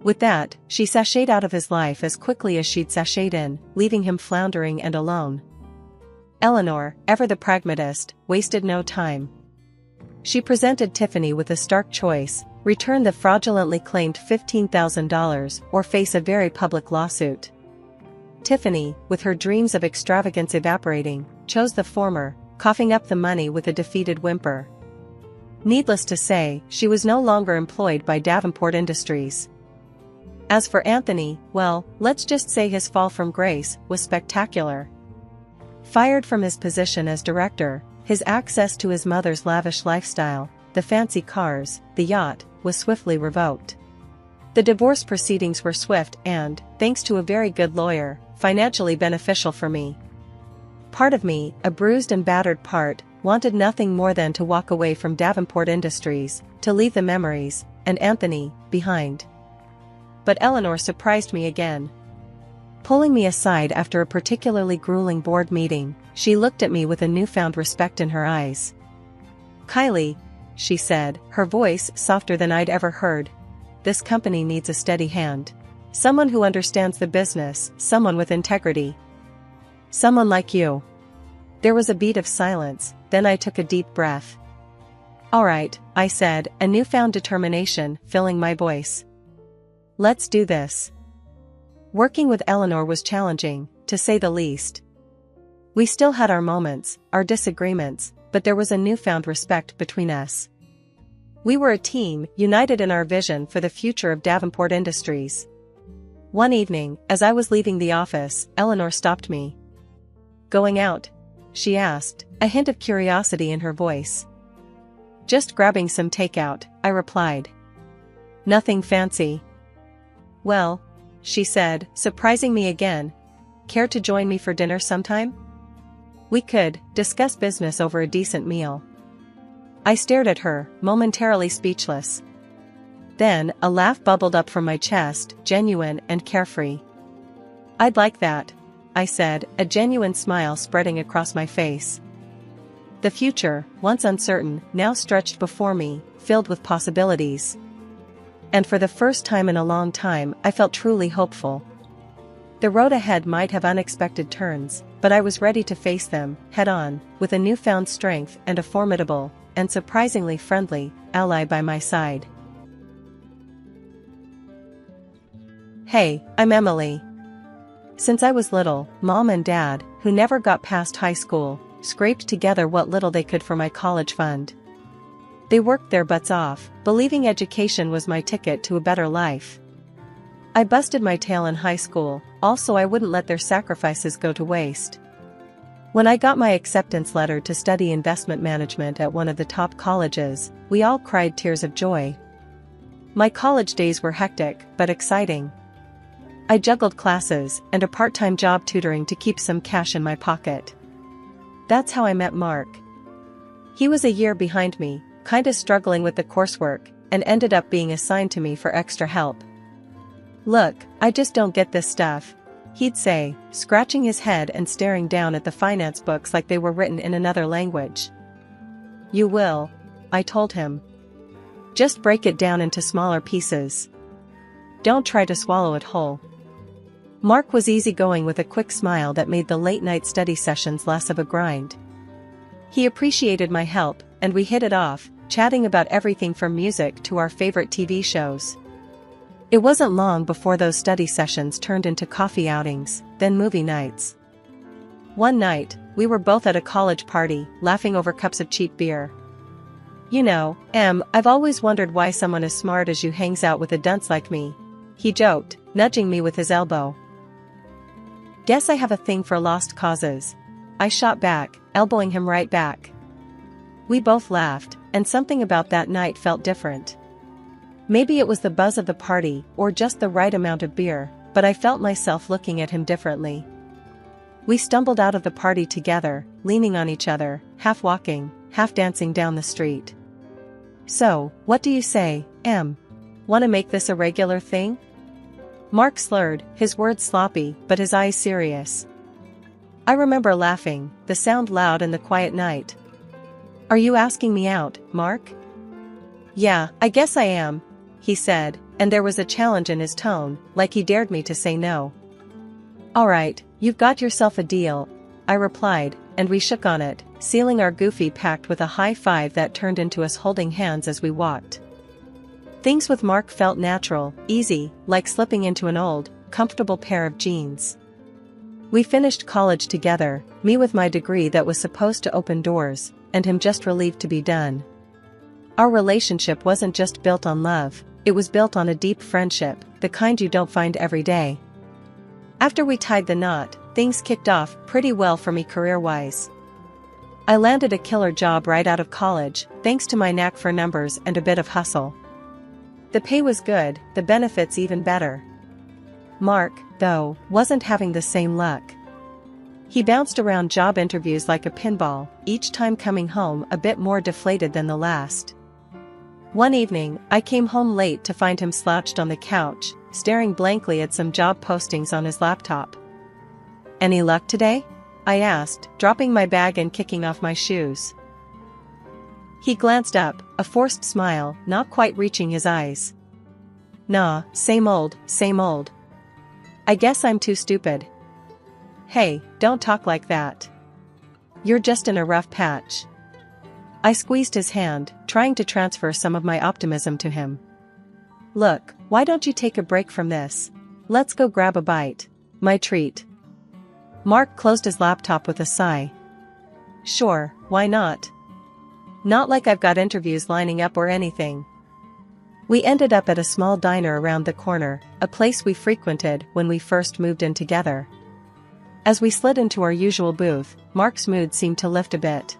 With that, she sashayed out of his life as quickly as she'd sashayed in, leaving him floundering and alone. Eleanor, ever the pragmatist, wasted no time. She presented Tiffany with a stark choice: return the fraudulently claimed $15,000 or face a very public lawsuit. Tiffany, with her dreams of extravagance evaporating, chose the former, coughing up the money with a defeated whimper. Needless to say, she was no longer employed by Davenport Industries. As for Anthony, well, let's just say his fall from grace was spectacular. Fired from his position as director, his access to his mother's lavish lifestyle, the fancy cars, the yacht, was swiftly revoked. The divorce proceedings were swift and, thanks to a very good lawyer, financially beneficial for me. Part of me, a bruised and battered part, wanted nothing more than to walk away from Davenport Industries, to leave the memories, and Anthony, behind. But Eleanor surprised me again. Pulling me aside after a particularly grueling board meeting, she looked at me with a newfound respect in her eyes. Kylie, she said, her voice softer than I'd ever heard. this company needs a steady hand. Someone who understands the business, someone with integrity. Someone like you." There was a beat of silence, then I took a deep breath. "All right," I said, a newfound determination filling my voice. "Let's do this." Working with Eleanor was challenging, to say the least. We still had our moments, our disagreements, but there was a newfound respect between us. We were a team, united in our vision for the future of Davenport Industries. One evening, as I was leaving the office, Eleanor stopped me. "Going out?" she asked, a hint of curiosity in her voice. "Just grabbing some takeout," I replied. "Nothing fancy?" "Well," she said, surprising me again. "Care to join me for dinner sometime? We could discuss business over a decent meal." I stared at her, momentarily speechless. Then, a laugh bubbled up from my chest, genuine and carefree. "I'd like that," I said, a genuine smile spreading across my face. The future, once uncertain, now stretched before me, filled with possibilities. And for the first time in a long time, I felt truly hopeful. The road ahead might have unexpected turns, but I was ready to face them, head-on, with a newfound strength and a formidable, and surprisingly friendly, ally by my side. Hey, I'm Emily. Since I was little, Mom and Dad, who never got past high school, scraped together what little they could for my college fund. They worked their butts off, believing education was my ticket to a better life. I busted my tail in high school, also I wouldn't let their sacrifices go to waste. When I got my acceptance letter to study investment management at one of the top colleges, we all cried tears of joy. My college days were hectic, but exciting. I juggled classes and a part-time job tutoring to keep some cash in my pocket. That's how I met Mark. He was a year behind me, kinda struggling with the coursework, and ended up being assigned to me for extra help. "Look, I just don't get this stuff," he'd say, scratching his head and staring down at the finance books like they were written in another language. "You will," I told him. "Just break it down into smaller pieces. Don't try to swallow it whole." Mark was easygoing with a quick smile that made the late-night study sessions less of a grind. He appreciated my help, and we hit it off, chatting about everything from music to our favorite TV shows. It wasn't long before those study sessions turned into coffee outings, then movie nights. One night, we were both at a college party, laughing over cups of cheap beer. "You know, I've always wondered why someone as smart as you hangs out with a dunce like me," he joked, nudging me with his elbow. "Guess I have a thing for lost causes," I shot back, elbowing him right back. We both laughed, and something about that night felt different. Maybe it was the buzz of the party, or just the right amount of beer, but I felt myself looking at him differently. We stumbled out of the party together, leaning on each other, half walking, half dancing down the street. "So, what do you say, Em? Wanna make this a regular thing?" Mark slurred, his words sloppy, but his eyes serious. I remember laughing, the sound loud in the quiet night. "Are you asking me out, Mark?" "Yeah, I guess I am," he said, and there was a challenge in his tone, like he dared me to say no. "All right, you've got yourself a deal," I replied, and we shook on it, sealing our goofy pact with a high five that turned into us holding hands as we walked. Things with Mark felt natural, easy, like slipping into an old, comfortable pair of jeans. We finished college together, me with my degree that was supposed to open doors, and him just relieved to be done. Our relationship wasn't just built on love, it was built on a deep friendship, the kind you don't find every day. After we tied the knot, things kicked off pretty well for me career-wise. I landed a killer job right out of college, thanks to my knack for numbers and a bit of hustle. The pay was good, the benefits even better. Mark, though, wasn't having the same luck. He bounced around job interviews like a pinball, each time coming home a bit more deflated than the last. One evening, I came home late to find him slouched on the couch, staring blankly at some job postings on his laptop. "Any luck today?" I asked, dropping my bag and kicking off my shoes. He glanced up, a forced smile not quite reaching his eyes. Nah, same old, same old. I guess I'm too stupid. Hey, don't talk like that. You're just in a rough patch. I squeezed his hand, trying to transfer some of my optimism to him. Look, why don't you take a break from this? Let's go grab a bite. My treat. Mark closed his laptop with a sigh. Sure, why not? Not like I've got interviews lining up or anything. We ended up at a small diner around the corner, a place we frequented when we first moved in together. As we slid into our usual booth, Mark's mood seemed to lift a bit.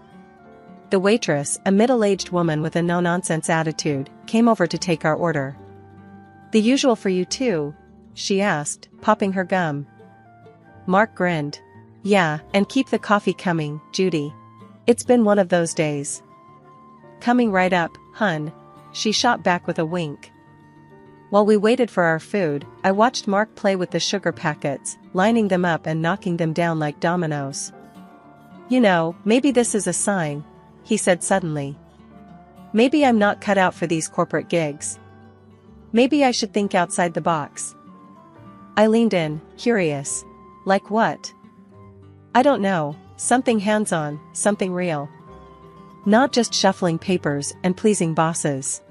The waitress, a middle-aged woman with a no-nonsense attitude, came over to take our order. The usual for you too? She asked, popping her gum. Mark grinned. Yeah, and keep the coffee coming, Judy. It's been one of those days. Coming right up, hun. She shot back with a wink. While we waited for our food, I watched Mark play with the sugar packets, lining them up and knocking them down like dominoes. You know, maybe this is a sign, he said suddenly. Maybe I'm not cut out for these corporate gigs. Maybe I should think outside the box. I leaned in, curious. Like what? I don't know, something hands-on, something real. Not just shuffling papers and pleasing bosses.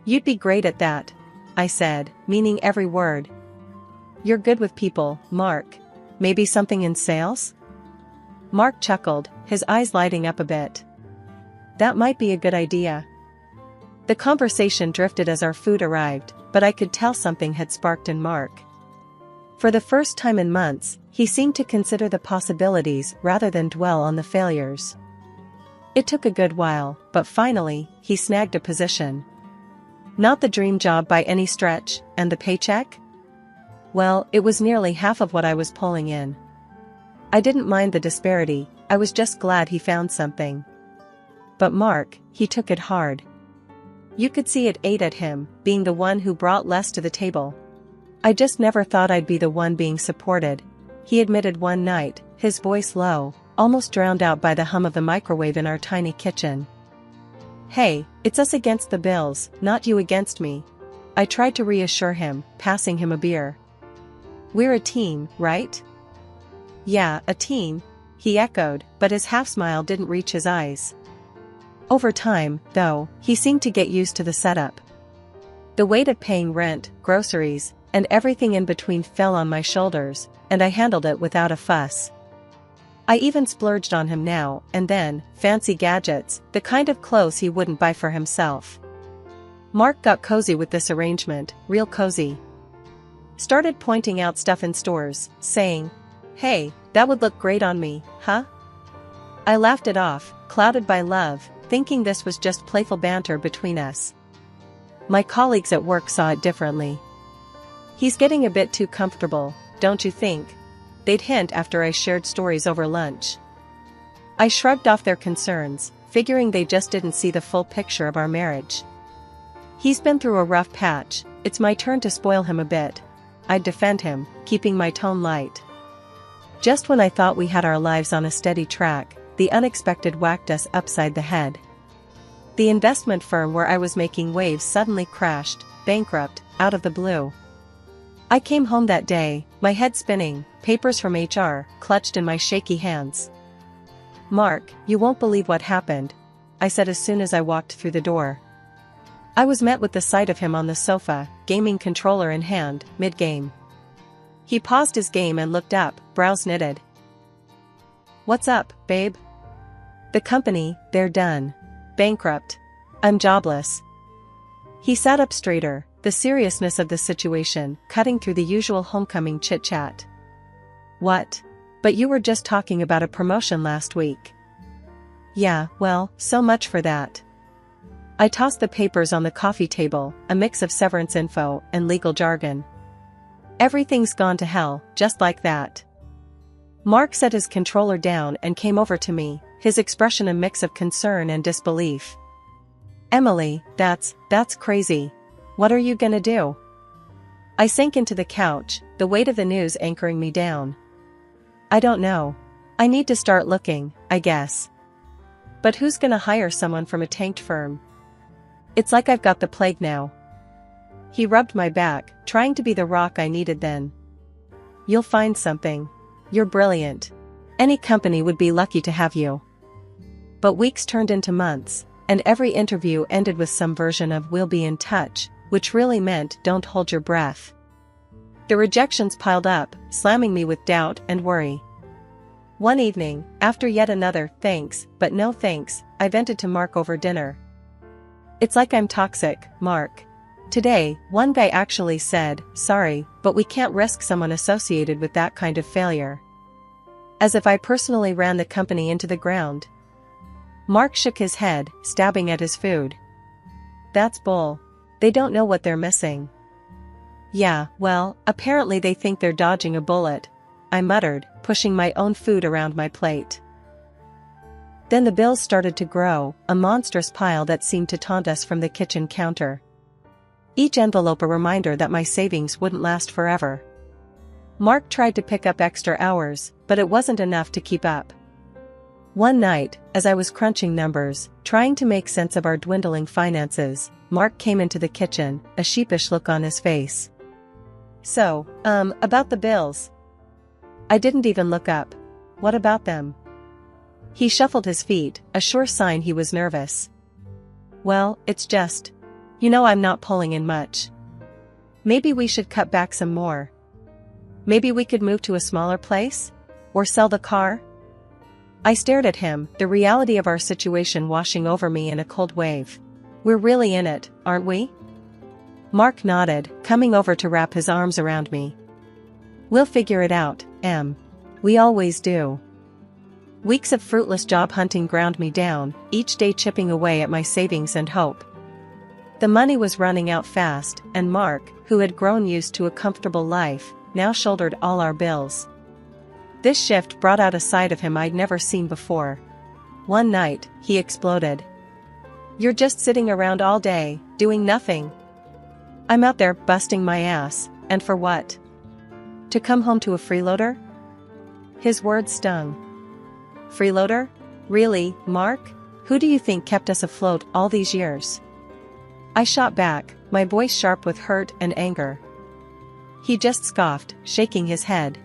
You'd be great at that, I said, meaning every word. You're good with people, Mark. Maybe something in sales? Mark chuckled, his eyes lighting up a bit. That might be a good idea. The conversation drifted as our food arrived, but I could tell something had sparked in Mark. For the first time in months, he seemed to consider the possibilities rather than dwell on the failures. It took a good while, but finally, he snagged a position. Not the dream job by any stretch, and the paycheck? Well, it was nearly half of what I was pulling in. I didn't mind the disparity, I was just glad he found something. But Mark, he took it hard. You could see it ate at him, being the one who brought less to the table. I just never thought I'd be the one being supported, he admitted one night, his voice low, almost drowned out by the hum of the microwave in our tiny kitchen. Hey, it's us against the bills, not you against me. I tried to reassure him, passing him a beer. We're a team, right? Yeah, a team, he echoed, but his half-smile didn't reach his eyes. Over time, though, he seemed to get used to the setup. The weight of paying rent, groceries, and everything in between fell on my shoulders, and I handled it without a fuss. I even splurged on him now and then, fancy gadgets, the kind of clothes he wouldn't buy for himself. Mark got cozy with this arrangement, real cozy. Started pointing out stuff in stores, saying, "Hey, that would look great on me, huh?" I laughed it off, clouded by love, thinking this was just playful banter between us. My colleagues at work saw it differently. He's getting a bit too comfortable, don't you think? They'd hint after I shared stories over lunch. I shrugged off their concerns, figuring they just didn't see the full picture of our marriage. He's been through a rough patch, it's my turn to spoil him a bit. I'd defend him, keeping my tone light. Just when I thought we had our lives on a steady track, the unexpected whacked us upside the head. The investment firm where I was making waves suddenly crashed, bankrupt, out of the blue. I came home that day, my head spinning, papers from HR clutched in my shaky hands. "Mark, you won't believe what happened," I said as soon as I walked through the door. I was met with the sight of him on the sofa, gaming controller in hand, mid-game. He paused his game and looked up, brows knitted. "What's up, babe?" "The company, they're done. Bankrupt. I'm jobless." He sat up straighter, the seriousness of the situation cutting through the usual homecoming chit-chat. "What? But you were just talking about a promotion last week." "Yeah, well, so much for that." I tossed the papers on the coffee table, a mix of severance info and legal jargon. "Everything's gone to hell, just like that." Mark set his controller down and came over to me, his expression a mix of concern and disbelief. "Emily, that's crazy. What are you gonna do?" I sank into the couch, the weight of the news anchoring me down. "I don't know. I need to start looking, I guess. But who's gonna hire someone from a tanked firm? It's like I've got the plague now." He rubbed my back, trying to be the rock I needed then. "You'll find something. You're brilliant. Any company would be lucky to have you." But weeks turned into months, and every interview ended with some version of "we'll be in touch," which really meant "don't hold your breath." The rejections piled up, slamming me with doubt and worry. One evening, after yet another "thanks, but no thanks," I vented to Mark over dinner. "It's like I'm toxic, Mark. Today, one guy actually said, 'Sorry, but we can't risk someone associated with that kind of failure.' As if I personally ran the company into the ground." Mark shook his head, stabbing at his food. "That's bull. They don't know what they're missing." "Yeah, well, apparently they think they're dodging a bullet," I muttered, pushing my own food around my plate. Then the bills started to grow, a monstrous pile that seemed to taunt us from the kitchen counter. Each envelope a reminder that my savings wouldn't last forever. Mark tried to pick up extra hours, but it wasn't enough to keep up. One night, as I was crunching numbers, trying to make sense of our dwindling finances, Mark came into the kitchen, a sheepish look on his face. "So, about the bills." I didn't even look up. "What about them?" He shuffled his feet, a sure sign he was nervous. "Well, it's just, I'm not pulling in much. Maybe we should cut back some more. Maybe we could move to a smaller place? Or sell the car?" I stared at him, the reality of our situation washing over me in a cold wave. "We're really in it, aren't we?" Mark nodded, coming over to wrap his arms around me. "We'll figure it out, Em. We always do." Weeks of fruitless job hunting ground me down, each day chipping away at my savings and hope. The money was running out fast, and Mark, who had grown used to a comfortable life, now shouldered all our bills. This shift brought out a side of him I'd never seen before. One night, he exploded. "You're just sitting around all day, doing nothing." "I'm out there busting my ass, and for what? To come home to a freeloader?" His words stung. "Freeloader? Really, Mark? Who do you think kept us afloat all these years?" I shot back, my voice sharp with hurt and anger. He just scoffed, shaking his head.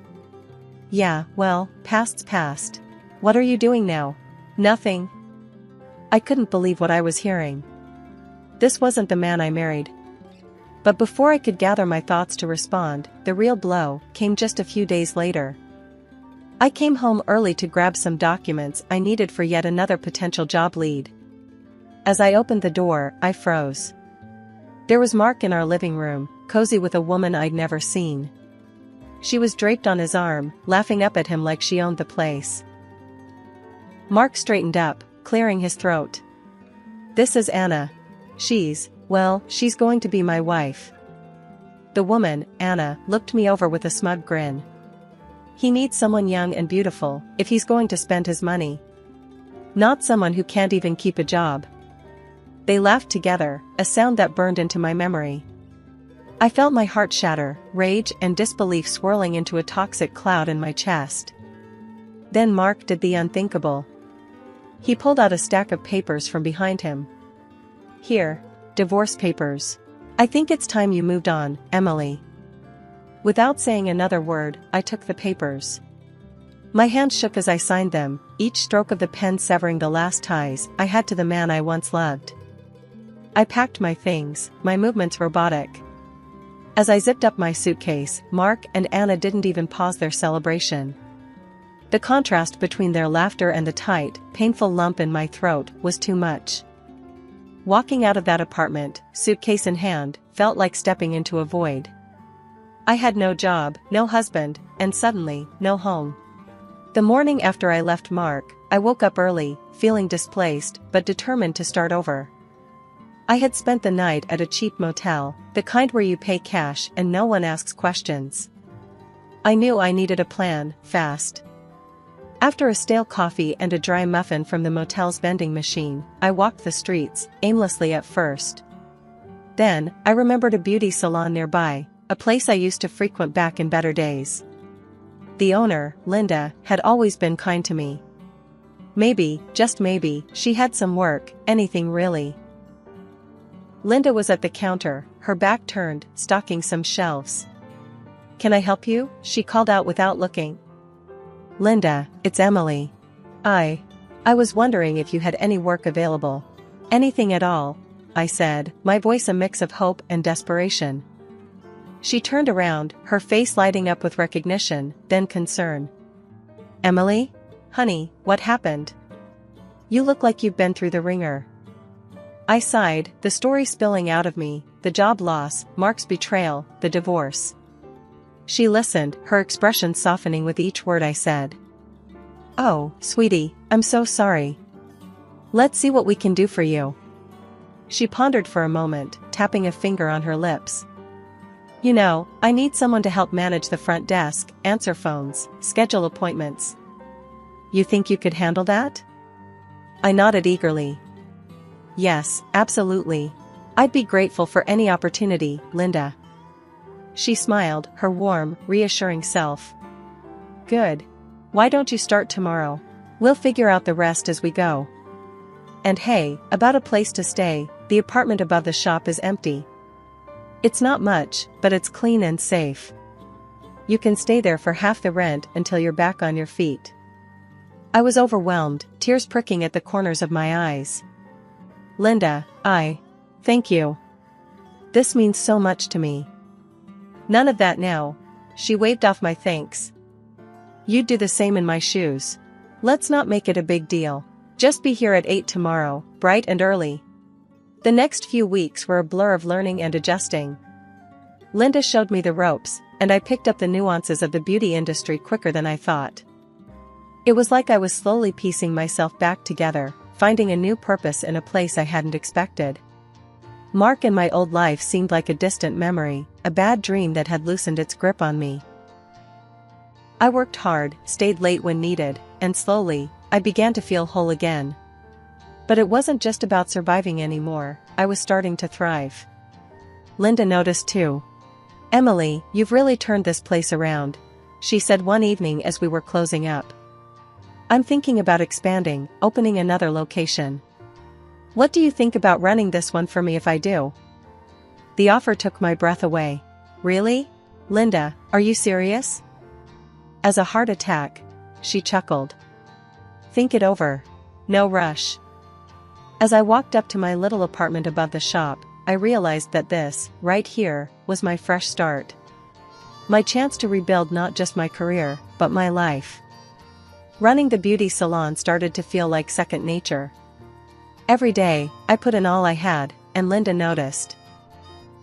"Yeah, well, past's past. What are you doing now?" "Nothing." I couldn't believe what I was hearing. This wasn't the man I married. But before I could gather my thoughts to respond, the real blow came just a few days later. I came home early to grab some documents I needed for yet another potential job lead. As I opened the door, I froze. There was Mark in our living room, cozy with a woman I'd never seen. She was draped on his arm, laughing up at him like she owned the place. Mark straightened up, clearing his throat. "This is Anna. She's going to be my wife." The woman, Anna, looked me over with a smug grin. "He needs someone young and beautiful, if he's going to spend his money. Not someone who can't even keep a job." They laughed together, a sound that burned into my memory. I felt my heart shatter, rage and disbelief swirling into a toxic cloud in my chest. Then Mark did the unthinkable. He pulled out a stack of papers from behind him. "Here, divorce papers. I think it's time you moved on, Emily." Without saying another word, I took the papers. My hands shook as I signed them, each stroke of the pen severing the last ties I had to the man I once loved. I packed my things, my movements robotic. As I zipped up my suitcase, Mark and Anna didn't even pause their celebration. The contrast between their laughter and the tight, painful lump in my throat was too much. Walking out of that apartment, suitcase in hand, felt like stepping into a void. I had no job, no husband, and suddenly, no home. The morning after I left Mark, I woke up early, feeling displaced, but determined to start over. I had spent the night at a cheap motel, the kind where you pay cash and no one asks questions. I knew I needed a plan, fast. After a stale coffee and a dry muffin from the motel's vending machine, I walked the streets, aimlessly at first. Then, I remembered a beauty salon nearby, a place I used to frequent back in better days. The owner, Linda, had always been kind to me. Maybe, just maybe, she had some work, anything really. Linda was at the counter, her back turned, stocking some shelves. "Can I help you?" she called out without looking. "Linda, it's Emily. I was wondering if you had any work available." "Anything at all," I said, my voice a mix of hope and desperation. She turned around, her face lighting up with recognition, then concern. "Emily? Honey, what happened? You look like you've been through the ringer." I sighed, the story spilling out of me, the job loss, Mark's betrayal, the divorce. She listened, her expression softening with each word I said. "Oh, sweetie, I'm so sorry. Let's see what we can do for you." She pondered for a moment, tapping a finger on her lips. "You know, I need someone to help manage the front desk, answer phones, schedule appointments. You think you could handle that?" I nodded eagerly. "Yes, absolutely. I'd be grateful for any opportunity, Linda." She smiled, her warm, reassuring self. "Good. Why don't you start tomorrow? We'll figure out the rest as we go. And hey, about a place to stay, the apartment above the shop is empty. It's not much, but it's clean and safe. You can stay there for half the rent until you're back on your feet." I was overwhelmed, tears pricking at the corners of my eyes. "Linda, thank you. This means so much to me." "None of that now." She waved off my thanks. "You'd do the same in my shoes. Let's not make it a big deal. Just be here at 8 tomorrow, bright and early." The next few weeks were a blur of learning and adjusting. Linda showed me the ropes, and I picked up the nuances of the beauty industry quicker than I thought. It was like I was slowly piecing myself back together, finding a new purpose in a place I hadn't expected. Mark and my old life seemed like a distant memory, a bad dream that had loosened its grip on me. I worked hard, stayed late when needed, and slowly, I began to feel whole again. But it wasn't just about surviving anymore, I was starting to thrive. Linda noticed too. "Emily, you've really turned this place around," she said one evening as we were closing up. "I'm thinking about expanding, opening another location. What do you think about running this one for me if I do?" The offer took my breath away. "Really? Linda, are you serious?" "As a heart attack," she chuckled. "Think it over. No rush." As I walked up to my little apartment above the shop, I realized that this, right here, was my fresh start. My chance to rebuild not just my career, but my life. Running the beauty salon started to feel like second nature. Every day, I put in all I had, and Linda noticed.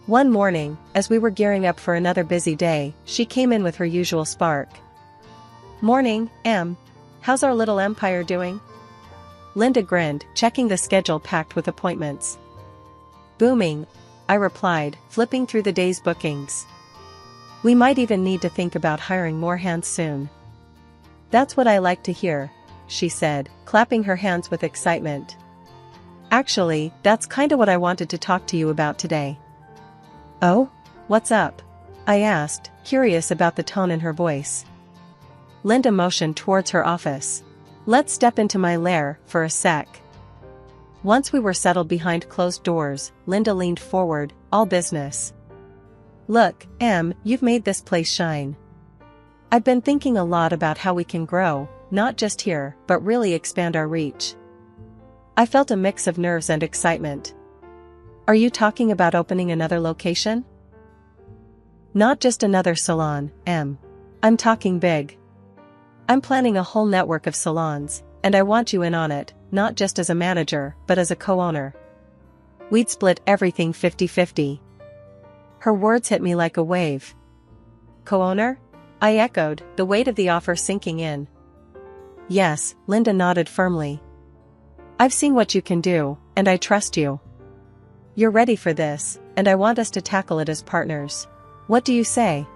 One morning, as we were gearing up for another busy day, she came in with her usual spark. "Morning, Em. How's our little empire doing?" Linda grinned, checking the schedule packed with appointments. "Booming," I replied, flipping through the day's bookings. "We might even need to think about hiring more hands soon." "That's what I like to hear," she said, clapping her hands with excitement. "Actually, that's kinda what I wanted to talk to you about today." "Oh? What's up?" I asked, curious about the tone in her voice. Linda motioned towards her office. "Let's step into my lair, for a sec." Once we were settled behind closed doors, Linda leaned forward, all business. "Look, Em, you've made this place shine. I've been thinking a lot about how we can grow, not just here, but really expand our reach." I felt a mix of nerves and excitement. "Are you talking about opening another location?" "Not just another salon, Em. I'm talking big. I'm planning a whole network of salons, and I want you in on it, not just as a manager, but as a co-owner. We'd split everything 50-50. Her words hit me like a wave. "Co-owner?" I echoed, the weight of the offer sinking in. "Yes," Linda nodded firmly. "I've seen what you can do, and I trust you. You're ready for this, and I want us to tackle it as partners. What do you say?"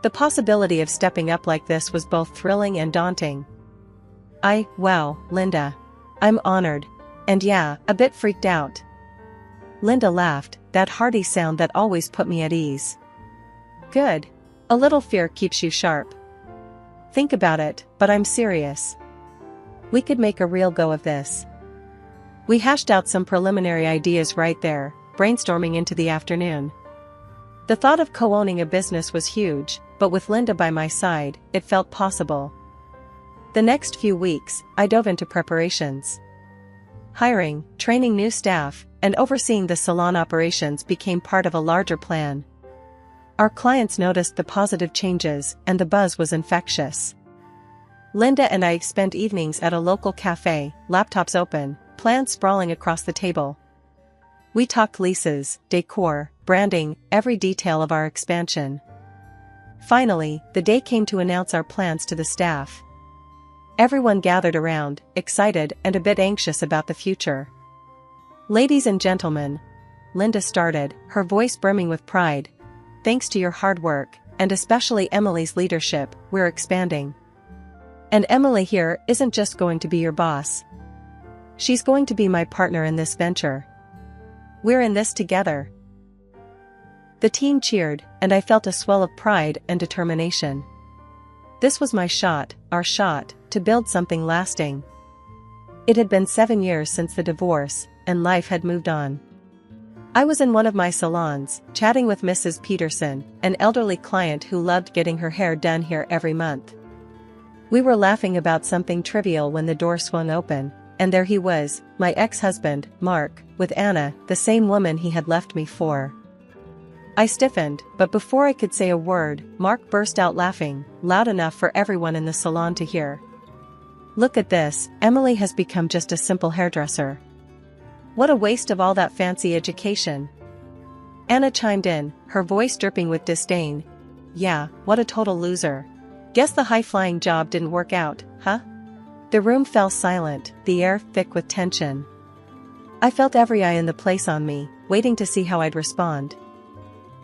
The possibility of stepping up like this was both thrilling and daunting. Wow, Linda. I'm honored. And yeah, a bit freaked out." Linda laughed, that hearty sound that always put me at ease. "Good. A little fear keeps you sharp. Think about it, but I'm serious. We could make a real go of this." We hashed out some preliminary ideas right there, brainstorming into the afternoon. The thought of co-owning a business was huge, but with Linda by my side, it felt possible. The next few weeks, I dove into preparations. Hiring, training new staff, and overseeing the salon operations became part of a larger plan. Our clients noticed the positive changes, and the buzz was infectious. Linda and I spent evenings at a local cafe, laptops open, plans sprawling across the table. We talked leases, decor, branding, every detail of our expansion. Finally, the day came to announce our plans to the staff. Everyone gathered around, excited and a bit anxious about the future. "Ladies and gentlemen," Linda started, her voice brimming with pride, "thanks to your hard work, and especially Emily's leadership, we're expanding. And Emily here isn't just going to be your boss. She's going to be my partner in this venture. We're in this together." The team cheered, and I felt a swell of pride and determination. This was my shot, our shot, to build something lasting. It had been 7 years since the divorce, and life had moved on. I was in one of my salons, chatting with Mrs. Peterson, an elderly client who loved getting her hair done here every month. We were laughing about something trivial when the door swung open, and there he was, my ex-husband, Mark, with Anna, the same woman he had left me for. I stiffened, but before I could say a word, Mark burst out laughing, loud enough for everyone in the salon to hear. "Look at this, Emily has become just a simple hairdresser. What a waste of all that fancy education." Anna chimed in, her voice dripping with disdain. "Yeah, what a total loser. Guess the high-flying job didn't work out, huh?" The room fell silent, the air thick with tension. I felt every eye in the place on me, waiting to see how I'd respond.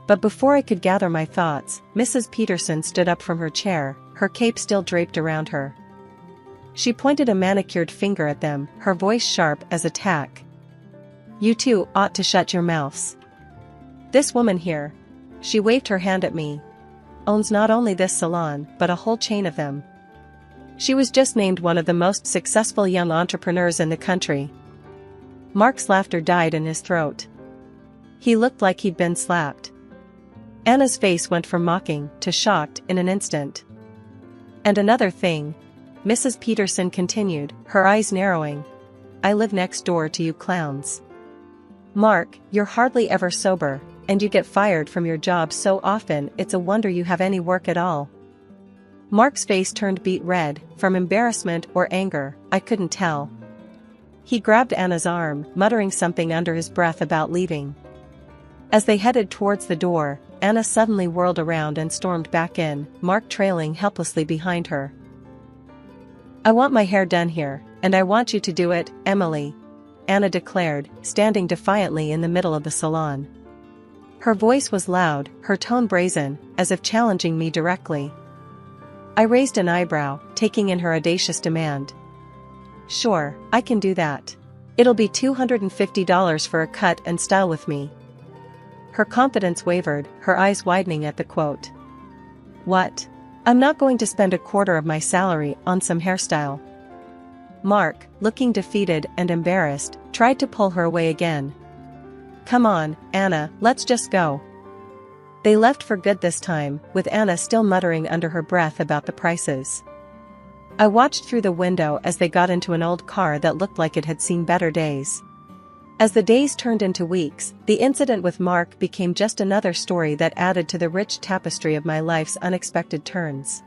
But before I could gather my thoughts, Mrs. Peterson stood up from her chair, her cape still draped around her. She pointed a manicured finger at them, her voice sharp as a tack. "You two ought to shut your mouths. This woman here," she waved her hand at me, "owns not only this salon, but a whole chain of them. She was just named one of the most successful young entrepreneurs in the country." Mark's laughter died in his throat. He looked like he'd been slapped. Anna's face went from mocking to shocked in an instant. "And another thing," Mrs. Peterson continued, her eyes narrowing. "I live next door to you clowns. Mark, you're hardly ever sober, and you get fired from your job so often it's a wonder you have any work at all." Mark's face turned beet red, from embarrassment or anger, I couldn't tell. He grabbed Anna's arm, muttering something under his breath about leaving. As they headed towards the door, Anna suddenly whirled around and stormed back in, Mark trailing helplessly behind her. "I want my hair done here, and I want you to do it, Emily," Anna declared, standing defiantly in the middle of the salon. Her voice was loud, her tone brazen, as if challenging me directly. I raised an eyebrow, taking in her audacious demand. "Sure, I can do that. It'll be $250 for a cut and style with me." Her confidence wavered, her eyes widening at the quote. "What? I'm not going to spend a quarter of my salary on some hairstyle." Mark, looking defeated and embarrassed, tried to pull her away again. "Come on, Anna, let's just go." They left for good this time, with Anna still muttering under her breath about the prices. I watched through the window as they got into an old car that looked like it had seen better days. As the days turned into weeks, the incident with Mark became just another story that added to the rich tapestry of my life's unexpected turns.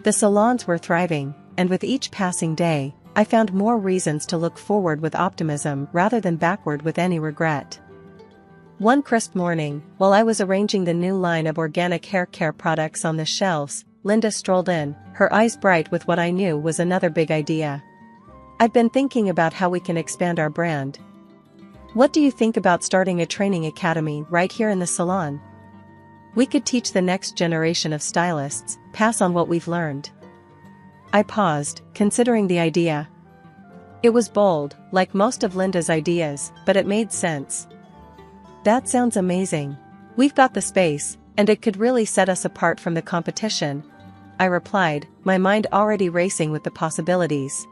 The salons were thriving, and with each passing day, I found more reasons to look forward with optimism rather than backward with any regret. One crisp morning, while I was arranging the new line of organic hair care products on the shelves, Linda strolled in, her eyes bright with what I knew was another big idea. "I've been thinking about how we can expand our brand. What do you think about starting a training academy right here in the salon? We could teach the next generation of stylists, pass on what we've learned." I paused, considering the idea. It was bold, like most of Linda's ideas, but it made sense. "That sounds amazing. We've got the space, and it could really set us apart from the competition," I replied, my mind already racing with the possibilities.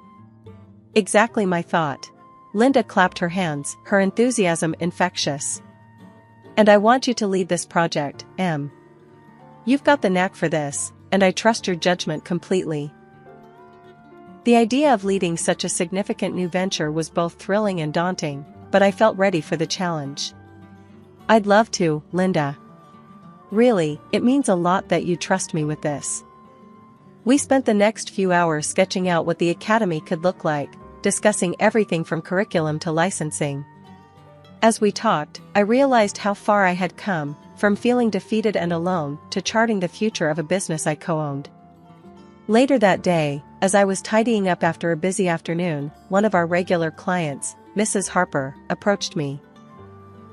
"Exactly my thought. Linda clapped her hands, her enthusiasm infectious. And I want you to lead this project, Em. You've got the knack for this, and I trust your judgment completely. The idea of leading such a significant new venture was both thrilling and daunting, but I felt ready for the challenge. I'd love to, Linda. Really, it means a lot that you trust me with this. We spent the next few hours sketching out what the academy could look like, discussing everything from curriculum to licensing. As we talked, I realized how far I had come, from feeling defeated and alone to charting the future of a business I co-owned. Later that day, as I was tidying up after a busy afternoon, one of our regular clients, Mrs. Harper, approached me.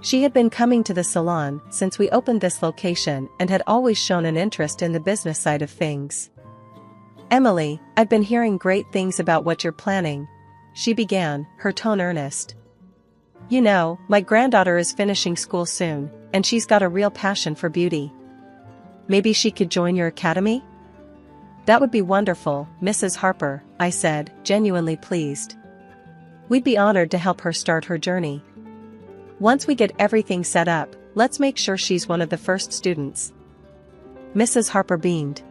She had been coming to the salon since we opened this location and had always shown an interest in the business side of things. "Emily, I've been hearing great things about what you're planning," she began, her tone earnest. "You know, my granddaughter is finishing school soon, and she's got a real passion for beauty. Maybe she could join your academy?" "That would be wonderful, Mrs. Harper," I said, genuinely pleased. "We'd be honored to help her start her journey. Once we get everything set up, let's make sure she's one of the first students." Mrs. Harper beamed.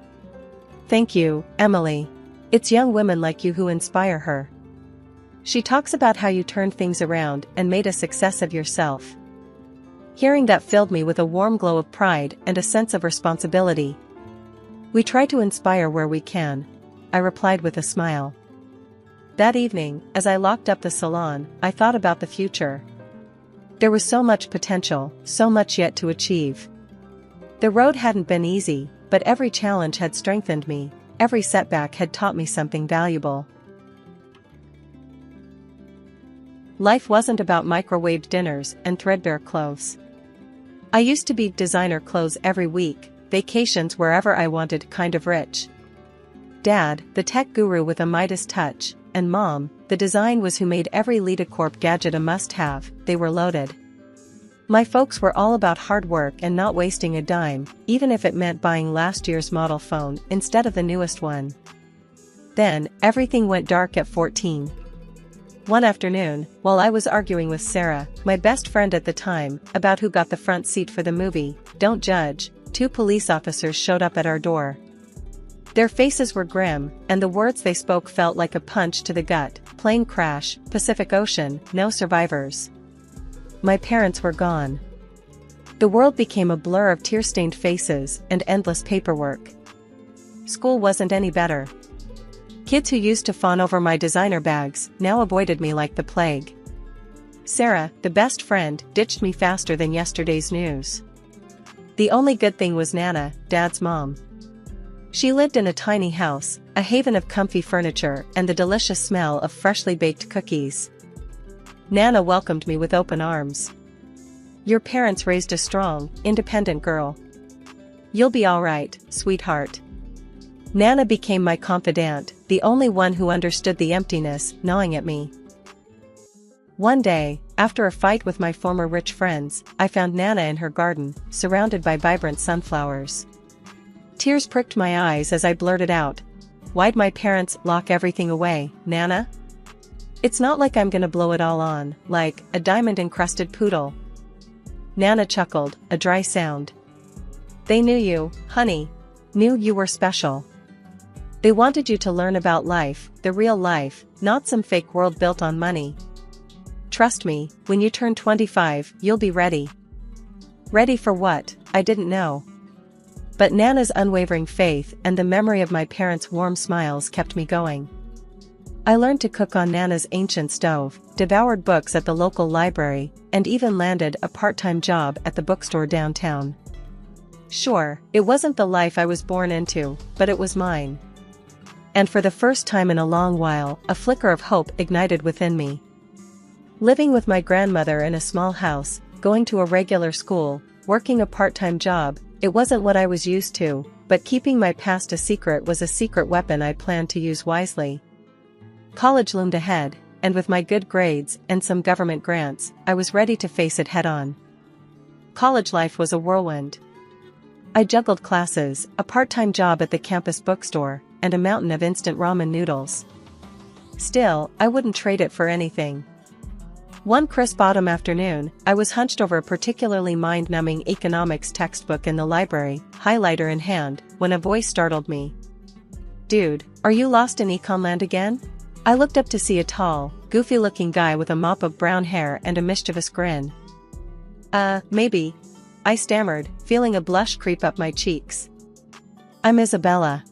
"Thank you, Emily. It's young women like you who inspire her. She talks about how you turned things around and made a success of yourself." Hearing that filled me with a warm glow of pride and a sense of responsibility. "We try to inspire where we can," I replied with a smile. That evening, as I locked up the salon, I thought about the future. There was so much potential, so much yet to achieve. The road hadn't been easy, but every challenge had strengthened me, every setback had taught me something valuable. Life wasn't about microwaved dinners and threadbare clothes. I used to be designer clothes every week, vacations wherever I wanted, kind of rich. Dad, the tech guru with a Midas touch, and Mom, the design whiz who made every LitaCorp gadget a must-have, they were loaded. My folks were all about hard work and not wasting a dime, even if it meant buying last year's model phone instead of the newest one. Then, everything went dark at 14. One afternoon, while I was arguing with Sarah, my best friend at the time, about who got the front seat for the movie, Don't Judge, 2 police officers showed up at our door. Their faces were grim, and the words they spoke felt like a punch to the gut. "Plane crash, Pacific Ocean, no survivors." My parents were gone. The world became a blur of tear-stained faces and endless paperwork. School wasn't any better. Kids who used to fawn over my designer bags now avoided me like the plague. Sarah, the best friend, ditched me faster than yesterday's news. The only good thing was Nana, Dad's mom. She lived in a tiny house, a haven of comfy furniture and the delicious smell of freshly baked cookies. Nana welcomed me with open arms. "Your parents raised a strong, independent girl. You'll be all right, sweetheart." Nana became my confidant, the only one who understood the emptiness gnawing at me. One day, after a fight with my former rich friends, I found Nana in her garden, surrounded by vibrant sunflowers. Tears pricked my eyes as I blurted out, "Why'd my parents lock everything away, Nana? It's not like I'm gonna blow it all on, like a diamond-encrusted poodle." Nana chuckled, a dry sound. "They knew you, honey. Knew you were special. They wanted you to learn about life, the real life, not some fake world built on money. Trust me, when you turn 25, you'll be ready." Ready for what? I didn't know. But Nana's unwavering faith and the memory of my parents' warm smiles kept me going. I learned to cook on Nana's ancient stove, devoured books at the local library, and even landed a part-time job at the bookstore downtown. Sure, it wasn't the life I was born into, but it was mine. And for the first time in a long while, a flicker of hope ignited within me. Living with my grandmother in a small house, going to a regular school, working a part-time job, it wasn't what I was used to, but keeping my past a secret was a secret weapon I planned to use wisely. College loomed ahead, and with my good grades and some government grants, I was ready to face it head-on. College life was a whirlwind. I juggled classes, a part-time job at the campus bookstore, and a mountain of instant ramen noodles. Still, I wouldn't trade it for anything. One crisp autumn afternoon, I was hunched over a particularly mind-numbing economics textbook in the library, highlighter in hand, when a voice startled me. "Dude, are you lost in econ land again?" I looked up to see a tall, goofy-looking guy with a mop of brown hair and a mischievous grin. Maybe," I stammered, feeling a blush creep up my cheeks. "I'm Isabella."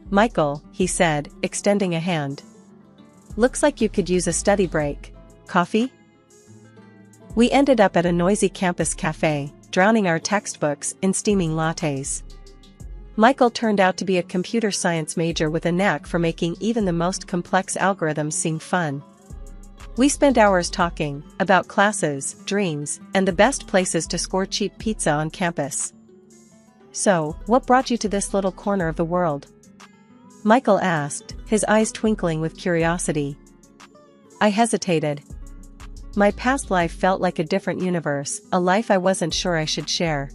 "Michael," he said, extending a hand. "Looks like you could use a study break. Coffee?" We ended up at a noisy campus cafe, drowning our textbooks in steaming lattes. Michael turned out to be a computer science major with a knack for making even the most complex algorithms seem fun. We spent hours talking about classes, dreams, and the best places to score cheap pizza on campus. "So, what brought you to this little corner of the world?" Michael asked, his eyes twinkling with curiosity. I hesitated. My past life felt like a different universe, a life I wasn't sure I should share.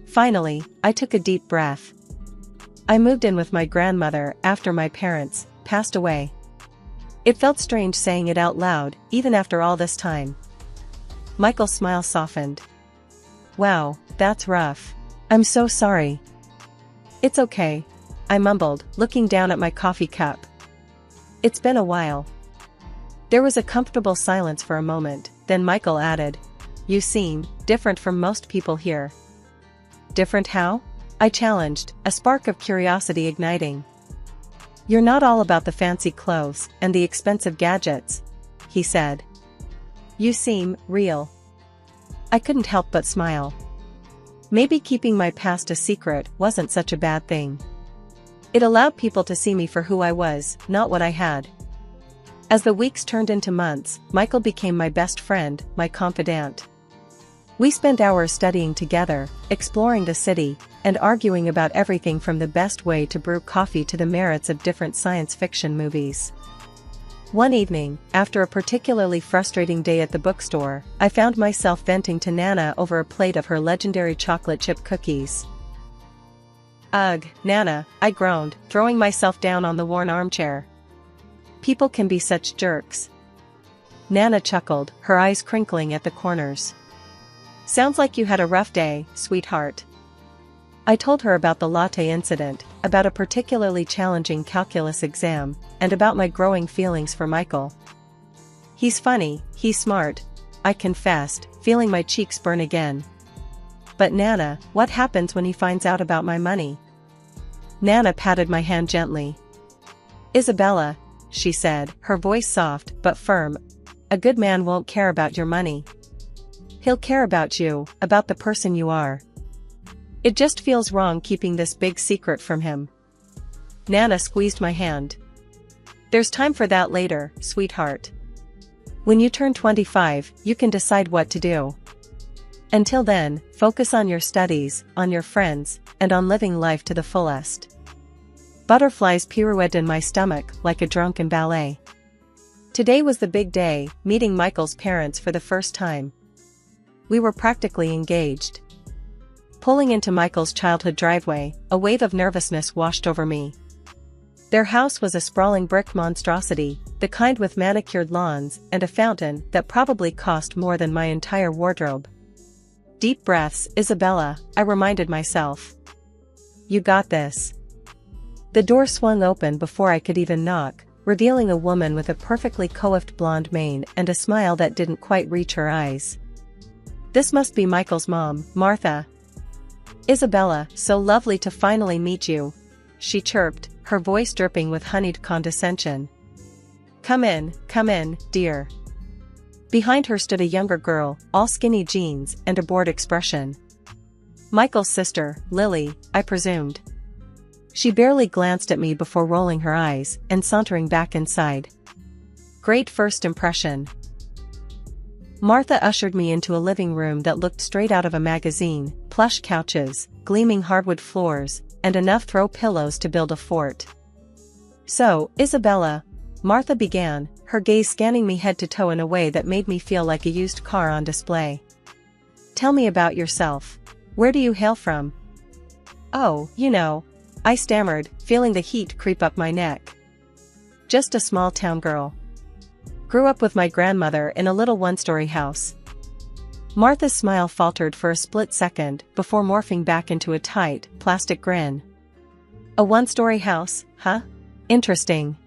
Finally, I took a deep breath. I moved in with my grandmother after my parents passed away. It felt strange saying it out loud, even after all this time. Michael's smile softened. "Wow, that's rough. I'm so sorry." "It's okay," I mumbled, looking down at my coffee cup. "It's been a while." There was a comfortable silence for a moment, then Michael added, "You seem different from most people here." "Different how?" I challenged, a spark of curiosity igniting. "You're not all about the fancy clothes and the expensive gadgets," he said. "You seem real." I couldn't help but smile. Maybe keeping my past a secret wasn't such a bad thing. It allowed people to see me for who I was, not what I had. As the weeks turned into months, Michael became my best friend, my confidant. We spent hours studying together, exploring the city, and arguing about everything from the best way to brew coffee to the merits of different science fiction movies. One evening, after a particularly frustrating day at the bookstore, I found myself venting to Nana over a plate of her legendary chocolate chip cookies. "Ugh, Nana," I groaned, throwing myself down on the worn armchair. "People can be such jerks." Nana chuckled, her eyes crinkling at the corners. "Sounds like you had a rough day, sweetheart." I told her about the latte incident, about a particularly challenging calculus exam, and about my growing feelings for Michael. "He's funny, he's smart," I confessed, feeling my cheeks burn again. "But Nana, what happens when he finds out about my money?" Nana patted my hand gently. "Isabella," she said, her voice soft but firm, "a good man won't care about your money. He'll care about you, about the person you are. It just feels wrong keeping this big secret from him." Nana squeezed my hand. "There's time for that later, sweetheart. When you turn 25, you can decide what to do. Until then, focus on your studies, on your friends, and on living life to the fullest." Butterflies pirouetted in my stomach like a drunken ballet. Today was the big day, meeting Michael's parents for the first time. We were practically engaged. Pulling into Michael's childhood driveway, a wave of nervousness washed over me. Their house was a sprawling brick monstrosity, the kind with manicured lawns and a fountain that probably cost more than my entire wardrobe. "Deep breaths, Isabella," I reminded myself. "You got this." The door swung open before I could even knock, revealing a woman with a perfectly coiffed blonde mane and a smile that didn't quite reach her eyes. "This must be Michael's mom, Martha." "Isabella, so lovely to finally meet you," she chirped, her voice dripping with honeyed condescension. Come in, dear." Behind her stood a younger girl, all skinny jeans and a bored expression. Michael's sister, Lily, I presumed. She barely glanced at me before rolling her eyes and sauntering back inside. Great first impression. Martha ushered me into a living room that looked straight out of a magazine, plush couches, gleaming hardwood floors, and enough throw pillows to build a fort. "So, Isabella," Martha began, her gaze scanning me head to toe in a way that made me feel like a used car on display. "Tell me about yourself. Where do you hail from?" "Oh, you know," I stammered, feeling the heat creep up my neck. "Just a small town girl." Grew up with my grandmother in a little one-story house. Martha's smile faltered for a split second before morphing back into a tight, plastic grin. A one-story house, huh? Interesting.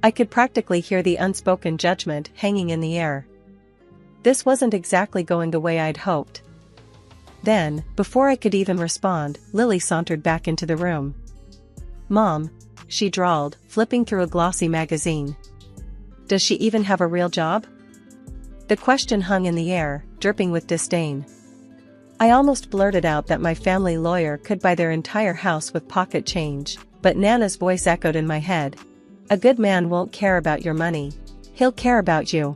I could practically hear the unspoken judgment hanging in the air. This wasn't exactly going the way I'd hoped. Then, before I could even respond, Lily sauntered back into the room. "Mom," she drawled, flipping through a glossy magazine. "Does she even have a real job?" The question hung in the air, dripping with disdain. I almost blurted out that my family lawyer could buy their entire house with pocket change, but Nana's voice echoed in my head. "A good man won't care about your money. He'll care about you."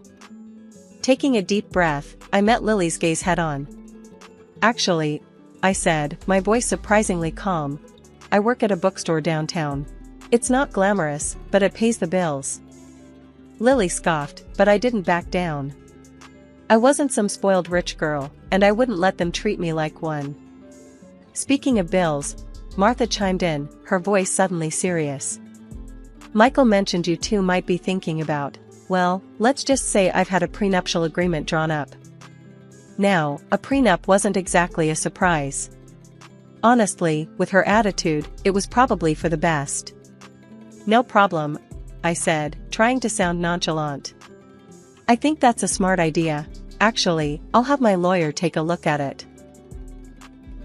Taking a deep breath, I met Lily's gaze head-on. "Actually," I said, my voice surprisingly calm, "I work at a bookstore downtown. It's not glamorous, but it pays the bills." Lily scoffed, but I didn't back down. I wasn't some spoiled rich girl, and I wouldn't let them treat me like one. "Speaking of bills," Martha chimed in, her voice suddenly serious. "Michael mentioned you two might be thinking about, well, let's just say I've had a prenuptial agreement drawn up." Now, a prenup wasn't exactly a surprise. Honestly, with her attitude, it was probably for the best. "No problem," I said, trying to sound nonchalant. "I think that's a smart idea. Actually, I'll have my lawyer take a look at it."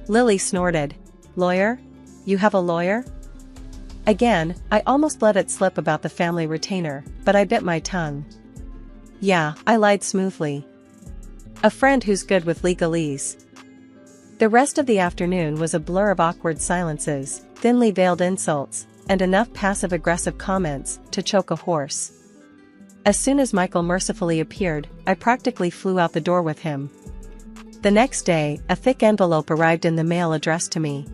Lily snorted. "Lawyer? You have a lawyer?" Again, I almost let it slip about the family retainer, but I bit my tongue. "Yeah," I lied smoothly. "A friend who's good with legalese." The rest of the afternoon was a blur of awkward silences, thinly veiled insults, and enough passive-aggressive comments to choke a horse. As soon as Michael mercifully appeared, I practically flew out the door with him. The next day, a thick envelope arrived in the mail addressed to me.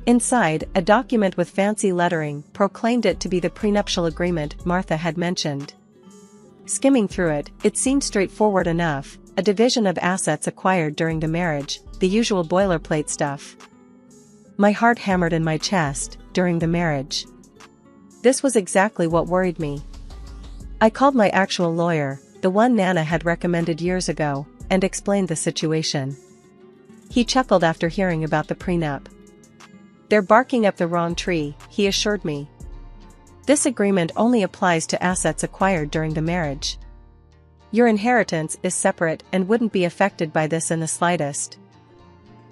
Inside, a document with fancy lettering proclaimed it to be the prenuptial agreement Martha had mentioned. Skimming through it, it seemed straightforward enough: a division of assets acquired during the marriage, the usual boilerplate stuff. My heart hammered in my chest. During the marriage. This was exactly what worried me. I called my actual lawyer, the one Nana had recommended years ago, and explained the situation. He chuckled after hearing about the prenup. "They're barking up the wrong tree," he assured me. "This agreement only applies to assets acquired during the marriage. Your inheritance is separate and wouldn't be affected by this in the slightest."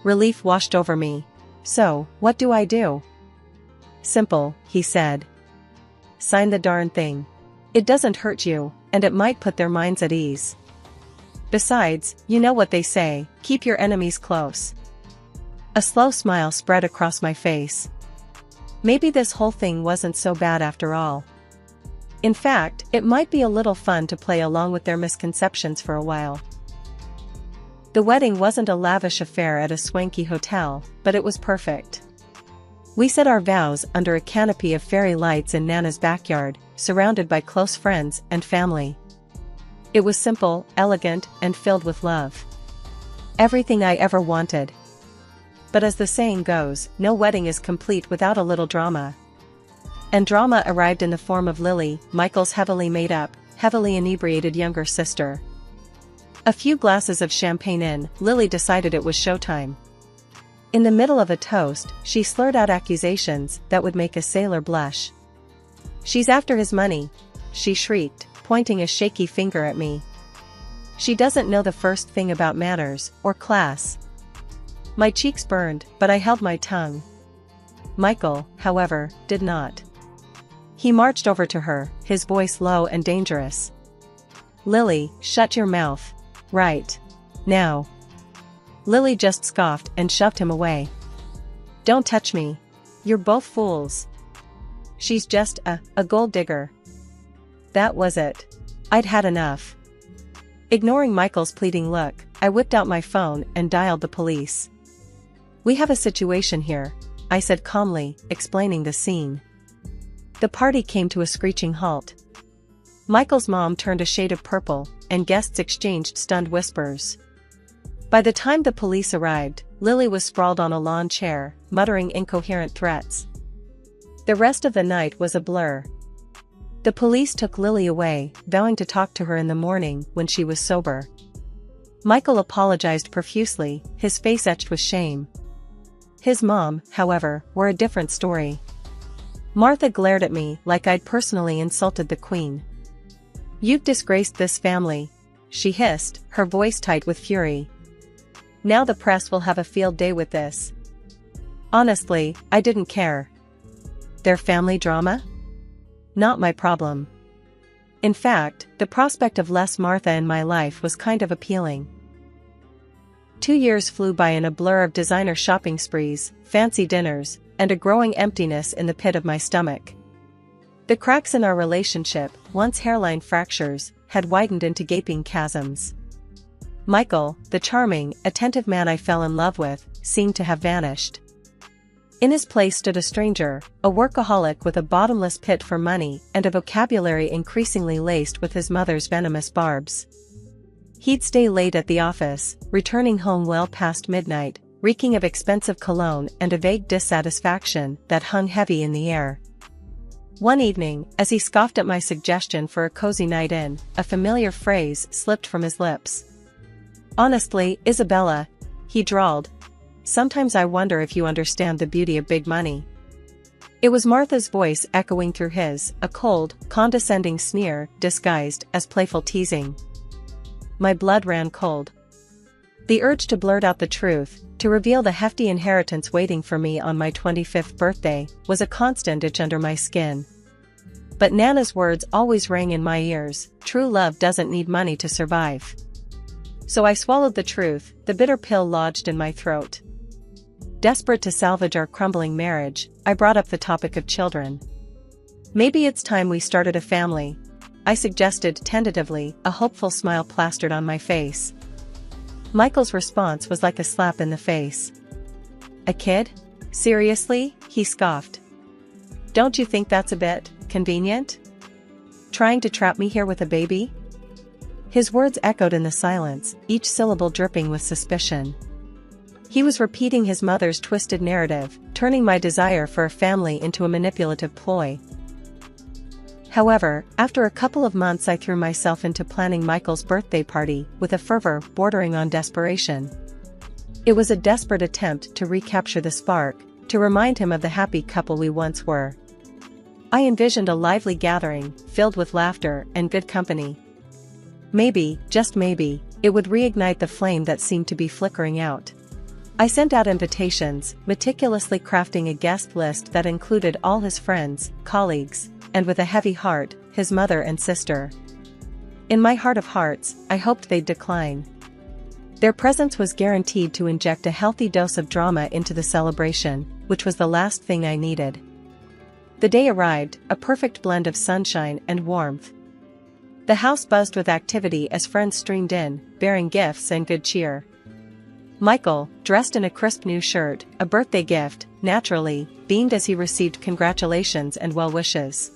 Relief washed over me. "So, what do I do?" "Simple," he said. "Sign the darn thing. It doesn't hurt you, and it might put their minds at ease. Besides, you know what they say, keep your enemies close." A slow smile spread across my face. Maybe this whole thing wasn't so bad after all. In fact, it might be a little fun to play along with their misconceptions for a while. The wedding wasn't a lavish affair at a swanky hotel, but it was perfect. We said our vows under a canopy of fairy lights in Nana's backyard, surrounded by close friends and family. It was simple, elegant, and filled with love. Everything I ever wanted. But as the saying goes, no wedding is complete without a little drama. And drama arrived in the form of Lily, Michael's heavily made up, heavily inebriated younger sister. A few glasses of champagne in, Lily decided it was showtime. In the middle of a toast, she slurred out accusations that would make a sailor blush. "She's after his money," she shrieked, pointing a shaky finger at me. "She doesn't know the first thing about manners, or class." My cheeks burned, but I held my tongue. Michael, however, did not. He marched over to her, his voice low and dangerous. "Lily, shut your mouth. Right now." Lily just scoffed and shoved him away. "Don't touch me. You're both fools. She's just a gold digger." That was it. I'd had enough. Ignoring Michael's pleading look, I whipped out my phone and dialed the police. "We have a situation here," I said calmly, explaining the scene. The party came to a screeching halt. Michael's mom turned a shade of purple, and guests exchanged stunned whispers. By the time the police arrived, Lily was sprawled on a lawn chair, muttering incoherent threats. The rest of the night was a blur. The police took Lily away, vowing to talk to her in the morning when she was sober. Michael apologized profusely, his face etched with shame. His mom, however, were a different story. Martha glared at me like I'd personally insulted the Queen. "You've disgraced this family," she hissed, her voice tight with fury. "Now the press will have a field day with this." Honestly, I didn't care. Their family drama? Not my problem. In fact, the prospect of less Martha in my life was kind of appealing. 2 years flew by in a blur of designer shopping sprees, fancy dinners, and a growing emptiness in the pit of my stomach. The cracks in our relationship, once hairline fractures, had widened into gaping chasms. Michael, the charming, attentive man I fell in love with, seemed to have vanished. In his place stood a stranger, a workaholic with a bottomless pit for money and a vocabulary increasingly laced with his mother's venomous barbs. He'd stay late at the office, returning home well past midnight, reeking of expensive cologne and a vague dissatisfaction that hung heavy in the air. One evening, as he scoffed at my suggestion for a cozy night in, a familiar phrase slipped from his lips. "Honestly, Isabella," he drawled, "sometimes I wonder if you understand the beauty of big money." It was Martha's voice echoing through his, a cold, condescending sneer disguised as playful teasing. My blood ran cold. The urge to blurt out the truth, to reveal the hefty inheritance waiting for me on my 25th birthday, was a constant itch under my skin. But Nana's words always rang in my ears: true love doesn't need money to survive. So I swallowed the truth, the bitter pill lodged in my throat. Desperate to salvage our crumbling marriage, I brought up the topic of children. "Maybe it's time we started a family," I suggested tentatively, a hopeful smile plastered on my face. Michael's response was like a slap in the face. "A kid? Seriously?" he scoffed. "Don't you think that's a bit convenient? Trying to trap me here with a baby?" His words echoed in the silence, each syllable dripping with suspicion. He was repeating his mother's twisted narrative, turning my desire for a family into a manipulative ploy. However, after a couple of months I threw myself into planning Michael's birthday party with a fervor bordering on desperation. It was a desperate attempt to recapture the spark, to remind him of the happy couple we once were. I envisioned a lively gathering, filled with laughter and good company. Maybe, just maybe, it would reignite the flame that seemed to be flickering out. I sent out invitations, meticulously crafting a guest list that included all his friends, colleagues, and with a heavy heart, his mother and sister. In my heart of hearts, I hoped they'd decline. Their presence was guaranteed to inject a healthy dose of drama into the celebration, which was the last thing I needed. The day arrived, a perfect blend of sunshine and warmth. The house buzzed with activity as friends streamed in, bearing gifts and good cheer. Michael, dressed in a crisp new shirt, a birthday gift, naturally, beamed as he received congratulations and well wishes.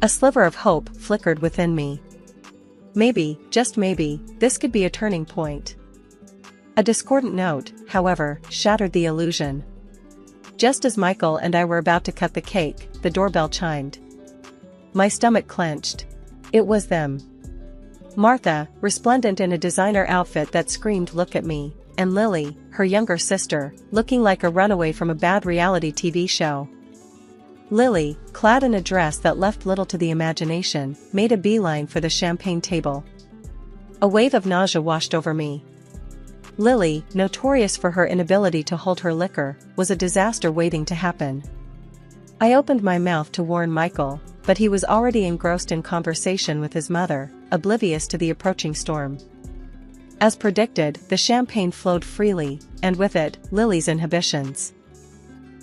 A sliver of hope flickered within me. Maybe, just maybe, this could be a turning point. A discordant note, however, shattered the illusion. Just as Michael and I were about to cut the cake, the doorbell chimed. My stomach clenched. It was them. Martha, resplendent in a designer outfit that screamed "Look at me," and Lily, her younger sister, looking like a runaway from a bad reality TV show. Lily, clad in a dress that left little to the imagination, made a beeline for the champagne table. A wave of nausea washed over me. Lily, notorious for her inability to hold her liquor, was a disaster waiting to happen. I opened my mouth to warn Michael, but he was already engrossed in conversation with his mother, oblivious to the approaching storm. As predicted, the champagne flowed freely, and with it, Lily's inhibitions.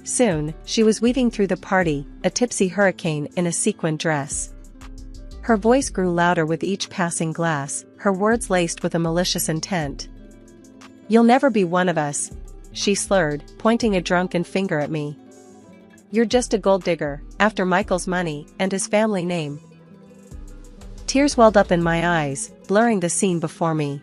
Soon, she was weaving through the party, a tipsy hurricane in a sequined dress. Her voice grew louder with each passing glass, her words laced with a malicious intent. "You'll never be one of us," she slurred, pointing a drunken finger at me. "You're just a gold digger, after Michael's money and his family name." Tears welled up in my eyes, blurring the scene before me.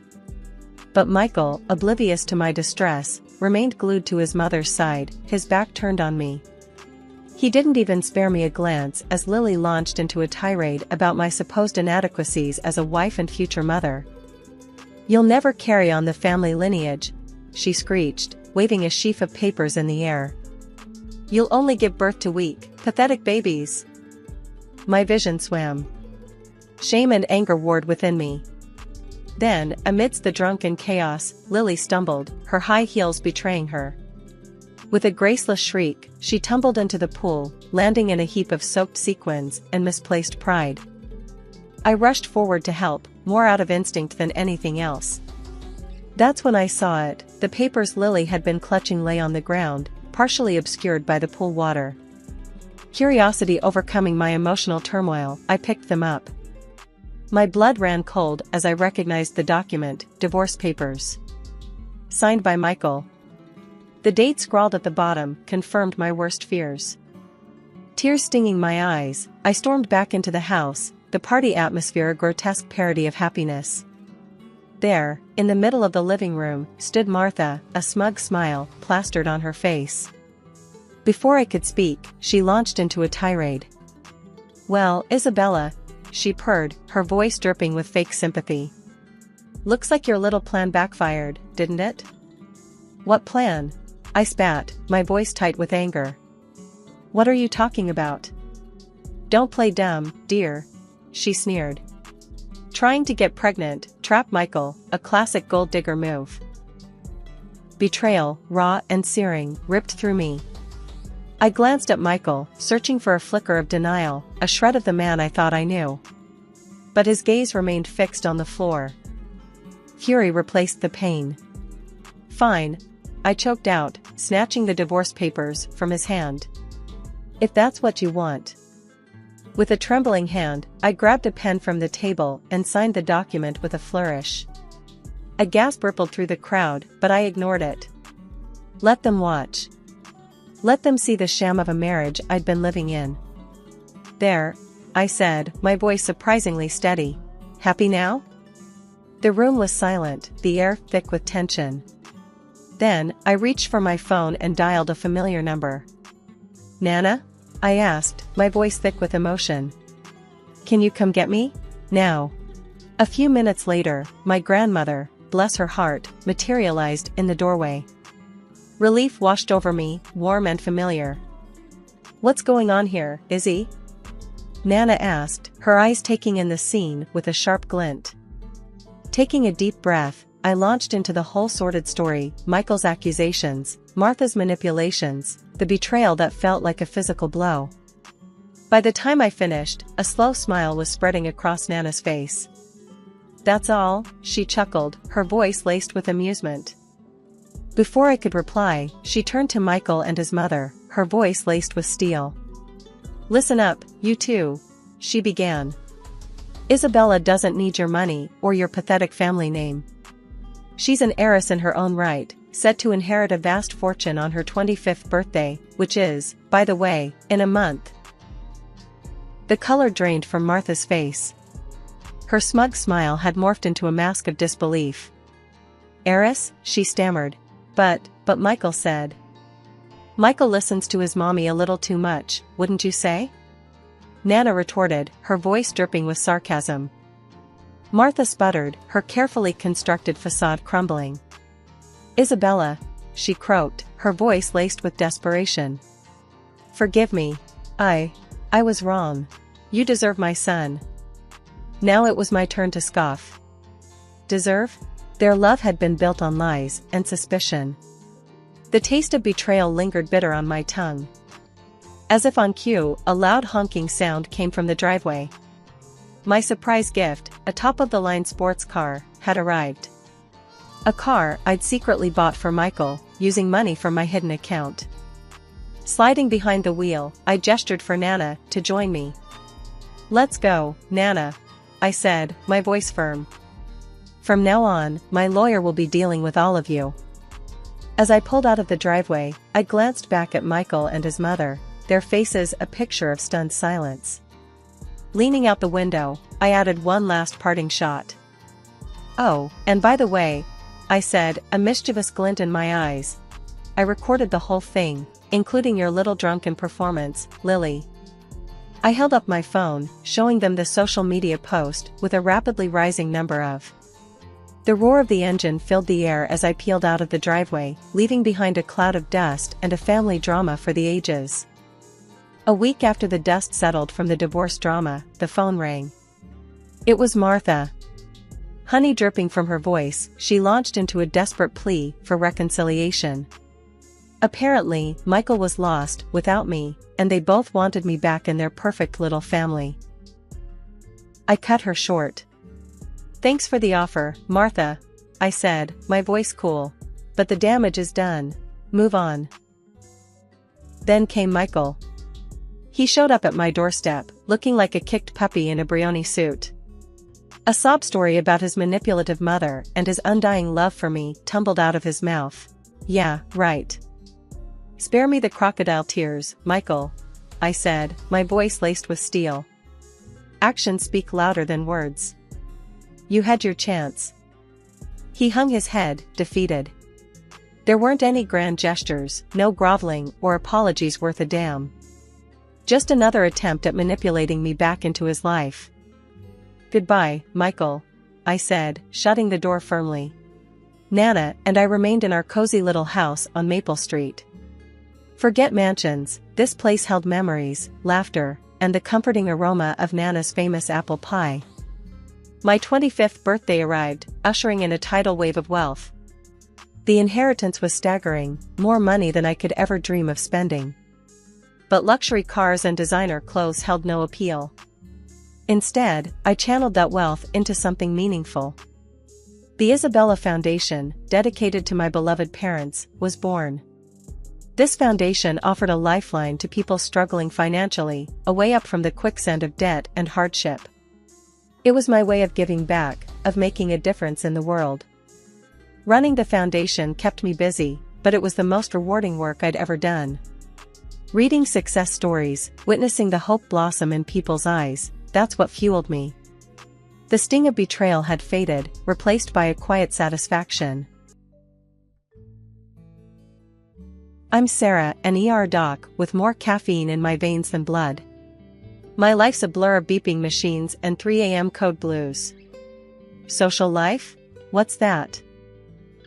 But Michael, oblivious to my distress, remained glued to his mother's side, his back turned on me. He didn't even spare me a glance as Lily launched into a tirade about my supposed inadequacies as a wife and future mother. "You'll never carry on the family lineage," she screeched, waving a sheaf of papers in the air. "You'll only give birth to weak, pathetic babies." My vision swam. Shame and anger warred within me. Then, amidst the drunken chaos, Lily stumbled, her high heels betraying her. With a graceless shriek, she tumbled into the pool, landing in a heap of soaked sequins and misplaced pride. I rushed forward to help, more out of instinct than anything else. That's when I saw it. The papers Lily had been clutching lay on the ground, partially obscured by the pool water. Curiosity overcoming my emotional turmoil, I picked them up. My blood ran cold as I recognized the document, divorce papers. Signed by Michael. The date scrawled at the bottom confirmed my worst fears. Tears stinging my eyes, I stormed back into the house, the party atmosphere a grotesque parody of happiness. There, in the middle of the living room, stood Martha, a smug smile plastered on her face. Before I could speak, she launched into a tirade. "Well, Isabella," she purred, her voice dripping with fake sympathy. "Looks like your little plan backfired, didn't it?" "What plan?" I spat, my voice tight with anger. "What are you talking about?" "Don't play dumb, dear," she sneered. "Trying to get pregnant, trap Michael, a classic gold digger move." Betrayal, raw and searing, ripped through me. I glanced at Michael, searching for a flicker of denial, a shred of the man I thought I knew. But his gaze remained fixed on the floor. Fury replaced the pain. "Fine," I choked out, snatching the divorce papers from his hand. "If that's what you want." With a trembling hand, I grabbed a pen from the table and signed the document with a flourish. A gasp rippled through the crowd, but I ignored it. Let them watch. Let them see the sham of a marriage I'd been living in. "There," I said, my voice surprisingly steady. "Happy now?" The room was silent, the air thick with tension. Then, I reached for my phone and dialed a familiar number. "Nana?" I asked, my voice thick with emotion. "Can you come get me? Now?" A few minutes later, my grandmother, bless her heart, materialized in the doorway. Relief washed over me, warm and familiar. "What's going on here, Izzy?" Nana asked, her eyes taking in the scene with a sharp glint. Taking a deep breath, I launched into the whole sordid story, Michael's accusations, Martha's manipulations, the betrayal that felt like a physical blow. By the time I finished, a slow smile was spreading across Nana's face. "That's all?" she chuckled, her voice laced with amusement. Before I could reply, she turned to Michael and his mother, her voice laced with steel. "Listen up, you two," she began. "Isabella doesn't need your money or your pathetic family name. She's an heiress in her own right, set to inherit a vast fortune on her 25th birthday, which is, by the way, in a month." The color drained from Martha's face. Her smug smile had morphed into a mask of disbelief. "Heiress?" she stammered. But Michael said. "Michael listens to his mommy a little too much, wouldn't you say?" Nana retorted, her voice dripping with sarcasm. Martha sputtered, her carefully constructed facade crumbling. "Isabella," she croaked, her voice laced with desperation. "Forgive me. I was wrong. You deserve my son." Now it was my turn to scoff. Deserve? Their love had been built on lies and suspicion. The taste of betrayal lingered bitter on my tongue. As if on cue, a loud honking sound came from the driveway. My surprise gift, a top-of-the-line sports car, had arrived. A car I'd secretly bought for Michael, using money from my hidden account. Sliding behind the wheel, I gestured for Nana to join me. "Let's go, Nana," I said, my voice firm. "From now on, my lawyer will be dealing with all of you." As I pulled out of the driveway, I glanced back at Michael and his mother, their faces a picture of stunned silence. Leaning out the window, I added one last parting shot. "Oh, and by the way," I said, a mischievous glint in my eyes, I recorded the whole thing, including your little drunken performance, Lily. I held up my phone, showing them the social media post with a rapidly rising number of. The roar of the engine filled the air as I peeled out of the driveway, leaving behind a cloud of dust and a family drama for the ages. A week after the dust settled from the divorce drama, the phone rang. It was Martha. Honey dripping from her voice, she launched into a desperate plea for reconciliation. Apparently, Michael was lost without me, and they both wanted me back in their perfect little family. I cut her short. Thanks for the offer, Martha, I said, my voice cool. But the damage is done. Move on. Then came Michael. He showed up at my doorstep, looking like a kicked puppy in a Brioni suit. A sob story about his manipulative mother and his undying love for me tumbled out of his mouth. Yeah, right. Spare me the crocodile tears, Michael, I said, my voice laced with steel. Actions speak louder than words. You had your chance. He hung his head, defeated. There weren't any grand gestures, no groveling or apologies worth a damn. Just another attempt at manipulating me back into his life. Goodbye, Michael, I said, shutting the door firmly. Nana and I remained in our cozy little house on Maple Street. Forget mansions, this place held memories, laughter, and the comforting aroma of Nana's famous apple pie. My 25th birthday arrived, ushering in a tidal wave of wealth. The inheritance was staggering, more money than I could ever dream of spending. But luxury cars and designer clothes held no appeal. Instead, I channeled that wealth into something meaningful. The Isabella Foundation, dedicated to my beloved parents, was born. This foundation offered a lifeline to people struggling financially, a way up from the quicksand of debt and hardship. It was my way of giving back, of making a difference in the world. Running the foundation kept me busy, but it was the most rewarding work I'd ever done. Reading success stories, witnessing the hope blossom in people's eyes, that's what fueled me. The sting of betrayal had faded, replaced by a quiet satisfaction. I'm Sarah, an ER doc with more caffeine in my veins than blood. My life's a blur of beeping machines and 3 a.m. code blues. Social life? What's that?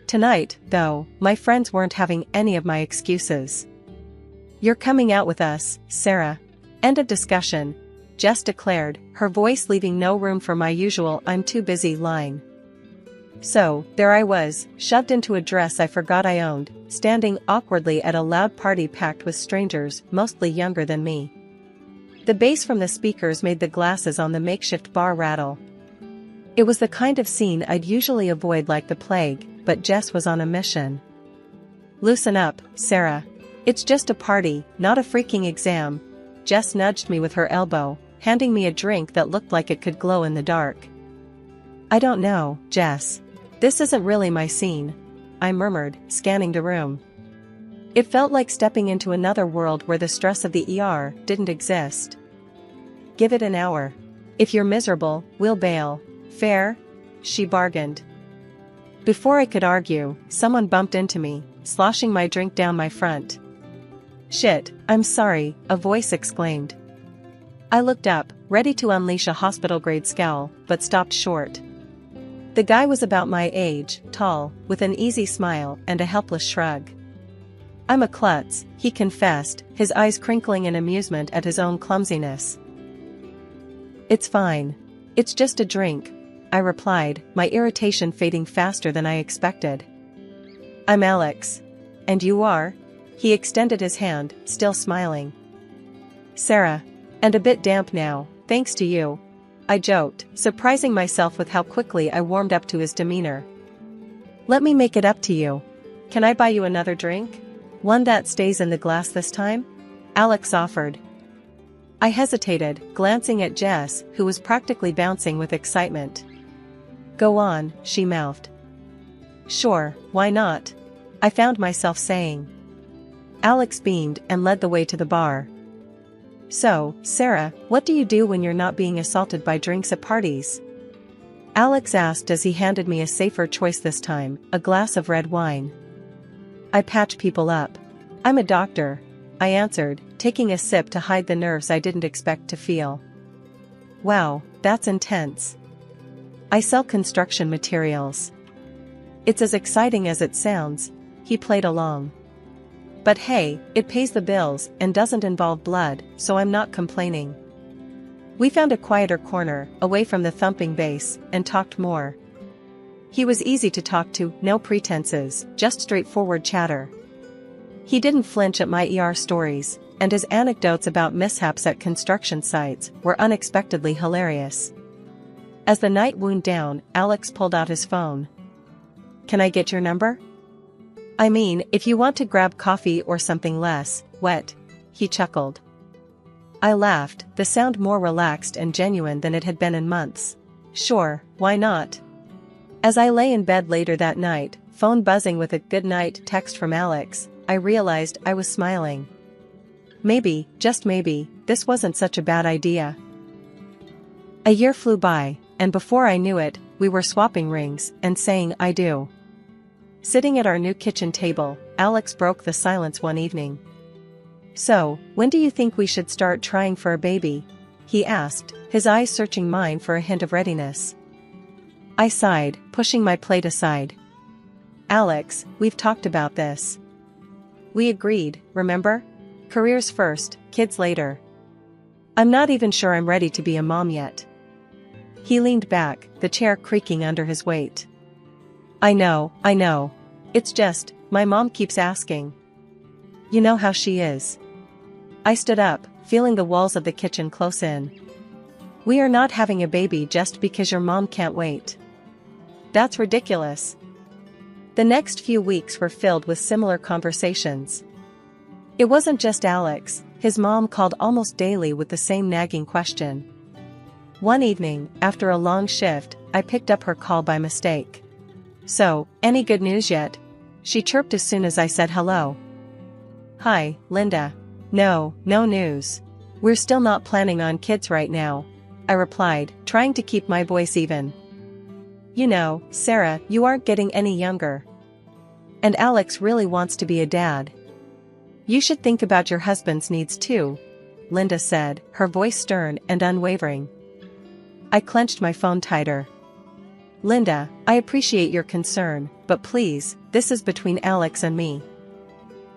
Tonight, though, my friends weren't having any of my excuses. You're coming out with us, Sarah. End of discussion, Jess declared, her voice leaving no room for my usual "I'm too busy" line. So, there I was, shoved into a dress I forgot I owned, standing awkwardly at a loud party packed with strangers, mostly younger than me. The bass from the speakers made the glasses on the makeshift bar rattle. It was the kind of scene I'd usually avoid like the plague, but Jess was on a mission. Loosen up, Sarah. It's just a party, not a freaking exam. Jess nudged me with her elbow, handing me a drink that looked like it could glow in the dark. I don't know, Jess. This isn't really my scene, I murmured, scanning the room. It felt like stepping into another world where the stress of the ER didn't exist. Give it an hour. If you're miserable, we'll bail. Fair? She bargained. Before I could argue, someone bumped into me, sloshing my drink down my front. Shit, I'm sorry, a voice exclaimed. I looked up, ready to unleash a hospital-grade scowl, but stopped short. The guy was about my age, tall, with an easy smile and a helpless shrug. I'm a klutz, he confessed, his eyes crinkling in amusement at his own clumsiness. It's fine. It's just a drink, I replied, my irritation fading faster than I expected. I'm Alex. And you are? He extended his hand, still smiling. Sarah. And a bit damp now, thanks to you, I joked, surprising myself with how quickly I warmed up to his demeanor. Let me make it up to you. Can I buy you another drink? One that stays in the glass this time? Alex offered. I hesitated, glancing at Jess, who was practically bouncing with excitement. Go on, she mouthed. Sure, why not? I found myself saying. Alex beamed and led the way to the bar. So, Sarah, what do you do when you're not being assaulted by drinks at parties? Alex asked as he handed me a safer choice this time, a glass of red wine. I patch people up. I'm a doctor, I answered, taking a sip to hide the nerves I didn't expect to feel. Wow, that's intense. I sell construction materials. It's as exciting as it sounds, he played along. But hey, it pays the bills and doesn't involve blood, so I'm not complaining. We found a quieter corner, away from the thumping bass, and talked more. He was easy to talk to, no pretenses, just straightforward chatter. He didn't flinch at my ER stories, and his anecdotes about mishaps at construction sites were unexpectedly hilarious. As the night wound down, Alex pulled out his phone. Can I get your number? I mean, if you want to grab coffee or something less wet, he chuckled. I laughed, the sound more relaxed and genuine than it had been in months. Sure, why not? As I lay in bed later that night, phone buzzing with a good night text from Alex, I realized I was smiling. Maybe, just maybe, this wasn't such a bad idea. A year flew by, and before I knew it, we were swapping rings and saying I do. Sitting at our new kitchen table, Alex broke the silence one evening. So, when do you think we should start trying for a baby? He asked, his eyes searching mine for a hint of readiness. I sighed, pushing my plate aside. Alex, we've talked about this. We agreed, remember? Careers first, kids later. I'm not even sure I'm ready to be a mom yet. He leaned back, the chair creaking under his weight. I know. It's just, my mom keeps asking. You know how she is. I stood up, feeling the walls of the kitchen close in. We are not having a baby just because your mom can't wait. That's ridiculous. The next few weeks were filled with similar conversations. It wasn't just Alex, his mom called almost daily with the same nagging question. One evening, after a long shift, I picked up her call by mistake. So, any good news yet? She chirped as soon as I said hello. Hi, Linda. No news. We're still not planning on kids right now, I replied, trying to keep my voice even. You know, Sarah, you aren't getting any younger. And Alex really wants to be a dad. You should think about your husband's needs too, Linda said, her voice stern and unwavering. I clenched my phone tighter. Linda, I appreciate your concern, but please, this is between Alex and me.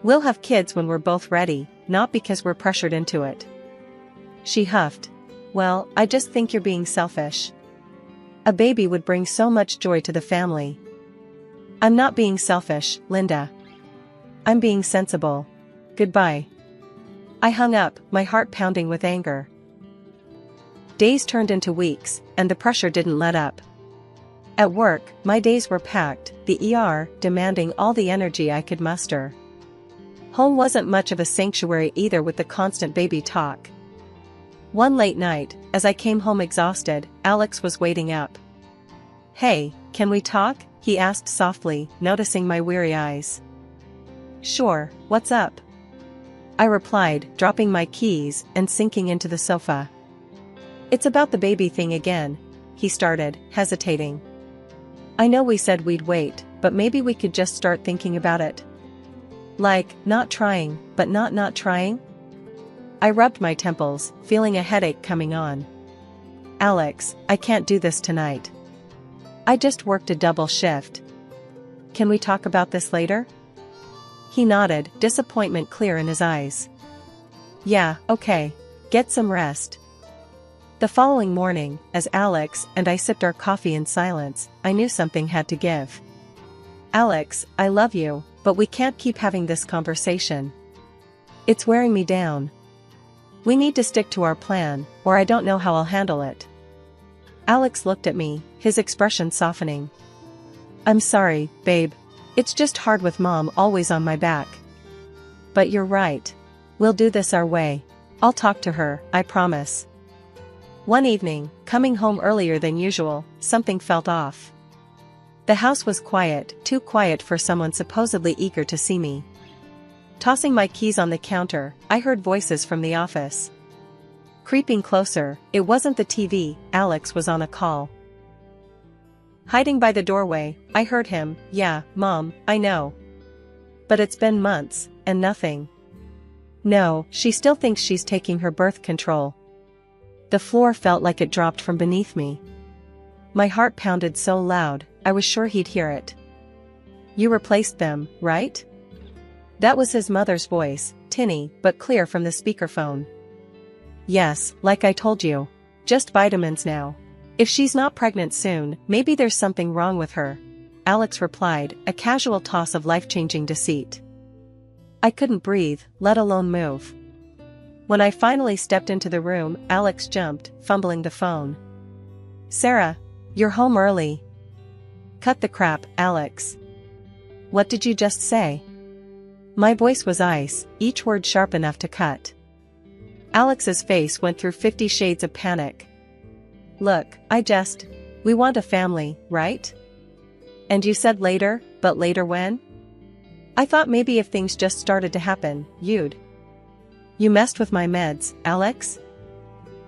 We'll have kids when we're both ready, not because we're pressured into it. She huffed. Well, I just think you're being selfish. A baby would bring so much joy to the family. I'm not being selfish, Linda. I'm being sensible. Goodbye. I hung up, my heart pounding with anger. Days turned into weeks, and the pressure didn't let up. At work, my days were packed, the ER demanding all the energy I could muster. Home wasn't much of a sanctuary either with the constant baby talk. One late night, as I came home exhausted, Alex was waiting up. Hey, can we talk? He asked softly, noticing my weary eyes. Sure, what's up? I replied, dropping my keys and sinking into the sofa. It's about the baby thing again, he started, hesitating. I know we said we'd wait, but maybe we could just start thinking about it. Like, not trying, but not trying? I rubbed my temples, feeling a headache coming on. Alex, I can't do this tonight. I just worked a double shift. Can we talk about this later? He nodded, disappointment clear in his eyes. Yeah, okay. Get some rest. The following morning, as Alex and I sipped our coffee in silence, I knew something had to give. Alex, I love you, but we can't keep having this conversation. It's wearing me down. We need to stick to our plan, or I don't know how I'll handle it. Alex looked at me, his expression softening. I'm sorry, babe. It's just hard with mom always on my back. But you're right. We'll do this our way. I'll talk to her, I promise. One evening, coming home earlier than usual, something felt off. The house was quiet, too quiet for someone supposedly eager to see me. Tossing my keys on the counter, I heard voices from the office. Creeping closer, it wasn't the TV, Alex was on a call. Hiding by the doorway, I heard him, yeah, Mom, I know. But it's been months, and nothing. No, she still thinks she's taking her birth control. The floor felt like it dropped from beneath me. My heart pounded so loud, I was sure he'd hear it. You replaced them, right? That was his mother's voice, tinny but clear from the speakerphone. Yes, like I told you. Just vitamins now. If she's not pregnant soon, maybe there's something wrong with her. Alex replied, a casual toss of life-changing deceit. I couldn't breathe, let alone move. When I finally stepped into the room, Alex jumped, fumbling the phone. Sarah, you're home early. Cut the crap, Alex. What did you just say? My voice was ice, each word sharp enough to cut. Alex's face went through 50 shades of panic. Look, we want a family, right? And you said later, but later when? I thought maybe if things just started to happen, you'd. You messed with my meds, Alex?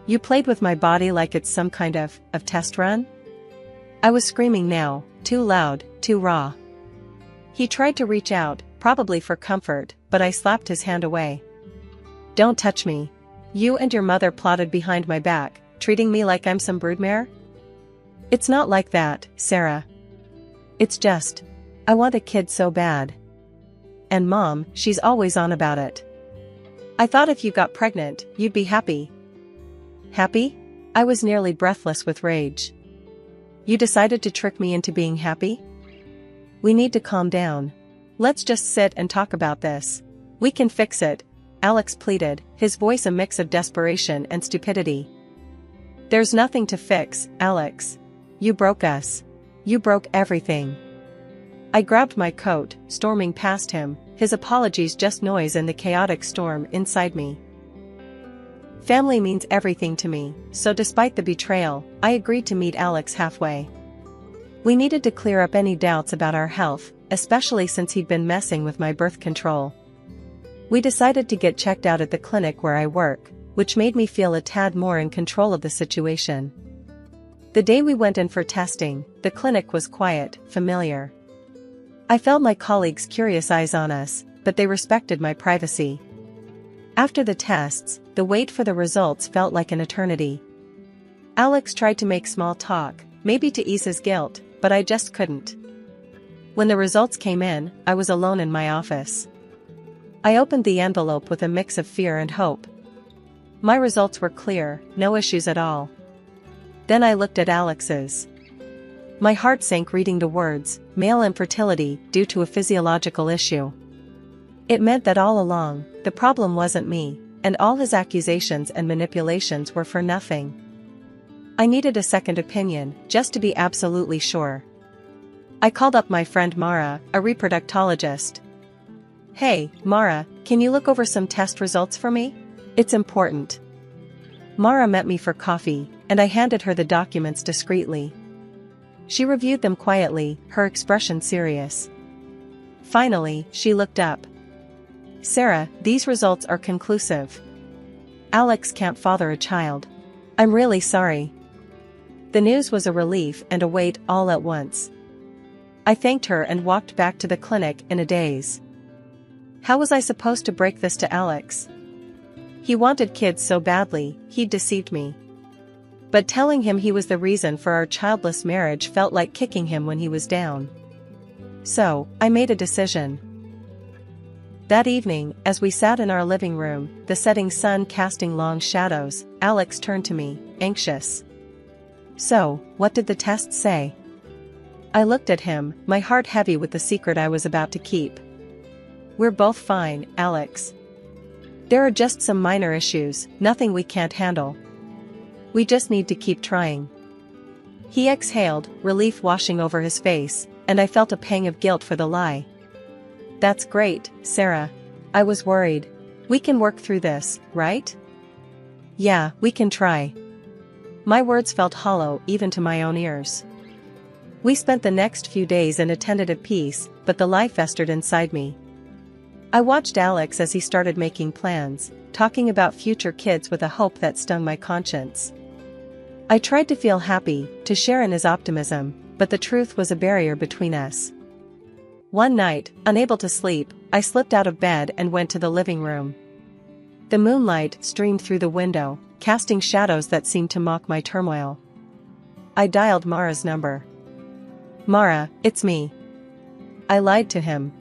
You played with my body like it's some kind of test run? I was screaming now, too loud, too raw. He tried to reach out, probably for comfort, but I slapped his hand away. Don't touch me. You and your mother plotted behind my back, treating me like I'm some broodmare? It's not like that, Sarah. It's just, I want a kid so bad. And Mom, she's always on about it. I thought if you got pregnant, you'd be happy. Happy? I was nearly breathless with rage. You decided to trick me into being happy? We need to calm down. Let's just sit and talk about this. We can fix it, Alex pleaded, his voice a mix of desperation and stupidity. There's nothing to fix, Alex. You broke us. You broke everything. I grabbed my coat, storming past him, his apologies just noise in the chaotic storm inside me. Family means everything to me, so despite the betrayal, I agreed to meet Alex halfway. We needed to clear up any doubts about our health, especially since he'd been messing with my birth control. We decided to get checked out at the clinic where I work, which made me feel a tad more in control of the situation. The day we went in for testing, the clinic was quiet, familiar. I felt my colleagues' curious eyes on us, but they respected my privacy. After the tests, the wait for the results felt like an eternity. Alex tried to make small talk, maybe to ease his guilt, but I just couldn't. When the results came in, I was alone in my office. I opened the envelope with a mix of fear and hope. My results were clear, no issues at all. Then I looked at Alex's. My heart sank reading the words, male infertility due to a physiological issue. It meant that all along, the problem wasn't me, and all his accusations and manipulations were for nothing. I needed a second opinion, just to be absolutely sure. I called up my friend Mara, a reproductologist. Hey, Mara, can you look over some test results for me? It's important. Mara met me for coffee, and I handed her the documents discreetly. She reviewed them quietly, her expression serious. Finally, she looked up. Sarah, these results are conclusive. Alex can't father a child. I'm really sorry. The news was a relief and a weight all at once. I thanked her and walked back to the clinic in a daze. How was I supposed to break this to Alex? He wanted kids so badly, he'd deceived me. But telling him he was the reason for our childless marriage felt like kicking him when he was down. So, I made a decision. That evening, as we sat in our living room, the setting sun casting long shadows, Alex turned to me, anxious. So, what did the test say? I looked at him, my heart heavy with the secret I was about to keep. We're both fine, Alex. There are just some minor issues, nothing we can't handle. We just need to keep trying. He exhaled, relief washing over his face, and I felt a pang of guilt for the lie. That's great, Sarah. I was worried. We can work through this, right? Yeah, we can try. My words felt hollow even to my own ears. We spent the next few days in a tentative peace, but the lie festered inside me. I watched Alex as he started making plans, talking about future kids with a hope that stung my conscience. I tried to feel happy, to share in his optimism, but the truth was a barrier between us. One night, unable to sleep, I slipped out of bed and went to the living room. The moonlight streamed through the window, casting shadows that seemed to mock my turmoil. I dialed Mara's number. "Mara, it's me." I lied to him.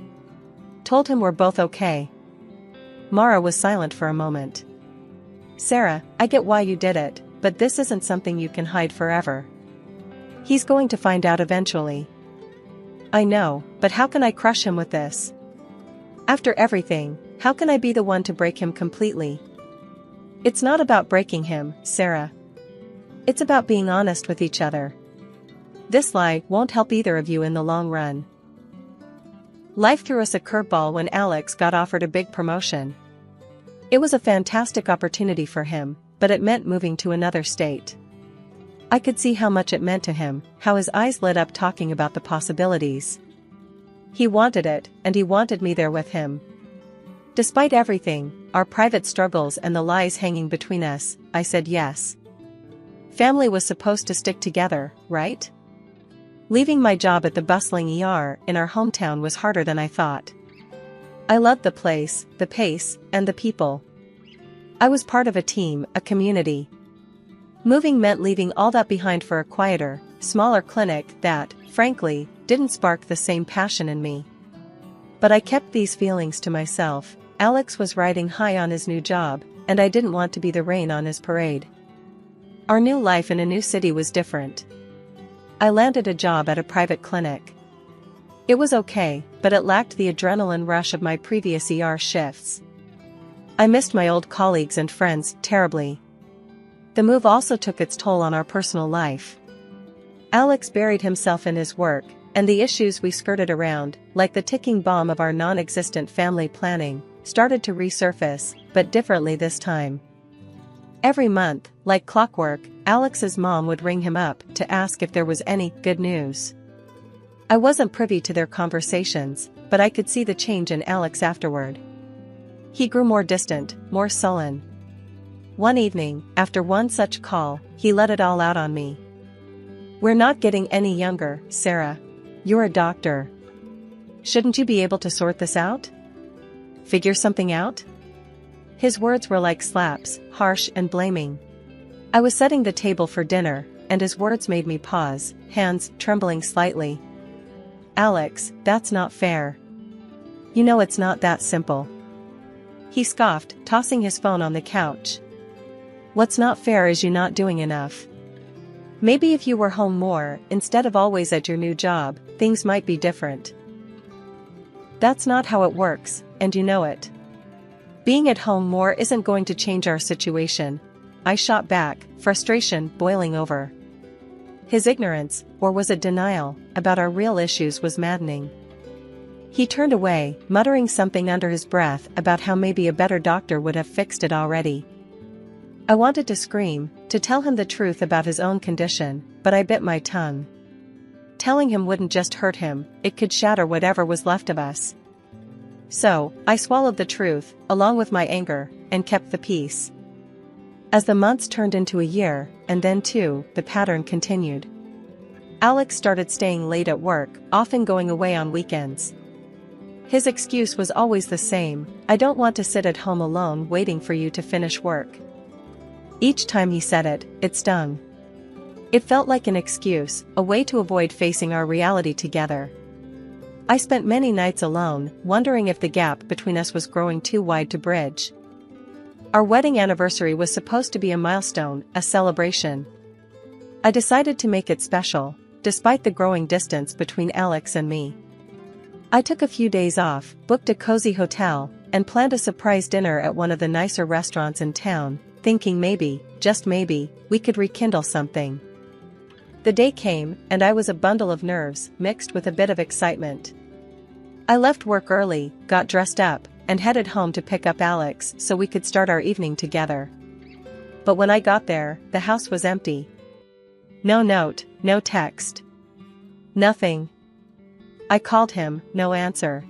Told him we're both okay. Mara was silent for a moment. "Sarah, I get why you did it, but this isn't something you can hide forever. He's going to find out eventually." "I know, but how can I crush him with this? After everything, how can I be the one to break him completely?" "It's not about breaking him, Sarah. It's about being honest with each other. This lie won't help either of you in the long run." Life threw us a curveball when Alex got offered a big promotion. It was a fantastic opportunity for him, but it meant moving to another state. I could see how much it meant to him, how his eyes lit up talking about the possibilities. He wanted it, and he wanted me there with him. Despite everything, our private struggles and the lies hanging between us, I said yes. Family was supposed to stick together, right? Leaving my job at the bustling ER in our hometown was harder than I thought. I loved the place, the pace, and the people. I was part of a team, a community. Moving meant leaving all that behind for a quieter, smaller clinic that, frankly, didn't spark the same passion in me. But I kept these feelings to myself. Alex was riding high on his new job, and I didn't want to be the rain on his parade. Our new life in a new city was different. I landed a job at a private clinic. It was okay, but it lacked the adrenaline rush of my previous ER shifts. I missed my old colleagues and friends terribly. The move also took its toll on our personal life. Alex buried himself in his work, and the issues we skirted around, like the ticking bomb of our non-existent family planning, started to resurface, but differently this time. Every month, like clockwork, Alex's mom would ring him up to ask if there was any good news. I wasn't privy to their conversations, but I could see the change in Alex afterward. He grew more distant, more sullen. One evening, after one such call, he let it all out on me. "We're not getting any younger, Sarah. You're a doctor. Shouldn't you be able to sort this out? Figure something out?" His words were like slaps, harsh and blaming. I was setting the table for dinner, and his words made me pause, hands trembling slightly. "Alex, that's not fair. You know it's not that simple." He scoffed, tossing his phone on the couch. "What's not fair is you not doing enough. Maybe if you were home more, instead of always at your new job, things might be different. That's not how it works, and you know it. Being at home more isn't going to change our situation," I shot back, frustration boiling over. His ignorance, or was it denial, about our real issues was maddening. He turned away, muttering something under his breath about how maybe a better doctor would have fixed it already. I wanted to scream, to tell him the truth about his own condition, but I bit my tongue. Telling him wouldn't just hurt him, it could shatter whatever was left of us. So, I swallowed the truth, along with my anger, and kept the peace. As the months turned into a year, and then two, the pattern continued. Alex started staying late at work, often going away on weekends. His excuse was always the same: "I don't want to sit at home alone waiting for you to finish work." Each time he said it, it stung. It felt like an excuse, a way to avoid facing our reality together. I spent many nights alone, wondering if the gap between us was growing too wide to bridge. Our wedding anniversary was supposed to be a milestone, a celebration. I decided to make it special, despite the growing distance between Alex and me. I took a few days off, booked a cozy hotel, and planned a surprise dinner at one of the nicer restaurants in town, thinking maybe, just maybe, we could rekindle something. The day came, and I was a bundle of nerves, mixed with a bit of excitement. I left work early, got dressed up, and headed home to pick up Alex so we could start our evening together. But when I got there, the house was empty. No note, no text. Nothing. I called him, no answer.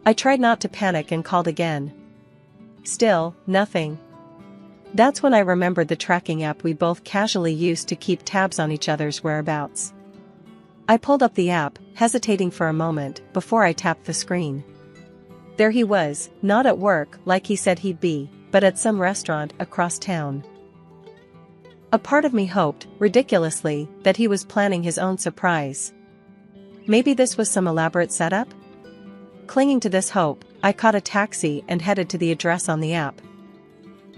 I tried not to panic and called again. Still, nothing. That's when I remembered the tracking app we both casually used to keep tabs on each other's whereabouts. I pulled up the app, hesitating for a moment, before I tapped the screen. There he was, not at work like he said he'd be, but at some restaurant across town. A part of me hoped, ridiculously, that he was planning his own surprise. Maybe this was some elaborate setup? Clinging to this hope, I caught a taxi and headed to the address on the app.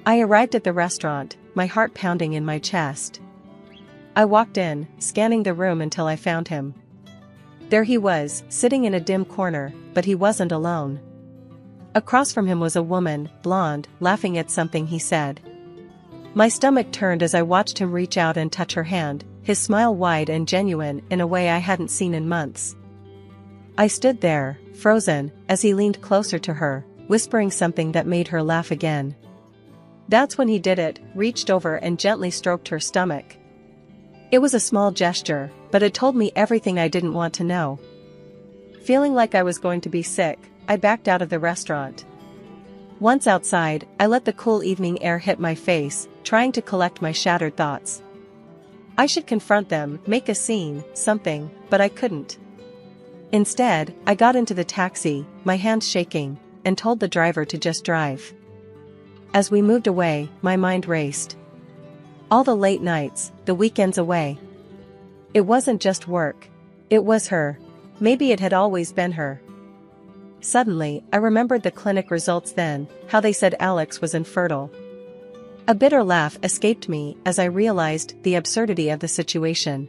I arrived at the restaurant, my heart pounding in my chest. I walked in, scanning the room until I found him. There he was, sitting in a dim corner, but he wasn't alone. Across from him was a woman, blonde, laughing at something he said. My stomach turned as I watched him reach out and touch her hand, his smile wide and genuine in a way I hadn't seen in months. I stood there, frozen, as he leaned closer to her, whispering something that made her laugh again. That's when he did it, reached over and gently stroked her stomach. It was a small gesture, but it told me everything I didn't want to know. Feeling like I was going to be sick, I backed out of the restaurant. Once outside, I let the cool evening air hit my face, trying to collect my shattered thoughts. I should confront them, make a scene, something, but I couldn't. Instead, I got into the taxi, my hands shaking, and told the driver to just drive. As we moved away, my mind raced. All the late nights, the weekends away. It wasn't just work. It was her. Maybe it had always been her. Suddenly, I remembered the clinic results then, how they said Alex was infertile. A bitter laugh escaped me as I realized the absurdity of the situation.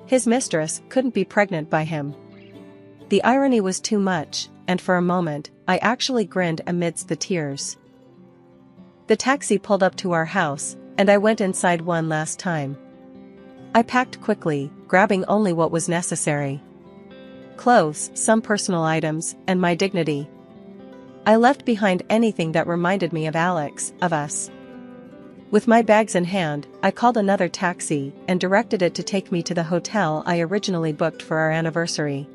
His mistress couldn't be pregnant by him. The irony was too much, and for a moment, I actually grinned amidst the tears. The taxi pulled up to our house, and I went inside one last time. I packed quickly, grabbing only what was necessary. Clothes, some personal items, and my dignity. I left behind anything that reminded me of Alex, of us. With my bags in hand, I called another taxi and directed it to take me to the hotel I originally booked for our anniversary.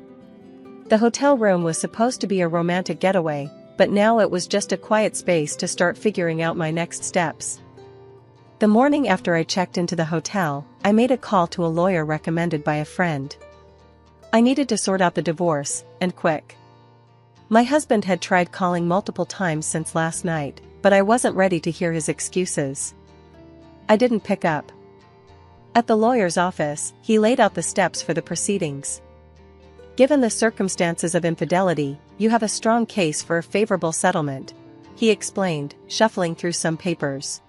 The hotel room was supposed to be a romantic getaway, but now it was just a quiet space to start figuring out my next steps. The morning after I checked into the hotel, I made a call to a lawyer recommended by a friend. I needed to sort out the divorce, and quick. My husband had tried calling multiple times since last night, but I wasn't ready to hear his excuses. I didn't pick up. At the lawyer's office, he laid out the steps for the proceedings. Given the circumstances of infidelity, you have a strong case for a favorable settlement, he explained, shuffling through some papers.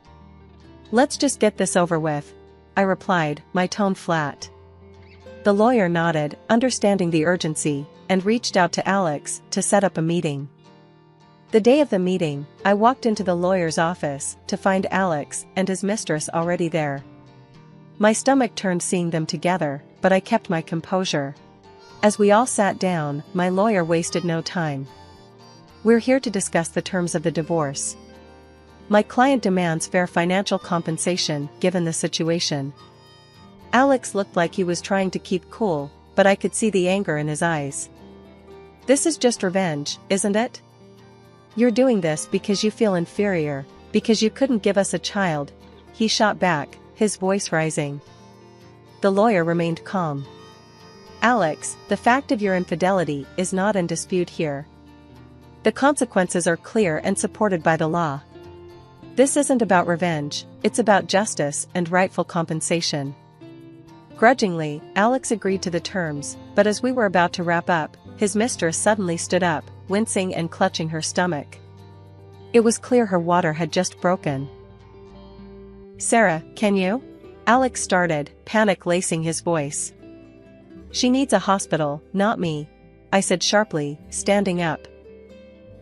Let's just get this over with, I replied, my tone flat. The lawyer nodded, understanding the urgency, and reached out to Alex to set up a meeting. The day of the meeting, I walked into the lawyer's office to find Alex and his mistress already there. My stomach turned seeing them together, but I kept my composure. As we all sat down, my lawyer wasted no time. We're here to discuss the terms of the divorce. My client demands fair financial compensation given the situation. Alex looked like he was trying to keep cool, but I could see the anger in his eyes. This is just revenge, isn't it? You're doing this because you feel inferior, because you couldn't give us a child, he shot back, his voice rising. The lawyer remained calm. Alex, the fact of your infidelity is not in dispute here. The consequences are clear and supported by the law. This isn't about revenge, it's about justice and rightful compensation. Grudgingly, Alex agreed to the terms, but as we were about to wrap up, his mistress suddenly stood up, wincing and clutching her stomach. It was clear her water had just broken. Sarah, can you? Alex started, panic lacing his voice. She needs a hospital, not me, I said sharply, standing up.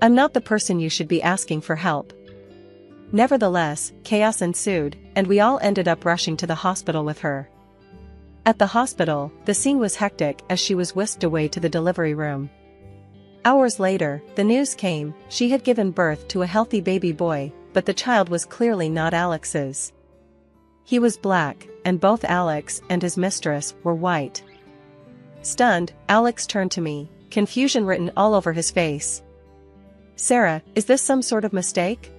I'm not the person you should be asking for help. Nevertheless, chaos ensued, and we all ended up rushing to the hospital with her. At the hospital, the scene was hectic as she was whisked away to the delivery room. Hours later, the news came, she had given birth to a healthy baby boy, but the child was clearly not Alex's. He was black, and both Alex and his mistress were white. Stunned, Alex turned to me, confusion written all over his face. Sarah, is this some sort of mistake?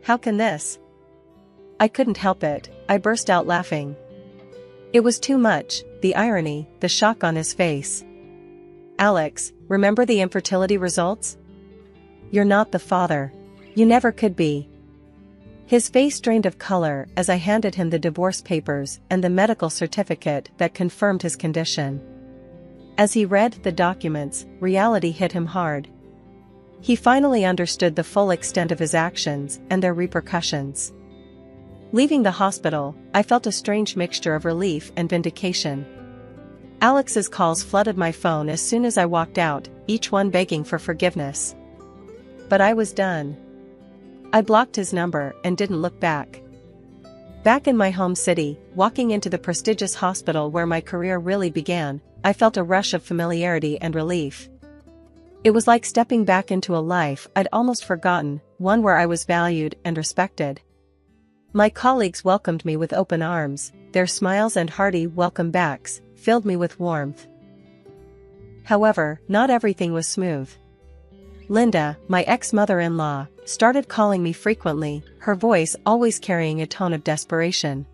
How can this? I couldn't help it, I burst out laughing. It was too much, the irony, the shock on his face. Alex, remember the infertility results? "You're not the father. You never could be." His face drained of color as I handed him the divorce papers and the medical certificate that confirmed his condition. As he read the documents, reality hit him hard. He finally understood the full extent of his actions and their repercussions. Leaving the hospital, I felt a strange mixture of relief and vindication. Alex's calls flooded my phone as soon as I walked out, each one begging for forgiveness. But I was done. I blocked his number and didn't look back. Back in my home city, walking into the prestigious hospital where my career really began, I felt a rush of familiarity and relief. It was like stepping back into a life I'd almost forgotten, one where I was valued and respected. My colleagues welcomed me with open arms, their smiles and hearty welcome backs filled me with warmth. However, not everything was smooth. Linda, my ex-mother-in-law, started calling me frequently, her voice always carrying a tone of desperation.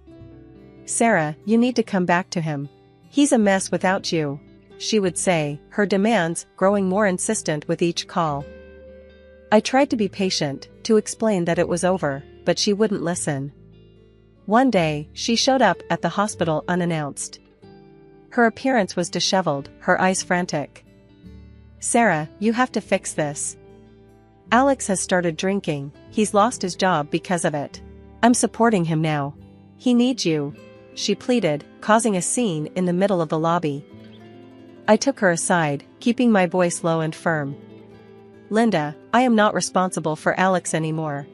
"Sarah, you need to come back to him. He's a mess without you," she would say, her demands growing more insistent with each call. I tried to be patient, to explain that it was over, but she wouldn't listen. One day, she showed up at the hospital unannounced. Her appearance was disheveled, her eyes frantic. "Sarah, you have to fix this. Alex has started drinking, he's lost his job because of it. I'm supporting him now. He needs you," she pleaded, causing a scene in the middle of the lobby. I took her aside, keeping my voice low and firm. "Linda, I am not responsible for Alex anymore.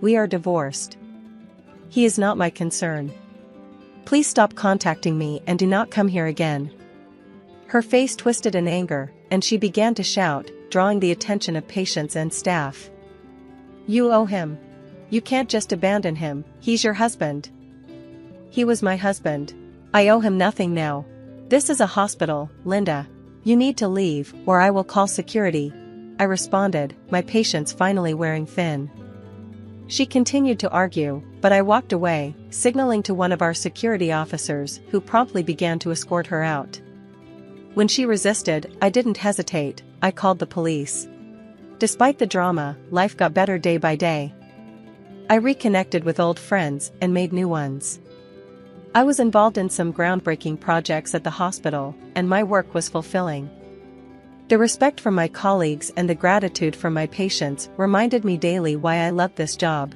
We are divorced. He is not my concern. Please stop contacting me and do not come here again." Her face twisted in anger, and she began to shout, drawing the attention of patients and staff. "You owe him. You can't just abandon him, he's your husband." "He was my husband. I owe him nothing now. This is a hospital, Linda. You need to leave, or I will call security," I responded, my patience finally wearing thin. She continued to argue, but I walked away, signaling to one of our security officers, who promptly began to escort her out. When she resisted, I didn't hesitate, I called the police. Despite the drama, life got better day by day. I reconnected with old friends and made new ones. I was involved in some groundbreaking projects at the hospital, and my work was fulfilling. The respect from my colleagues and the gratitude from my patients reminded me daily why I loved this job.